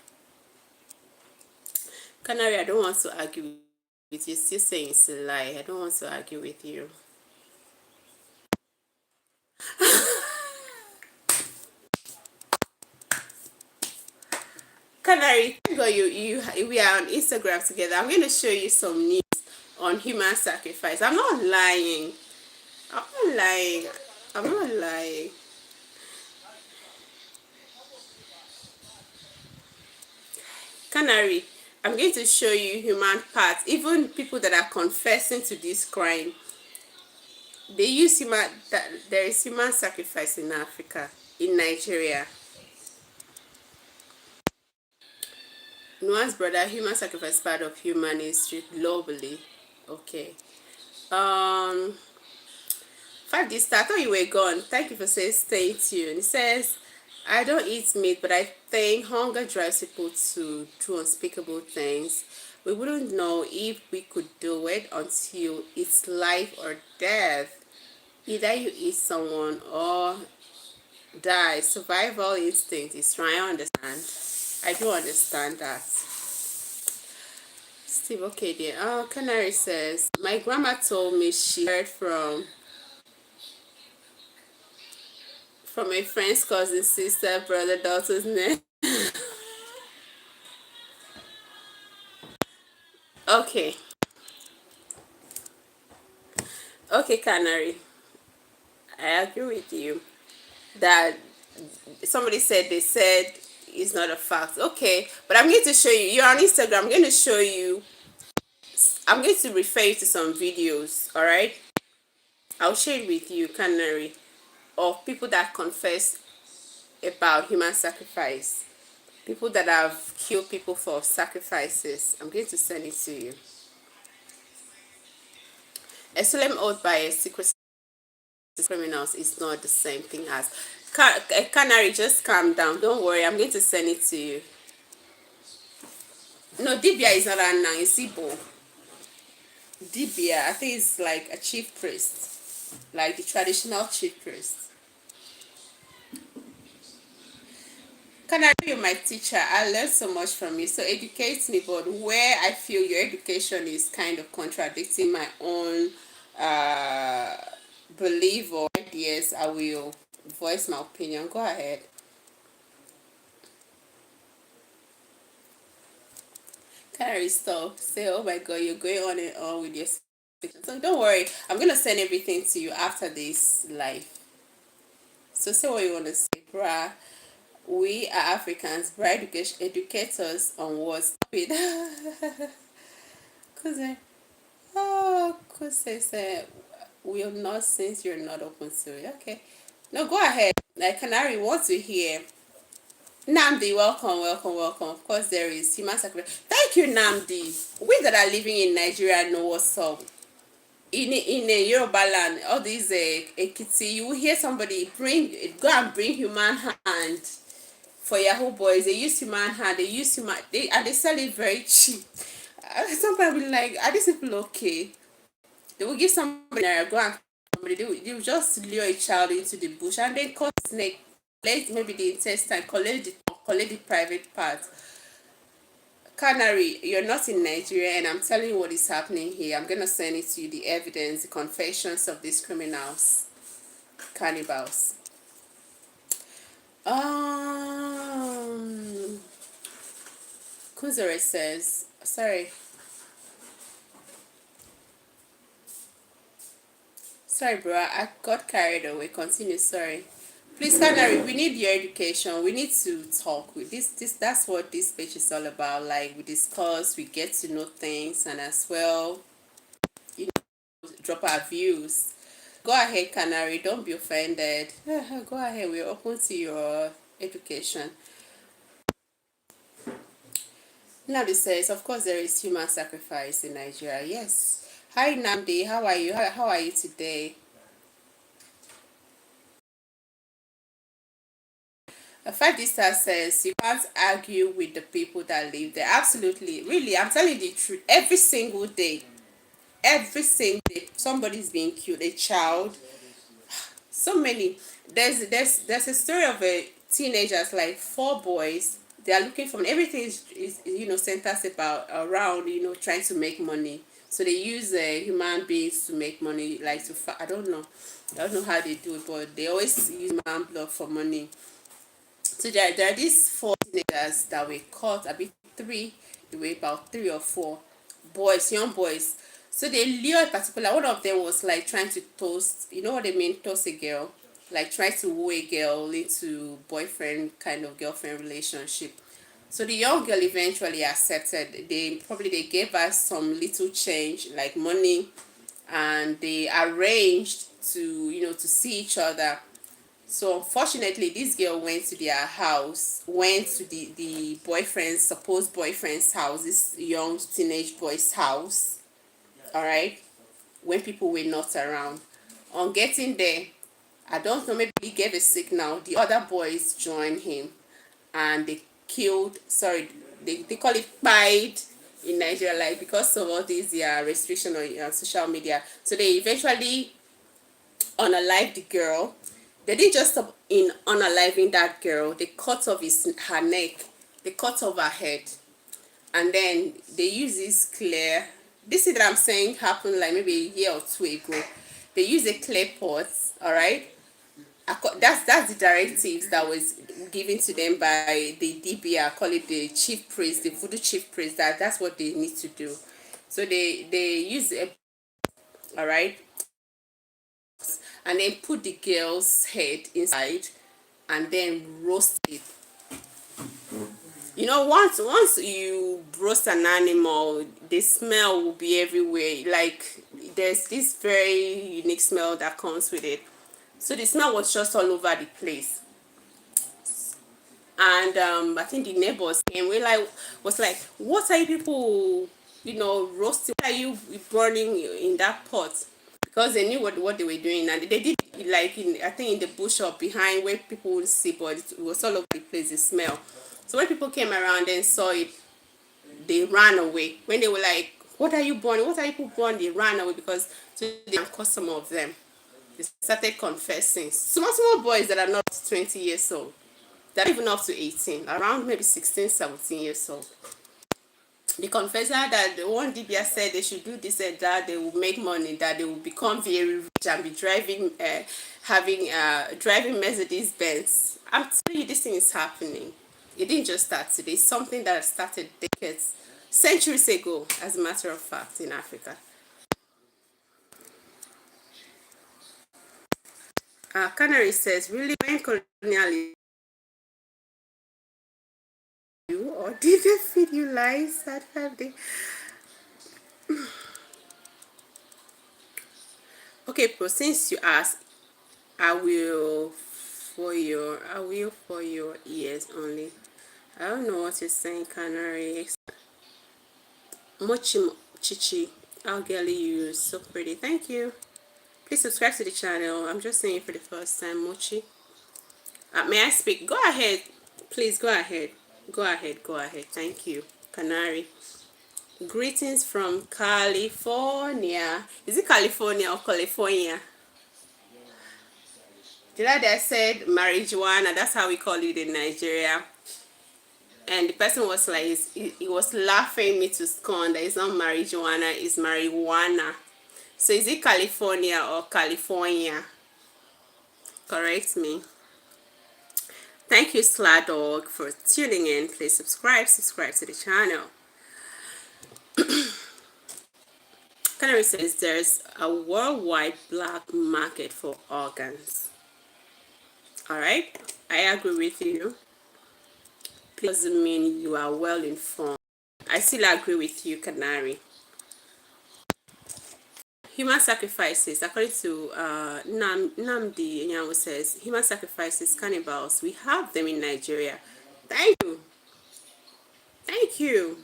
Canary, I don't want to argue with you. Still saying it's a lie. I don't want to argue with you. Canary, we are on Instagram together. I'm going to show you some news on human sacrifice. I'm not lying. I'm not lying. Canary, I'm going to show you human parts. Even people that are confessing to this crime, they use there is human sacrifice in Africa, in Nigeria. Nuance brother, human sacrifice part of human history globally. Okay. 5D star, I thought you were gone. Thank you for saying stay tuned. It says, I don't eat meat, but I think hunger drives people to do unspeakable things. We wouldn't know if we could do it until it's life or death. Either you eat someone or die. Survival instinct is trying to understand. I do understand that. Steve, okay dear. Oh, Canary says, my grandma told me she heard from a friend's cousin, sister, brother, daughter's name. Okay. Okay, Canary. I agree with you that somebody said they said it's not a fact. Okay, but I'm going to show you. You're on Instagram. I'm going to show you. I'm going to refer you to some videos. All right. I'll share it with you, Canary, of people that confess about human sacrifice. People that have killed people for sacrifices. I'm going to send it to you. A solemn oath by a secret criminals is not the same thing as Canary. Just calm down, don't worry, I'm going to send it to you. No, Dibia is not Anna, it's Igbo. Dibia, I think it's like a chief priest. like the traditional chief priest. Can I be my teacher? I learned so much from you. So educate me, but where I feel your education is kind of contradicting my own uh, belief or ideas, I will voice my opinion. Go ahead. Canary stop. Say, oh my god, you're going on and on with your speech. So don't worry, I'm gonna send everything to you after this live. So say what you wanna say, bruh. We are Africans, bruh. Educate us on what? Stop it. Cousin. Oh, Cousin said, will not, since you're not open to it. Okay. No, go ahead. Like Canary wants to hear. Namdi, welcome, welcome, welcome. Of course, there is human sacrifice. Thank you, Namdi. We that are living in Nigeria know what's up. In a Yoruba land, all these Ekiti, you will hear somebody go and bring human hand for Yahoo boys. They use human hand, and they sell it very cheap. Somebody will be like, are these people okay? They will give somebody go and somebody they will just lure a child into the bush and then cut snake, collect maybe the intestine, collect the private part. Canary, you're not in Nigeria, and I'm telling you what is happening here. I'm gonna send it to you, the evidence, the confessions of these criminals, cannibals. Kuzore says, sorry, bro, I got carried away. Continue, sorry. Please, Canary, we need your education. We need to talk with this. That's what this page is all about. Like, we discuss, we get to know things, and as well, you know, drop our views. Go ahead, Canary. Don't be offended. Go ahead. We're open to your education. Namdi says, of course, there is human sacrifice in Nigeria. Yes. Hi, Namdi. How are you? How are you today? A five-star says, you can't argue with the people that live there. Absolutely. Really, I'm telling you the truth. Every single day, somebody's being killed. A child. So many. There's a story of a teenagers, like four boys. They are looking for everything is centers about around trying to make money. So they use human beings to make money, like I don't know how they do it, but they always use human blood for money. So there are these four teenagers that were caught, a bit three, they were about three or four boys, young boys. So they lured particular, one of them was like trying to toast, you know what I mean, toast a girl, like try to woo a girl into boyfriend kind of girlfriend relationship. So the young girl eventually accepted. They gave her some little change, like money, and they arranged to see each other. So unfortunately, this girl went to their house, went to the boyfriend's, supposed boyfriend's house, this young teenage boy's house, all right, when people were not around. On getting there, I don't know, maybe he gave a signal, the other boys joined him, and they killed, sorry, they call it pied in Nigeria, like because of all these restriction on social media. So they eventually unalive the girl. They didn't just stop in unaliving that girl. They cut off her neck. They cut off her head. And then they use this clear. This is that I'm saying happened like maybe a year or two ago. They use a clay pot, all right? That's the directives that was given to them by the DBR, call it the chief priest, the voodoo chief priest. That's what they need to do. So they use it, all right, and then put the girl's head inside and then roast it. Once you roast an animal, the smell will be everywhere. Like there's this very unique smell that comes with it. So the smell was just all over the place. And I think the neighbors came. Was like, what are you people, roasting? What are you burning in that pot? Because they knew what they were doing, and they did like I think in the bush or behind where people would see, but it was all over the place, the smell. So when people came around and saw it, they ran away. When they were like, what are you burning? What are you people burning? They ran away because they didn't cause some of them. They started confessing. Small boys that are not 20 years old, that are even up to 18, around maybe 16, 17 years old. The confessor that the one Dibia said they should do this and that, they will make money, that they will become very rich and be driving, driving Mercedes Benz. I'm telling you, this thing is happening. It didn't just start today. It's something that started decades, centuries ago, as a matter of fact, in Africa. Canary says, really, when colonialism you, or did they feed you lies at 5 days? Okay, Pro, since you asked, I will for your ears only. I don't know what you're saying, Canary. Mochi Chichi, how girly you, so pretty. Thank you. Please subscribe to the channel. I'm just saying it for the first time, Mochi. May I speak? Go ahead. Please go ahead. Go ahead. Go ahead. Thank you, Canary. Greetings from California. Is it California or California? The other day I said marijuana. That's how we call it in Nigeria. And the person was like, he was laughing me to scorn that it's not marijuana, it's marijuana. So is it California or California? Correct me. Thank you, Sladog, for tuning in. Please subscribe to the channel. Canary says there's a worldwide black market for organs. All right, I agree with you. Please doesn't mean you are well informed. I still agree with you, Canary. Human sacrifices, according to Namdi Nyawo says, human sacrifices, cannibals, we have them in Nigeria. Thank you. Thank you.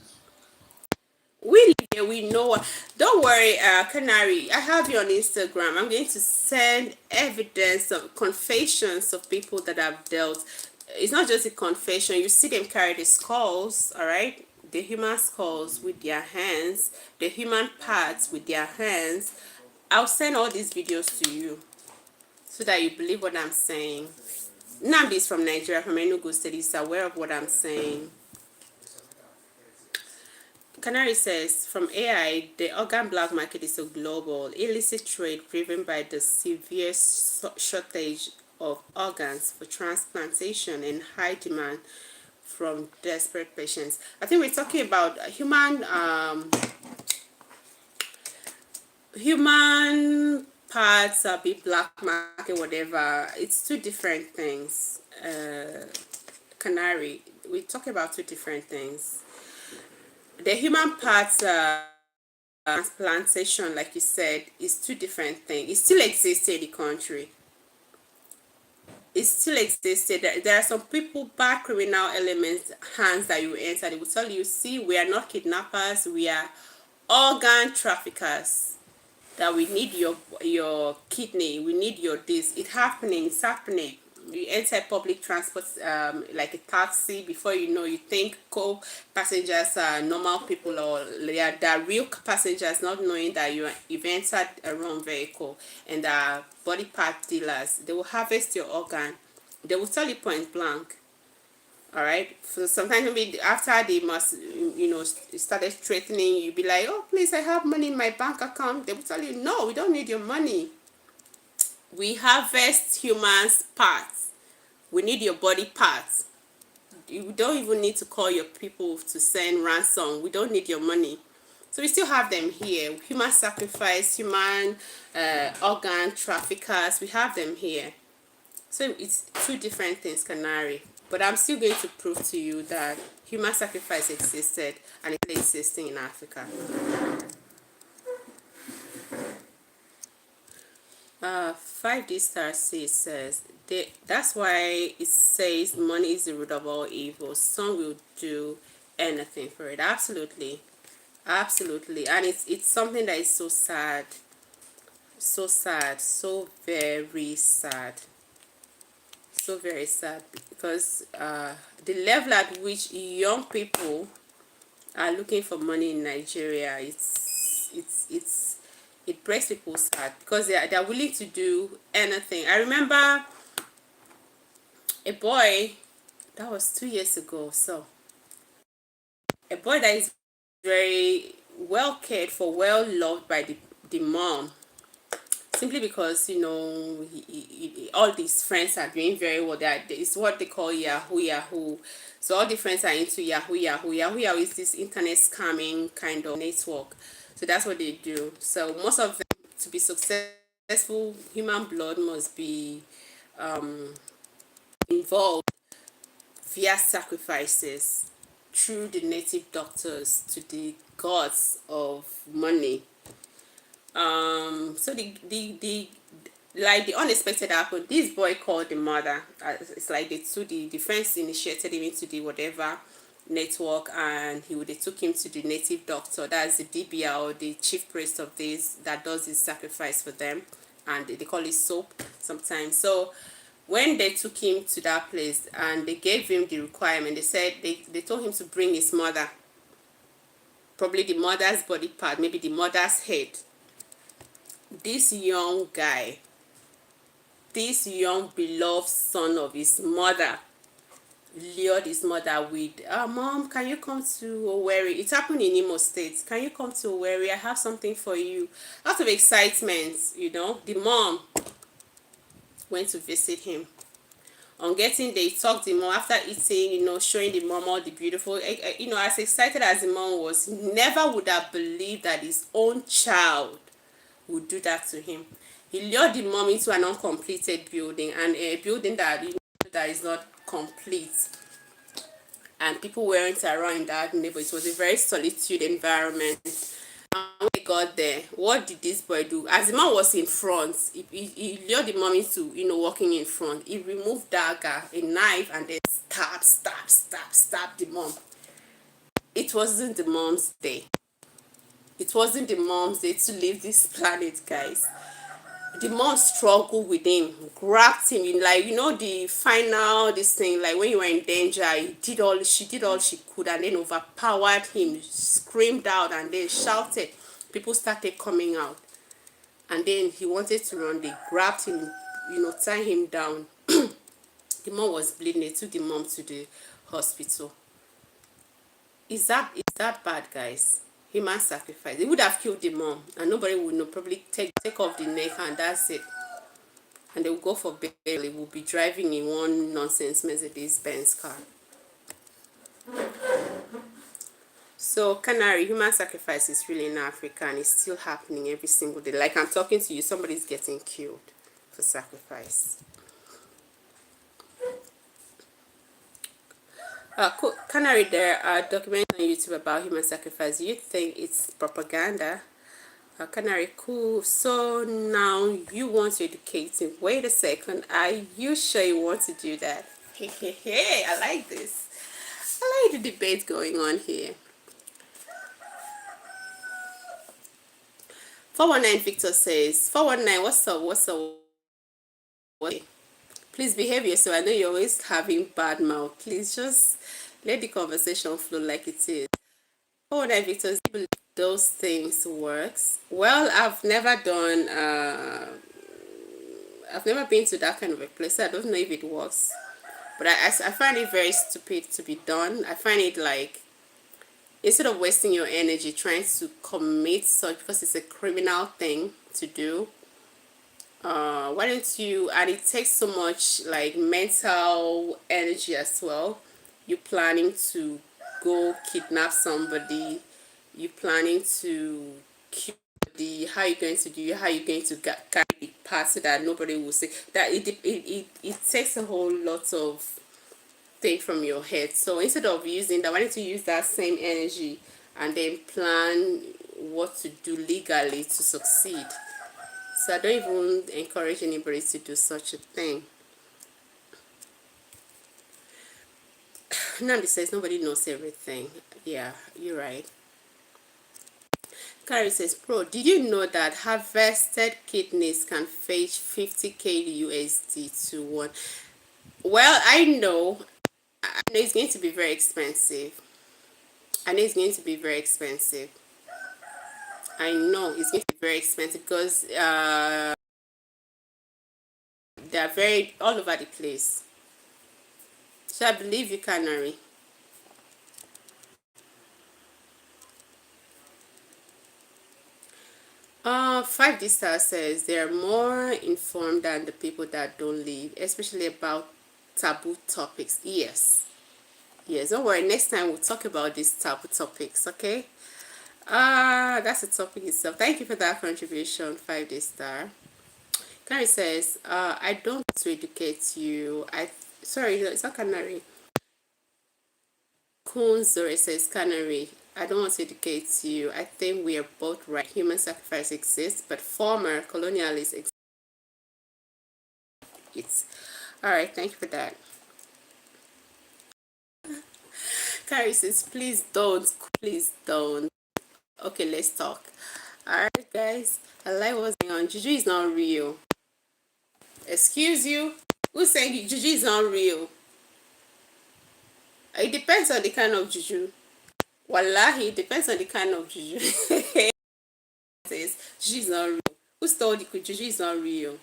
We live here, we know. Don't worry, Canary. I have you on Instagram. I'm going to send evidence of confessions of people that have dealt. It's not just a confession. You see them carry the skulls, all right? The human skulls with their hands, the human parts with their hands. I'll send all these videos to you so that you believe what I'm saying. Namdi is from Nigeria, from Enugu State. He's aware of what I'm saying. Canary says, from AI, the organ black market is a global illicit trade driven by the severe shortage of organs for transplantation and high demand from desperate patients. I think we're talking about human parts, be black market, whatever. It's two different things. Canary, we talk about two different things. The human parts transplantation, like you said, is two different things. It still exists in the country. It still existed. There are some people, bad criminal elements, hands that you enter. They will tell you, see, we are not kidnappers. We are organ traffickers. That we need your kidney. We need your this. It's happening. It's happening. You enter public transport, like a taxi. Before you know, you think co-passengers are normal people, or they're real passengers, not knowing that you've entered a wrong vehicle, and body part dealers. They will harvest your organ. They will tell you point blank. All right. So sometimes maybe after they must, started threatening you, be like, oh please, I have money in my bank account. They will tell you, no, we don't need your money. We harvest humans parts. We need your body parts. You don't even need to call your people to send ransom. We don't need your money. So we still have them here. Human sacrifice, human organ traffickers. We have them here. So it's two different things, Canary. But I'm still going to prove to you that human sacrifice existed and it's existing in Africa. 5D Star C says, that's why it says money is the root of all evil. Some will do anything for it. Absolutely. Absolutely. And it's something that is so sad. So sad. So very sad. So very sad, because the level at which young people are looking for money in Nigeria, it's it breaks people's heart because they're willing to do anything. I remember a boy that was 2 years ago. So a boy that is very well cared for, well loved by the mom, simply because all these friends are doing very well. It's what they call Yahoo. So all the friends are into Yahoo is this internet scamming kind of network. So that's what they do. So most of them, to be successful, human blood must be involved via sacrifices through the native doctors to the gods of money. So the like the unexpected happened. This boy called the mother. It's like the friends initiated him into the whatever network, and they took him to the native doctor. That's the DBA, or the chief priest of this, that does this sacrifice for them, and they call it soap sometimes. So when they took him to that place and they gave him the requirement, they said they told him to bring his mother, probably the mother's body part, maybe the mother's head. This young guy, this young beloved son of his mother, lured his mother with, Mom, can you come to Owerri? It happened in Imo State. Can you come to Owerri? I have something for you. Out of excitement, the mom went to visit him. On getting there, he talked the mom after eating, showing the mom all the beautiful, as excited as the mom was, he never would have believed that his own child would do that to him. He lured the mom into an uncompleted building, and a building that that is not complete, and people weren't around in that neighborhood. It was a very solitude environment. And when they got there, what did this boy do? As the man was in front, he lured the mom into walking in front. He removed dagger, a knife, and then stab the mom. It wasn't the mom's day. It wasn't the mom's day to leave this planet, guys. The mom struggled with him, grabbed him, like, the final, this thing, like when you were in danger, she did all she could, and then overpowered him, screamed out, and then shouted. People started coming out, and then he wanted to run. They grabbed him, tied him down. The mom was bleeding. They took the mom to the hospital. Is that bad, guys? Human sacrifice. They would have killed the mom, and nobody would know. Probably take off the neck, and that's it. And they will go for burial. They will be driving in one nonsense Mercedes-Benz car. So Canary, human sacrifice is really in Africa, and it's still happening every single day. Like I'm talking to you, somebody's getting killed for sacrifice. Canary, there are documents on YouTube about human sacrifice. You think it's propaganda? Canary, cool. So now you want to educate him. Wait a second. Are you sure you want to do that? Hey, I like this. I like the debate going on here. 419 Victor says, 419, what's up? Please behave yourself. I know you're always having bad mouth. Please just let the conversation flow like it is. 419 Victor, do you believe those things works? Well, I've never been to that kind of a place, so I don't know if it works. But I find it very stupid to be done. I find it like, instead of wasting your energy trying to commit such, because it's a criminal thing to do, why don't you, and it takes so much like mental energy as well. You planning to go kidnap somebody, you planning to kill the, how you going to carry the part so that nobody will say that. It takes a whole lot of thing from your head. So instead of using that, why don't you use that same energy and then plan what to do legally to succeed? So I don't even encourage anybody to do such a thing. Nandi says nobody knows everything. Yeah, you're right. Carrie says, Pro, did you know that harvested kidneys can fetch 50k USD to one? Well, I know it's going to be very expensive. I know it's going to be very expensive because they are very all over the place. So I believe you, Canary. 5D Star says they are more informed than the people that don't live, especially about taboo topics. Yes. Yes, don't worry. Next time we'll talk about these taboo topics, okay? That's the topic itself. Thank you for that contribution, 5D Star. Canary says, I don't want to educate you. Sorry, it's not Canary. Kunzore says, Canary, I don't want to educate you. I think we are both right. Human sacrifice exists, but former colonialists exist. Alright, thank you for that. Carrie says, please don't. Please don't. Okay, let's talk. Alright, guys. I like what's going on. Juju is not real. Excuse you? Who's saying Juju is not real? It depends on the kind of Juju. Wallahi, it depends on the kind of Juju. Says Juju is not real. Who's told you Juju is not real?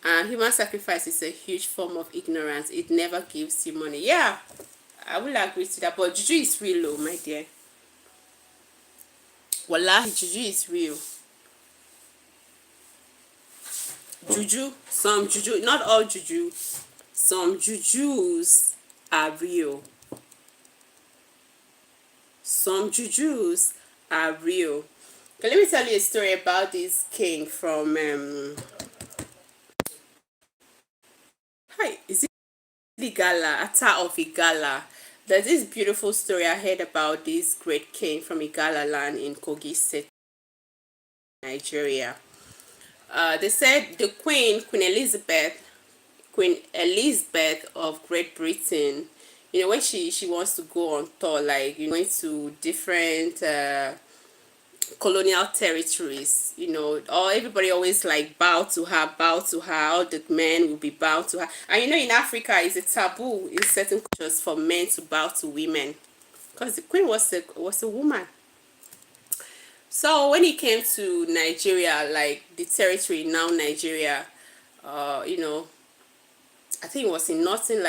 And human sacrifice is a huge form of ignorance. It never gives you money. Yeah, I will agree to that. But Juju is real, though, my dear. Wallahi, Juju is real. Juju, some Juju, not all Juju, some Jujus are real. Some Jujus are real. Okay, let me tell you a story about this king from hi, is it Igala, Ata of Igala? There's this beautiful story I heard about this great king from Igala land in Kogi State, Nigeria. They said the Queen Elizabeth of Great Britain, when she wants to go on tour, like, going to different colonial territories, or everybody always like bow to her, all the men will be bowed to her. And in Africa, it's a taboo in certain cultures for men to bow to women, because the queen was a woman. So when he came to Nigeria, like the territory now Nigeria, I think it was in northern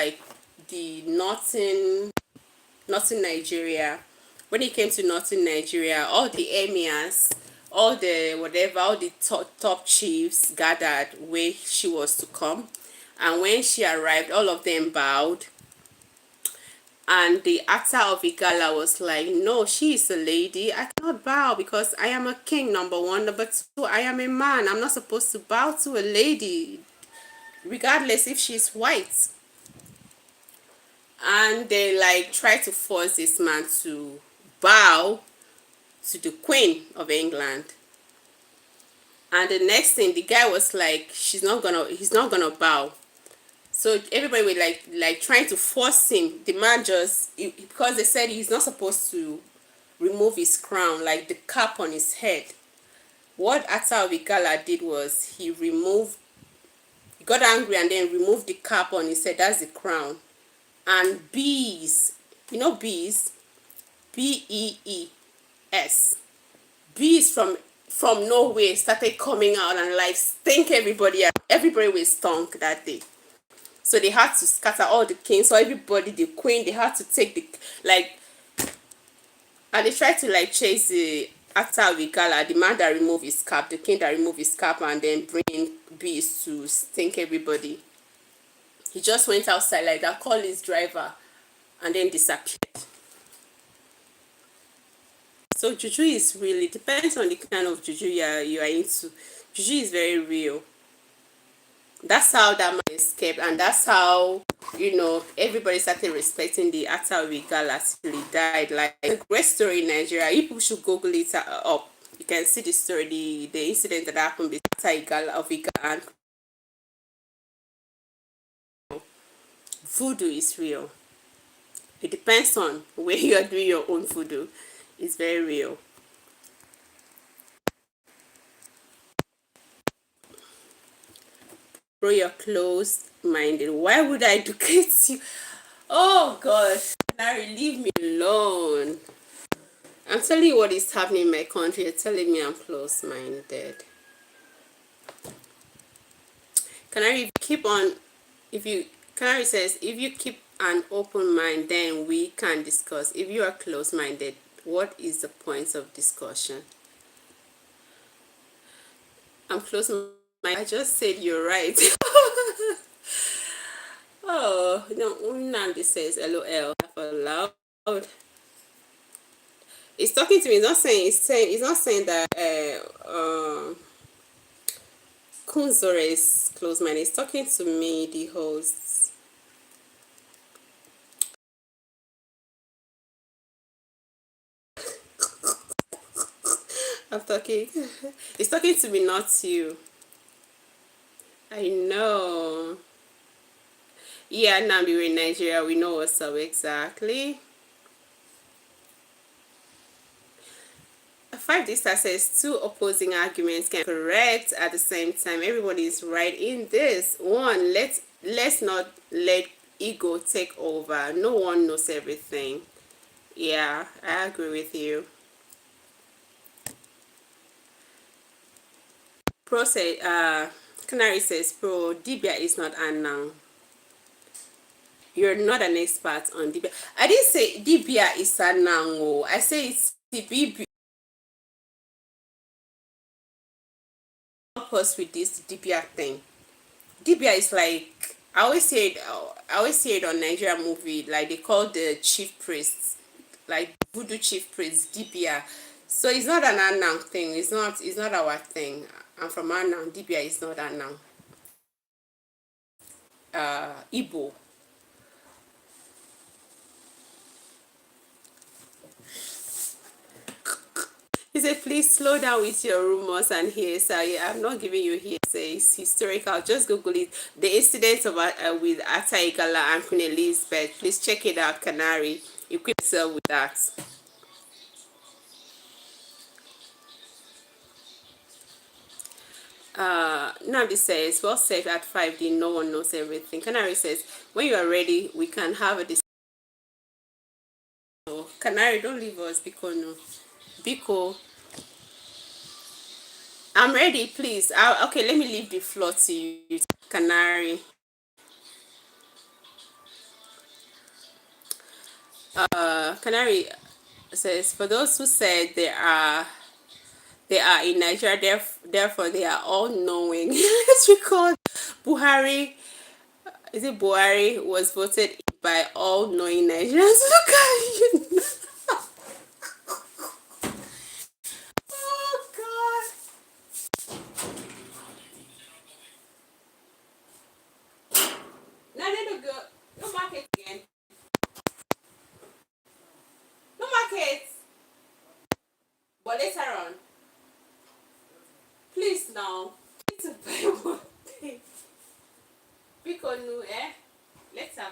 Nigeria. When he came to northern Nigeria, all the emirs, all the top chiefs gathered where she was to come. And when she arrived, all of them bowed. And the Ata of Igala was like, no, she is a lady. I cannot bow because I am a king, number one. Number two, I am a man. I'm not supposed to bow to a lady, regardless if she's white. And they like try to force this man to bow to the Queen of England. And the next thing, the guy was like, he's not gonna bow. So everybody was like trying to force him. The man because they said he's not supposed to remove his crown, like the cap on his head. What Ata of Igala did was he got angry and then removed the cap on his head. That's the crown. And bees, bees, bees, bees from nowhere started coming out and like stink everybody. Everybody was stunk that day. So they had to scatter all the kings. So everybody, the queen, they had to take and they tried to like chase the Ata of Igala, the man that removed his cap, the king that removed his cap, and then bring bees to stink everybody. He just went outside like that, called his driver, and then disappeared. So Juju is really, depends on the kind of Juju you are into. Juju is very real. That's how that man escaped, and that's how everybody started respecting the Ata of Igala till he died. Like, a great story in Nigeria. You people should Google it up. You can see the story, the incident that happened with Ata of Igala and voodoo is real. It depends on where you are doing your own voodoo. It's very real. Bro, you're closed-minded. Why would I educate you? Oh God, Larry, leave me alone. I'm telling you what is happening in my country. You're telling me I'm close-minded. Canary, keep on. If you Canary says, if you keep an open mind, then we can discuss. If you are close-minded, what is the point of discussion? I'm close-minded. I just said you're right. Oh no, Nandi says LOL for loud. It's talking to me. It's not saying that Kunzore is close-minded. It's talking to me, the host. I'm talking. It's talking to me, not you. I know. Yeah, Nambi, we're in Nigeria. We know what's up exactly. 5D Star says two opposing arguments can be correct at the same time. Everybody is right in this. One, let's not let ego take over. No one knows everything. Yeah, I agree with you. Pro say, Canary says, Pro, Dibia is not Anang. You're not an expert on Dibia. I didn't say Dibia is Anang. Oh. I say it's Dibia. Help us with this Dibia thing. Dibia is like, I always say it on Nigeria movie, like they call the chief priest, like voodoo chief priest, Dibia. So it's not an Anang thing. It's not our thing. I'm from Anang. Dibia is not Anang. Igbo. He said, please slow down with your rumors and hearsay. I'm not giving you hearsay. It's historical. Just Google it. The incident of with Ata Igala and Queen Elizabeth. Please check it out, Canary. Equip yourself with that. Nabi says, well said at 5D, no one knows everything. Canary says, when you are ready, we can have a discussion. Canary, don't leave us, Biko, no. Biko, I'm ready, please. Okay, let me leave the floor to you, Canary. Canary says, for those who said they are in Nigeria, therefore they are all knowing. Let's record Buhari. Is it Buhari was voted by all knowing Nigerians? Look at you. Oh God. Now let me go. No market again. No market. But later on. Please now. Need to buy one thing. Because no, later.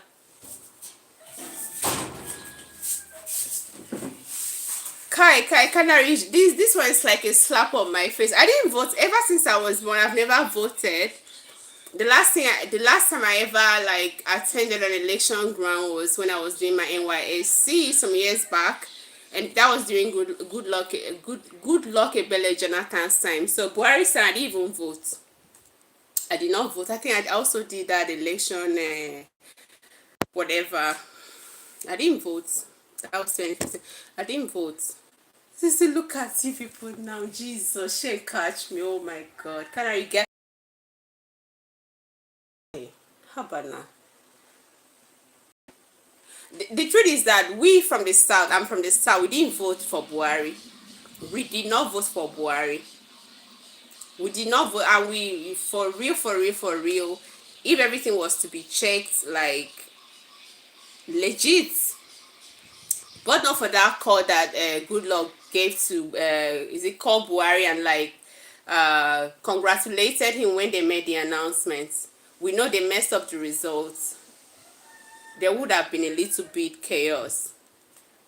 Kai, Canary, this one is like a slap on my face. I didn't vote ever since I was born. I've never voted. The last time I ever like attended an election ground was when I was doing my NYSC some years back, and that was during good luck Ebele Jonathan's time. So Buhari said I didn't even vote. I did not vote. I think I also did that election, whatever. I didn't vote. That was 2015. I didn't vote. Sissy, look at you people now. Jesus, she catch me. Oh my God. Can I get? How about now? The truth is that we from the south, I'm from the south, we didn't vote for Buhari. We did not vote for Buhari. We did not vote, and we, for real, if everything was to be checked, like, legit, but not for that call that Goodluck gave to, is it called Buhari, and like, congratulated him when they made the announcement. We know they messed up the results. There would have been a little bit chaos.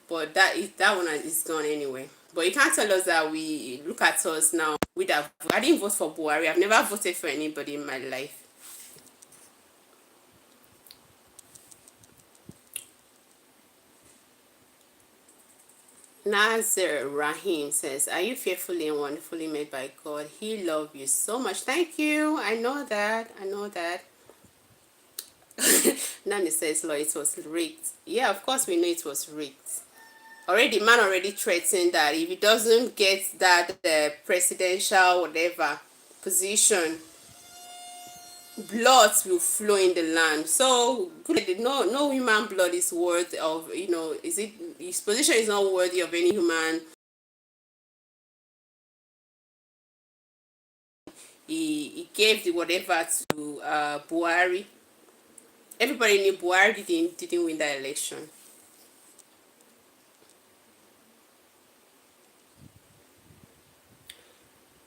But that one is gone anyway. But you can't tell us that we look at us now. I didn't vote for Buhari. I've never voted for anybody in my life. Nazir Rahim says, are you fearfully and wonderfully made by God? He loved you so much. Thank you. I know that. I know that. Nani says, Lord, it was rigged. Yeah, of course we know it was rigged. Already, man already threatened that if he doesn't get that presidential whatever position, blood will flow in the land. So no human blood is worth of, is it, his position is not worthy of any human. He gave the whatever to Buhari. Everybody knew Buhari didn't win that election.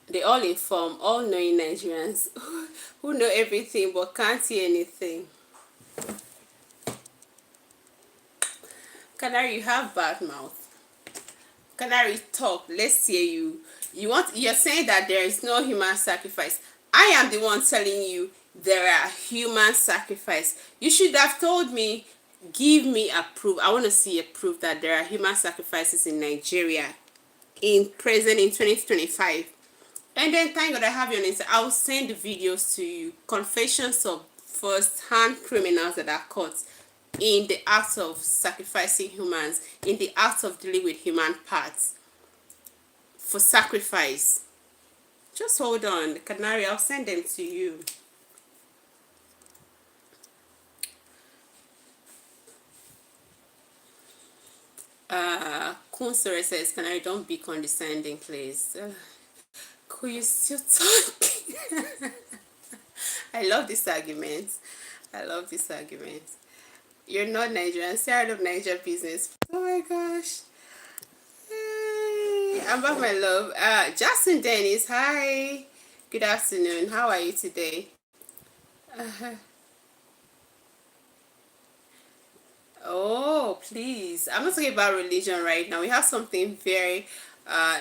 They all inform, all knowing Nigerians who know everything but can't see anything. Canary, you have bad mouth. Canary, talk. Let's hear you. You're saying that there is no human sacrifice. I am the one telling you there are human sacrifice. You should have told me, give me a proof. I want to see a proof that there are human sacrifices in Nigeria in 2025. And then thank God I have you on Instagram. I'll send the videos to you. Confessions of first-hand criminals that are caught in the act of sacrificing humans, in the act of dealing with human parts for sacrifice. Just hold on, Canary, I'll send them to you. Kunsore says, Canary, don't be condescending, please. Could you still talk? I love this argument. I love this argument. You're not Nigerian. Say I love Niger business. Oh my gosh. Hey, I'm back, my love. Justin Dennis, hi. Good afternoon. How are you today? Oh, please. I'm not talking about religion right now. We have something very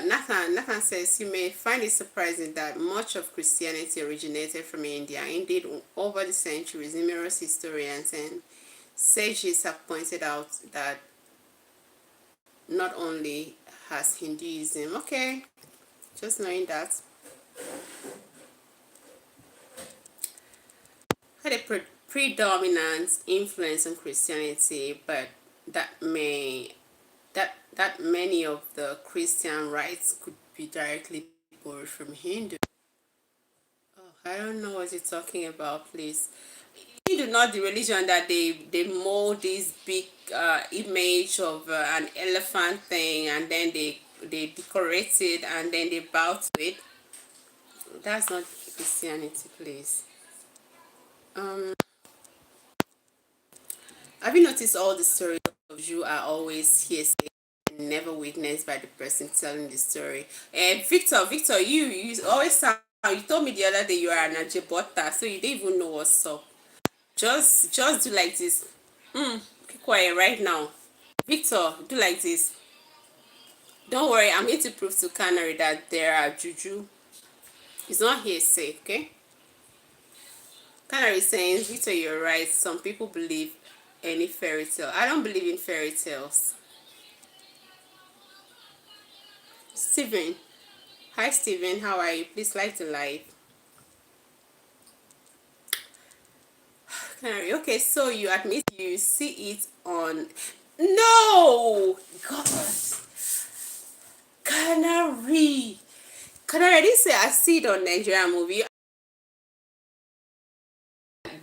Nathan says, you may find it surprising that much of Christianity originated from India. Indeed, over the centuries, numerous historians and sages have pointed out that not only has Hinduism, okay, just knowing that, had a predominant influence on Christianity, but that many of the Christian rites could be directly borrowed from Hindu. Oh, I don't know what you're talking about, please. Hindu, not the religion that they mold this big image of an elephant thing, and then they decorate it and then they bow to it. That's not Christianity, please. Have you noticed all the stories of you are always hearsay and never witnessed by the person telling the story? And Victor, you always sound. You told me the other day you are an Ajibota, so you don't even know what's up. Just do like this. Keep quiet right now. Victor, do like this. Don't worry, I'm going to prove to Canary that there are juju. It's not hearsay, okay? Canary saying, Victor, you're right. Some people believe any fairy tale. I don't believe in fairy tales. Steven. Hi, Steven. How are you? Please like the live. Canary. Okay, so you admit you see it on... No! God. Canary. Canary, I didn't say I see it on Nigerian movie.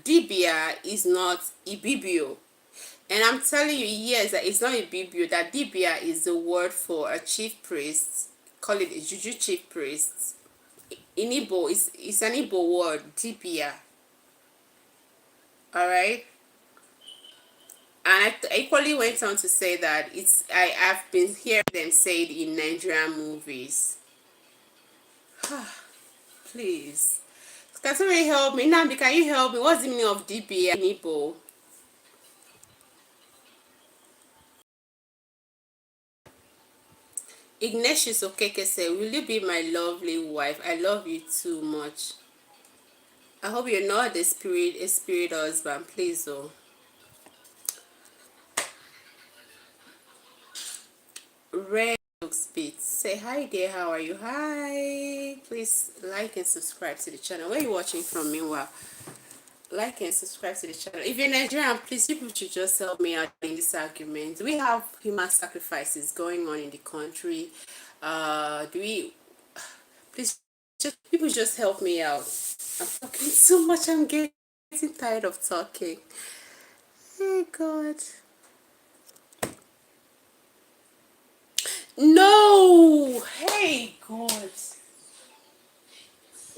Dibia is not Ibibio. And I'm telling you, yes, that it's not Ibibio. That Dibia is the word for a chief priest. Call it a juju chief priest. In Igbo, it's an Igbo word, Dibia. Alright? And I equally went on to say that I've been hearing them say it in Nigerian movies. Please. Can somebody help me? Namdi, can you help me? What's the meaning of Dibia in Igbo? Ignatius Okeke said, will you be my lovely wife? I love you too much. I hope you're not a spirit husband, please, oh. Red say hi there. How are you? Hi. Please like and subscribe to the channel. Where are you watching from, meanwhile? Like and subscribe to the channel. If you're Nigerian, please, you should just help me out in this argument. We have human sacrifices going on in the country. Do we? Please, people just help me out. I'm talking too much. I'm getting tired of talking. Hey God. No. Hey God.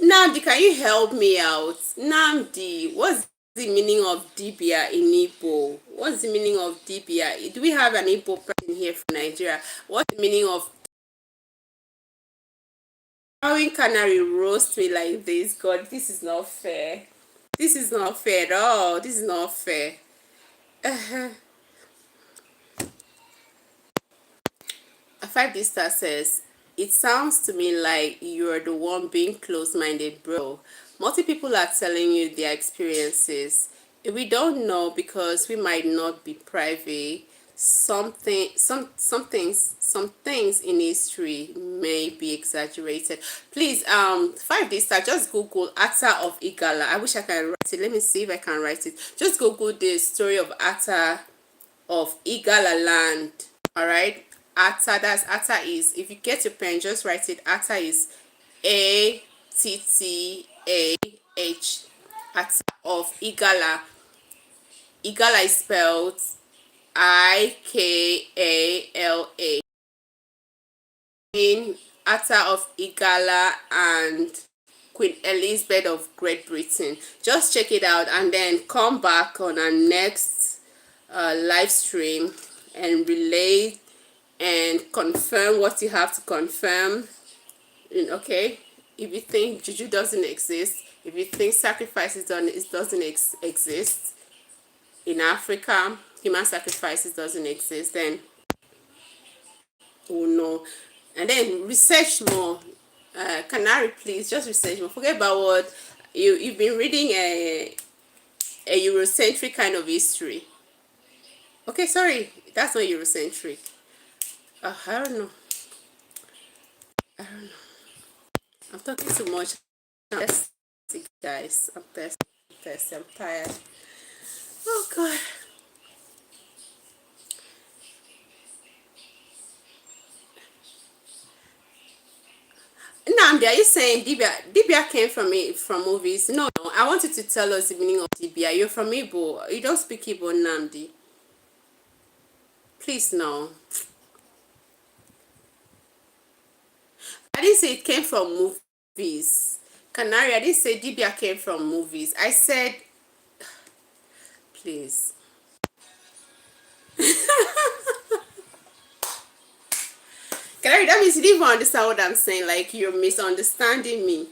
Namdi, can you help me out? Namdi, what's the meaning of Dibia in Igbo? What's the meaning of Dibia? Do we have an Igbo person here from Nigeria? What's the meaning of how Canary roast me like this? God, this is not fair. This is not fair at all. This is not fair. A 5D star says, it sounds to me like you're the one being close-minded, bro. Multi people are telling you their experiences. If we don't know because we might not be private, some things in history may be exaggerated. Please, 5D star, just Google Atta of Igala. I wish I can write it. Let me see if I can write it. Just Google the story of Atta of Igala land. All right, Atta, that's Atta is, if you get your pen, just write it. Atta is Attah. Atta of Igala. Igala is spelled Ikala. In Atta of Igala and Queen Elizabeth of Great Britain. Just check it out and then come back on our next live stream and relay and confirm what you have to confirm. Okay, if you think juju doesn't exist, if you think sacrifices doesn't exist in Africa, human sacrifices doesn't exist, then we'll know. And then research more. Canary, please just research more. Forget about what you've been reading a Eurocentric kind of history. Okay, sorry, that's not Eurocentric. I don't know. I'm talking too much. I'm thirsty, guys. I'm thirsty. I'm tired. Oh God. Namdi, are you saying Dibia came from movies? No, no. I want you to tell us the meaning of Dibia. You're from Igbo. You don't speak Igbo, Namdi. Please, no. I didn't say it came from movies. Canary, I didn't say Dibia came from movies. I said, please. Canary, that means you didn't even understand what I'm saying. Like, you're misunderstanding me.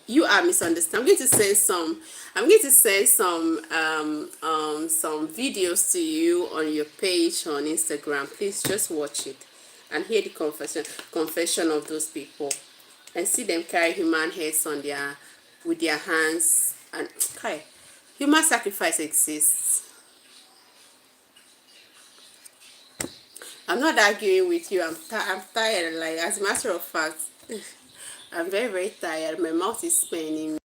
You are misunderstanding. I'm going to send some videos to you on your page on Instagram. Please just watch it and hear the confession of those people and see them carry human heads on with their hands. And okay, human sacrifice exists. I'm not arguing with you. I'm tired. Like, as a matter of fact, I'm very, very tired. My mouth is paining me.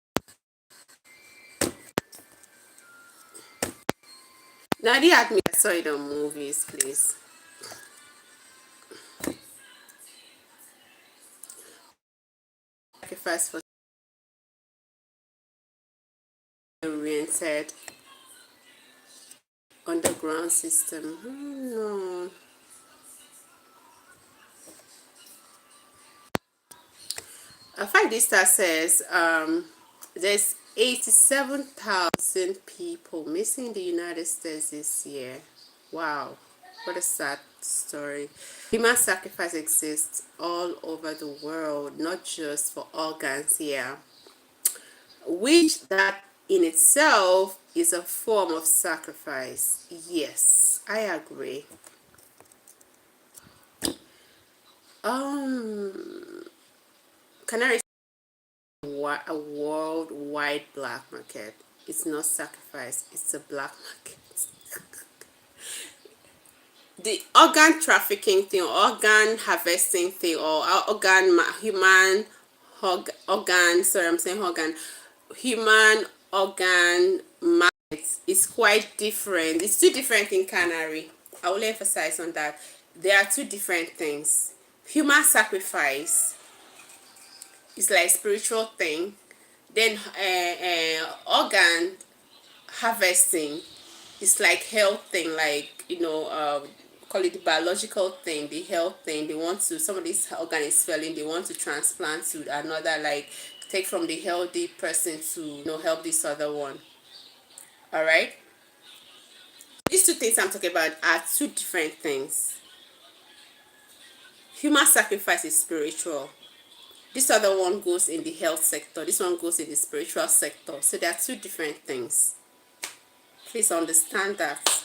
Nadia had me. I saw it on movies, please. Sacrifice for oriented underground system. No. A 5D star says there's 87,000 people missing in the United States this year. Wow, what a sad story. Human sacrifice exists all over the world, not just for organs here, which that in itself is a form of sacrifice. Yes, I agree. Canary, a worldwide black market. It's not sacrifice, it's a black market. the organ trafficking thing, organ harvesting thing, or human organ, sorry, I'm saying organ, human organ market is quite different. It's two different things, Canary. I will emphasize on that. There are two different things. Human sacrifice is like spiritual thing. Then organ harvesting is like health thing, like call it the biological thing, the health thing. They want to, some of this organ is failing, they want to transplant to another, like take from the healthy person to help this other one. All right, these two things I'm talking about are two different things. Human sacrifice is spiritual. This other one goes in the health sector, this one goes in the spiritual sector. So they are two different things. Please understand that.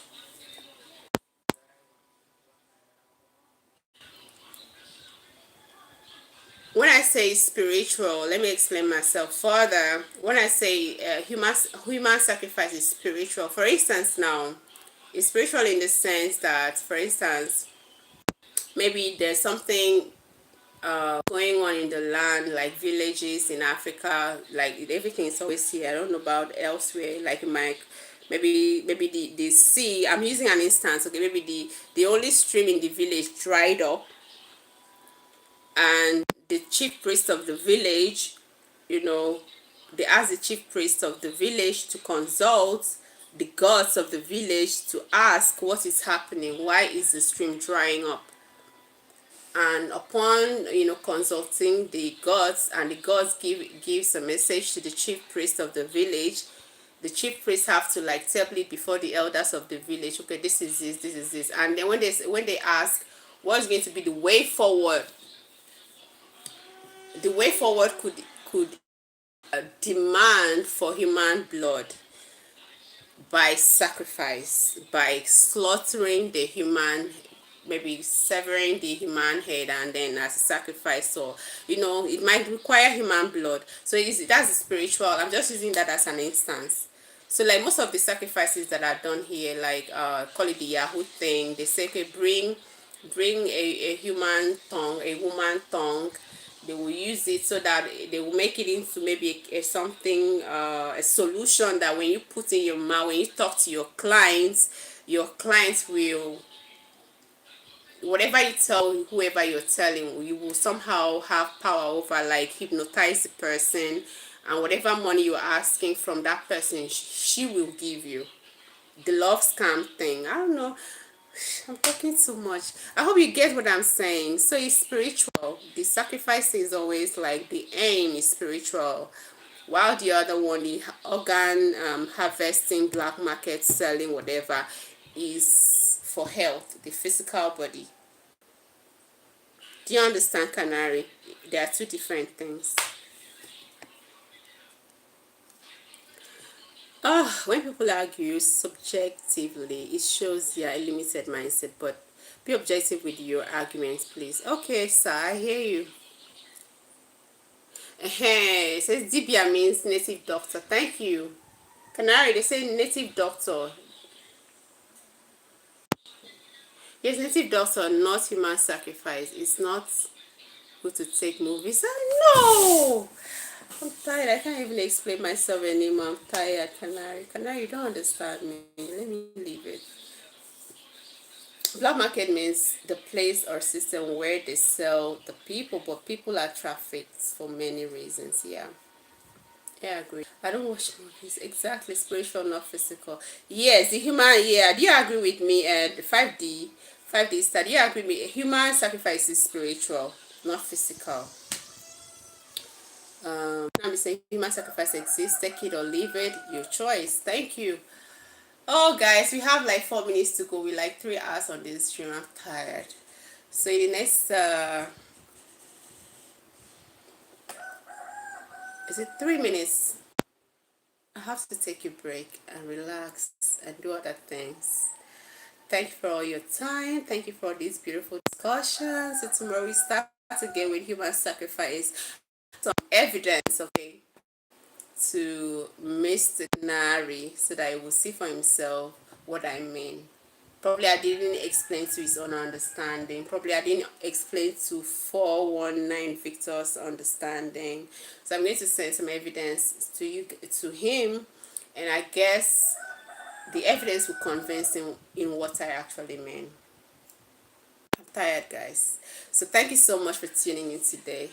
When I say spiritual, let me explain myself further. When I say human sacrifice is spiritual, for instance, now it's spiritual in the sense that, for instance, maybe there's something going on in the land, like villages in Africa, like everything is always here. I don't know about elsewhere, like in my maybe the sea. I'm using an instance. Okay, maybe the only stream in the village dried up, and the chief priest of the village, you know, they ask the chief priest of the village to consult the gods of the village to ask what is happening, why is the stream drying up. And upon consulting the gods, and the gods gives a message to the chief priest of the village, the chief priests have to like tell it before the elders of the village. Okay, this is this, and then when they ask what's going to be the way forward, the way forward could demand for human blood by sacrifice, by slaughtering the human, maybe severing the human head, and then as a sacrifice. Or it might require human blood. So that's spiritual. I'm just using that as an instance. So like most of the sacrifices that are done here, like call it the Yahoo thing, they say, okay, bring a human tongue, a woman tongue. They will use it so that they will make it into maybe something, a solution that when you put in your mouth, when you talk to your clients will, whatever you tell whoever you're telling, you will somehow have power over, like hypnotize the person, and whatever money you're asking from that person, she will give you. The love scam thing, I don't know, I'm talking too much. I hope you get what I'm saying. So it's spiritual. The sacrifice is always like the aim is spiritual, while the other one, the organ harvesting, black market selling, whatever, is for health, the physical body. Do you understand, Canary? There are two different things. When people argue subjectively, it shows their limited mindset, but be objective with your arguments, please. Okay, sir, I hear you. It says Dibia means native doctor. Thank you. Canary, they say native doctor. Yes, native doctor, not human sacrifice. It's not good to take movies. No! I'm tired. I can't even explain myself anymore. I'm tired, Canary. Canary, you don't understand me. Let me leave it. Black market means the place or system where they sell the people, but people are trafficked for many reasons. Yeah, I agree. I don't watch movies. Exactly, spiritual, not physical. Yes, the human. Yeah, do you agree with me? The 5D star. Do you agree with me? Human sacrifice is spiritual, not physical. I'm saying human sacrifice exists. Take it or leave it. Your choice. Thank you. Oh, guys, we have like 4 minutes to go. We like 3 hours on this stream. I'm tired. So in the next, is it 3 minutes? I have to take a break and relax and do other things. Thank you for all your time. Thank you for these beautiful discussions. So tomorrow we start again with human sacrifice. Some evidence, okay, to Mr. Nari, so that he will see for himself what I mean Probably I didn't explain to his own understanding. Probably I didn't explain to 419 Victor's understanding. So I'm going to send some evidence to him, and I guess the evidence will convince him in what I actually mean. I'm tired, guys. So thank you so much for tuning in today.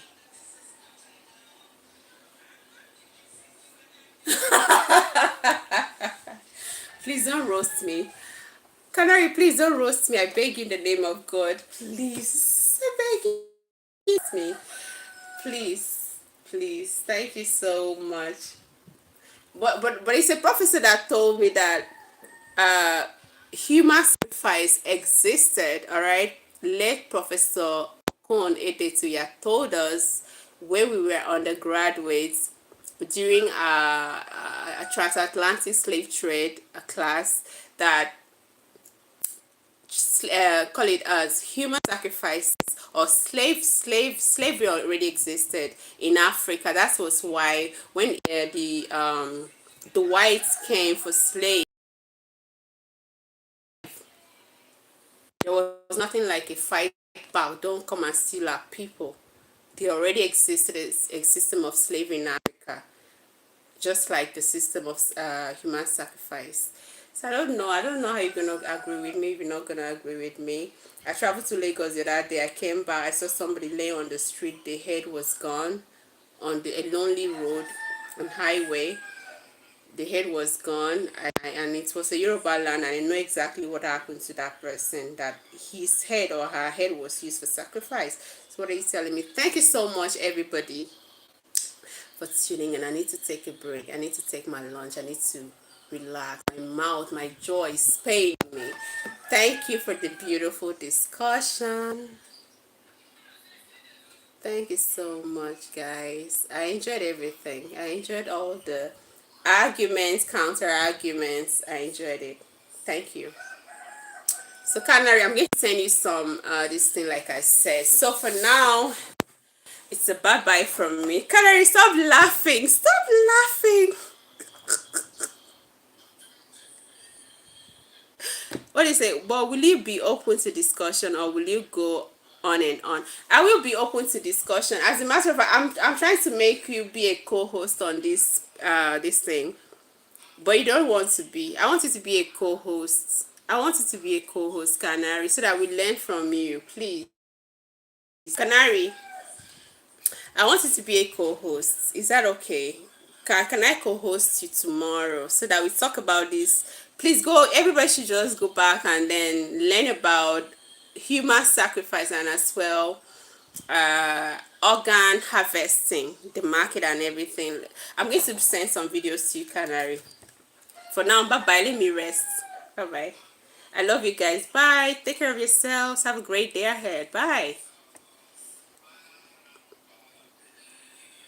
Please don't roast me. Canary, please don't roast me. I beg you in the name of God. Please. I beg you. Me. Please. Please. Thank you so much. But it's a professor that told me that human sacrifice existed, alright? Late Professor Kon Edetuya told us when we were undergraduates during a transatlantic slave trade class that call it as human sacrifices or slavery already existed in Africa. That was why when the whites came for slaves, there was nothing like a fight back. Don't come and steal our people. There already existed a system of slavery in Africa, just like the system of human sacrifice. So I don't know how you're gonna agree with me if you're not gonna agree with me. I traveled to Lagos the other day. I came back, I saw somebody lay on the street, the head was gone on a lonely road on highway. The head was gone, and it was a Yoruba land, and I know exactly what happened to that person, that his head or her head was used for sacrifice. So what are you telling me? Thank you so much, everybody, for tuning in. I need to take a break. I need to take my lunch. I need to relax. My mouth, my jaw is paining me. Thank you for the beautiful discussion. Thank you so much, guys. I enjoyed everything. I enjoyed all the arguments, counter arguments. I enjoyed it. Thank you. So Canary, I'm going to send you some this thing like I said. So for now, it's a bye-bye from me. Canary, stop laughing. Stop laughing. What is it? But will you be open to discussion, or will you go on and on? I will be open to discussion. As a matter of fact, I'm trying to make you be a co-host on this thing, but you don't want to be. I want you to be a co-host. I want you to be a co-host, Canary, so that we learn from you, please. Canary, I want you to be a co-host. Is that okay? Can I co-host you tomorrow so that we talk about this? Please go. Everybody should just go back and then learn about human sacrifice, and as well organ harvesting, the market and everything. I'm going to send some videos to you, Canary. For now, bye bye. Let me rest. Bye bye. I love you guys. Bye. Take care of yourselves. Have a great day ahead. Bye.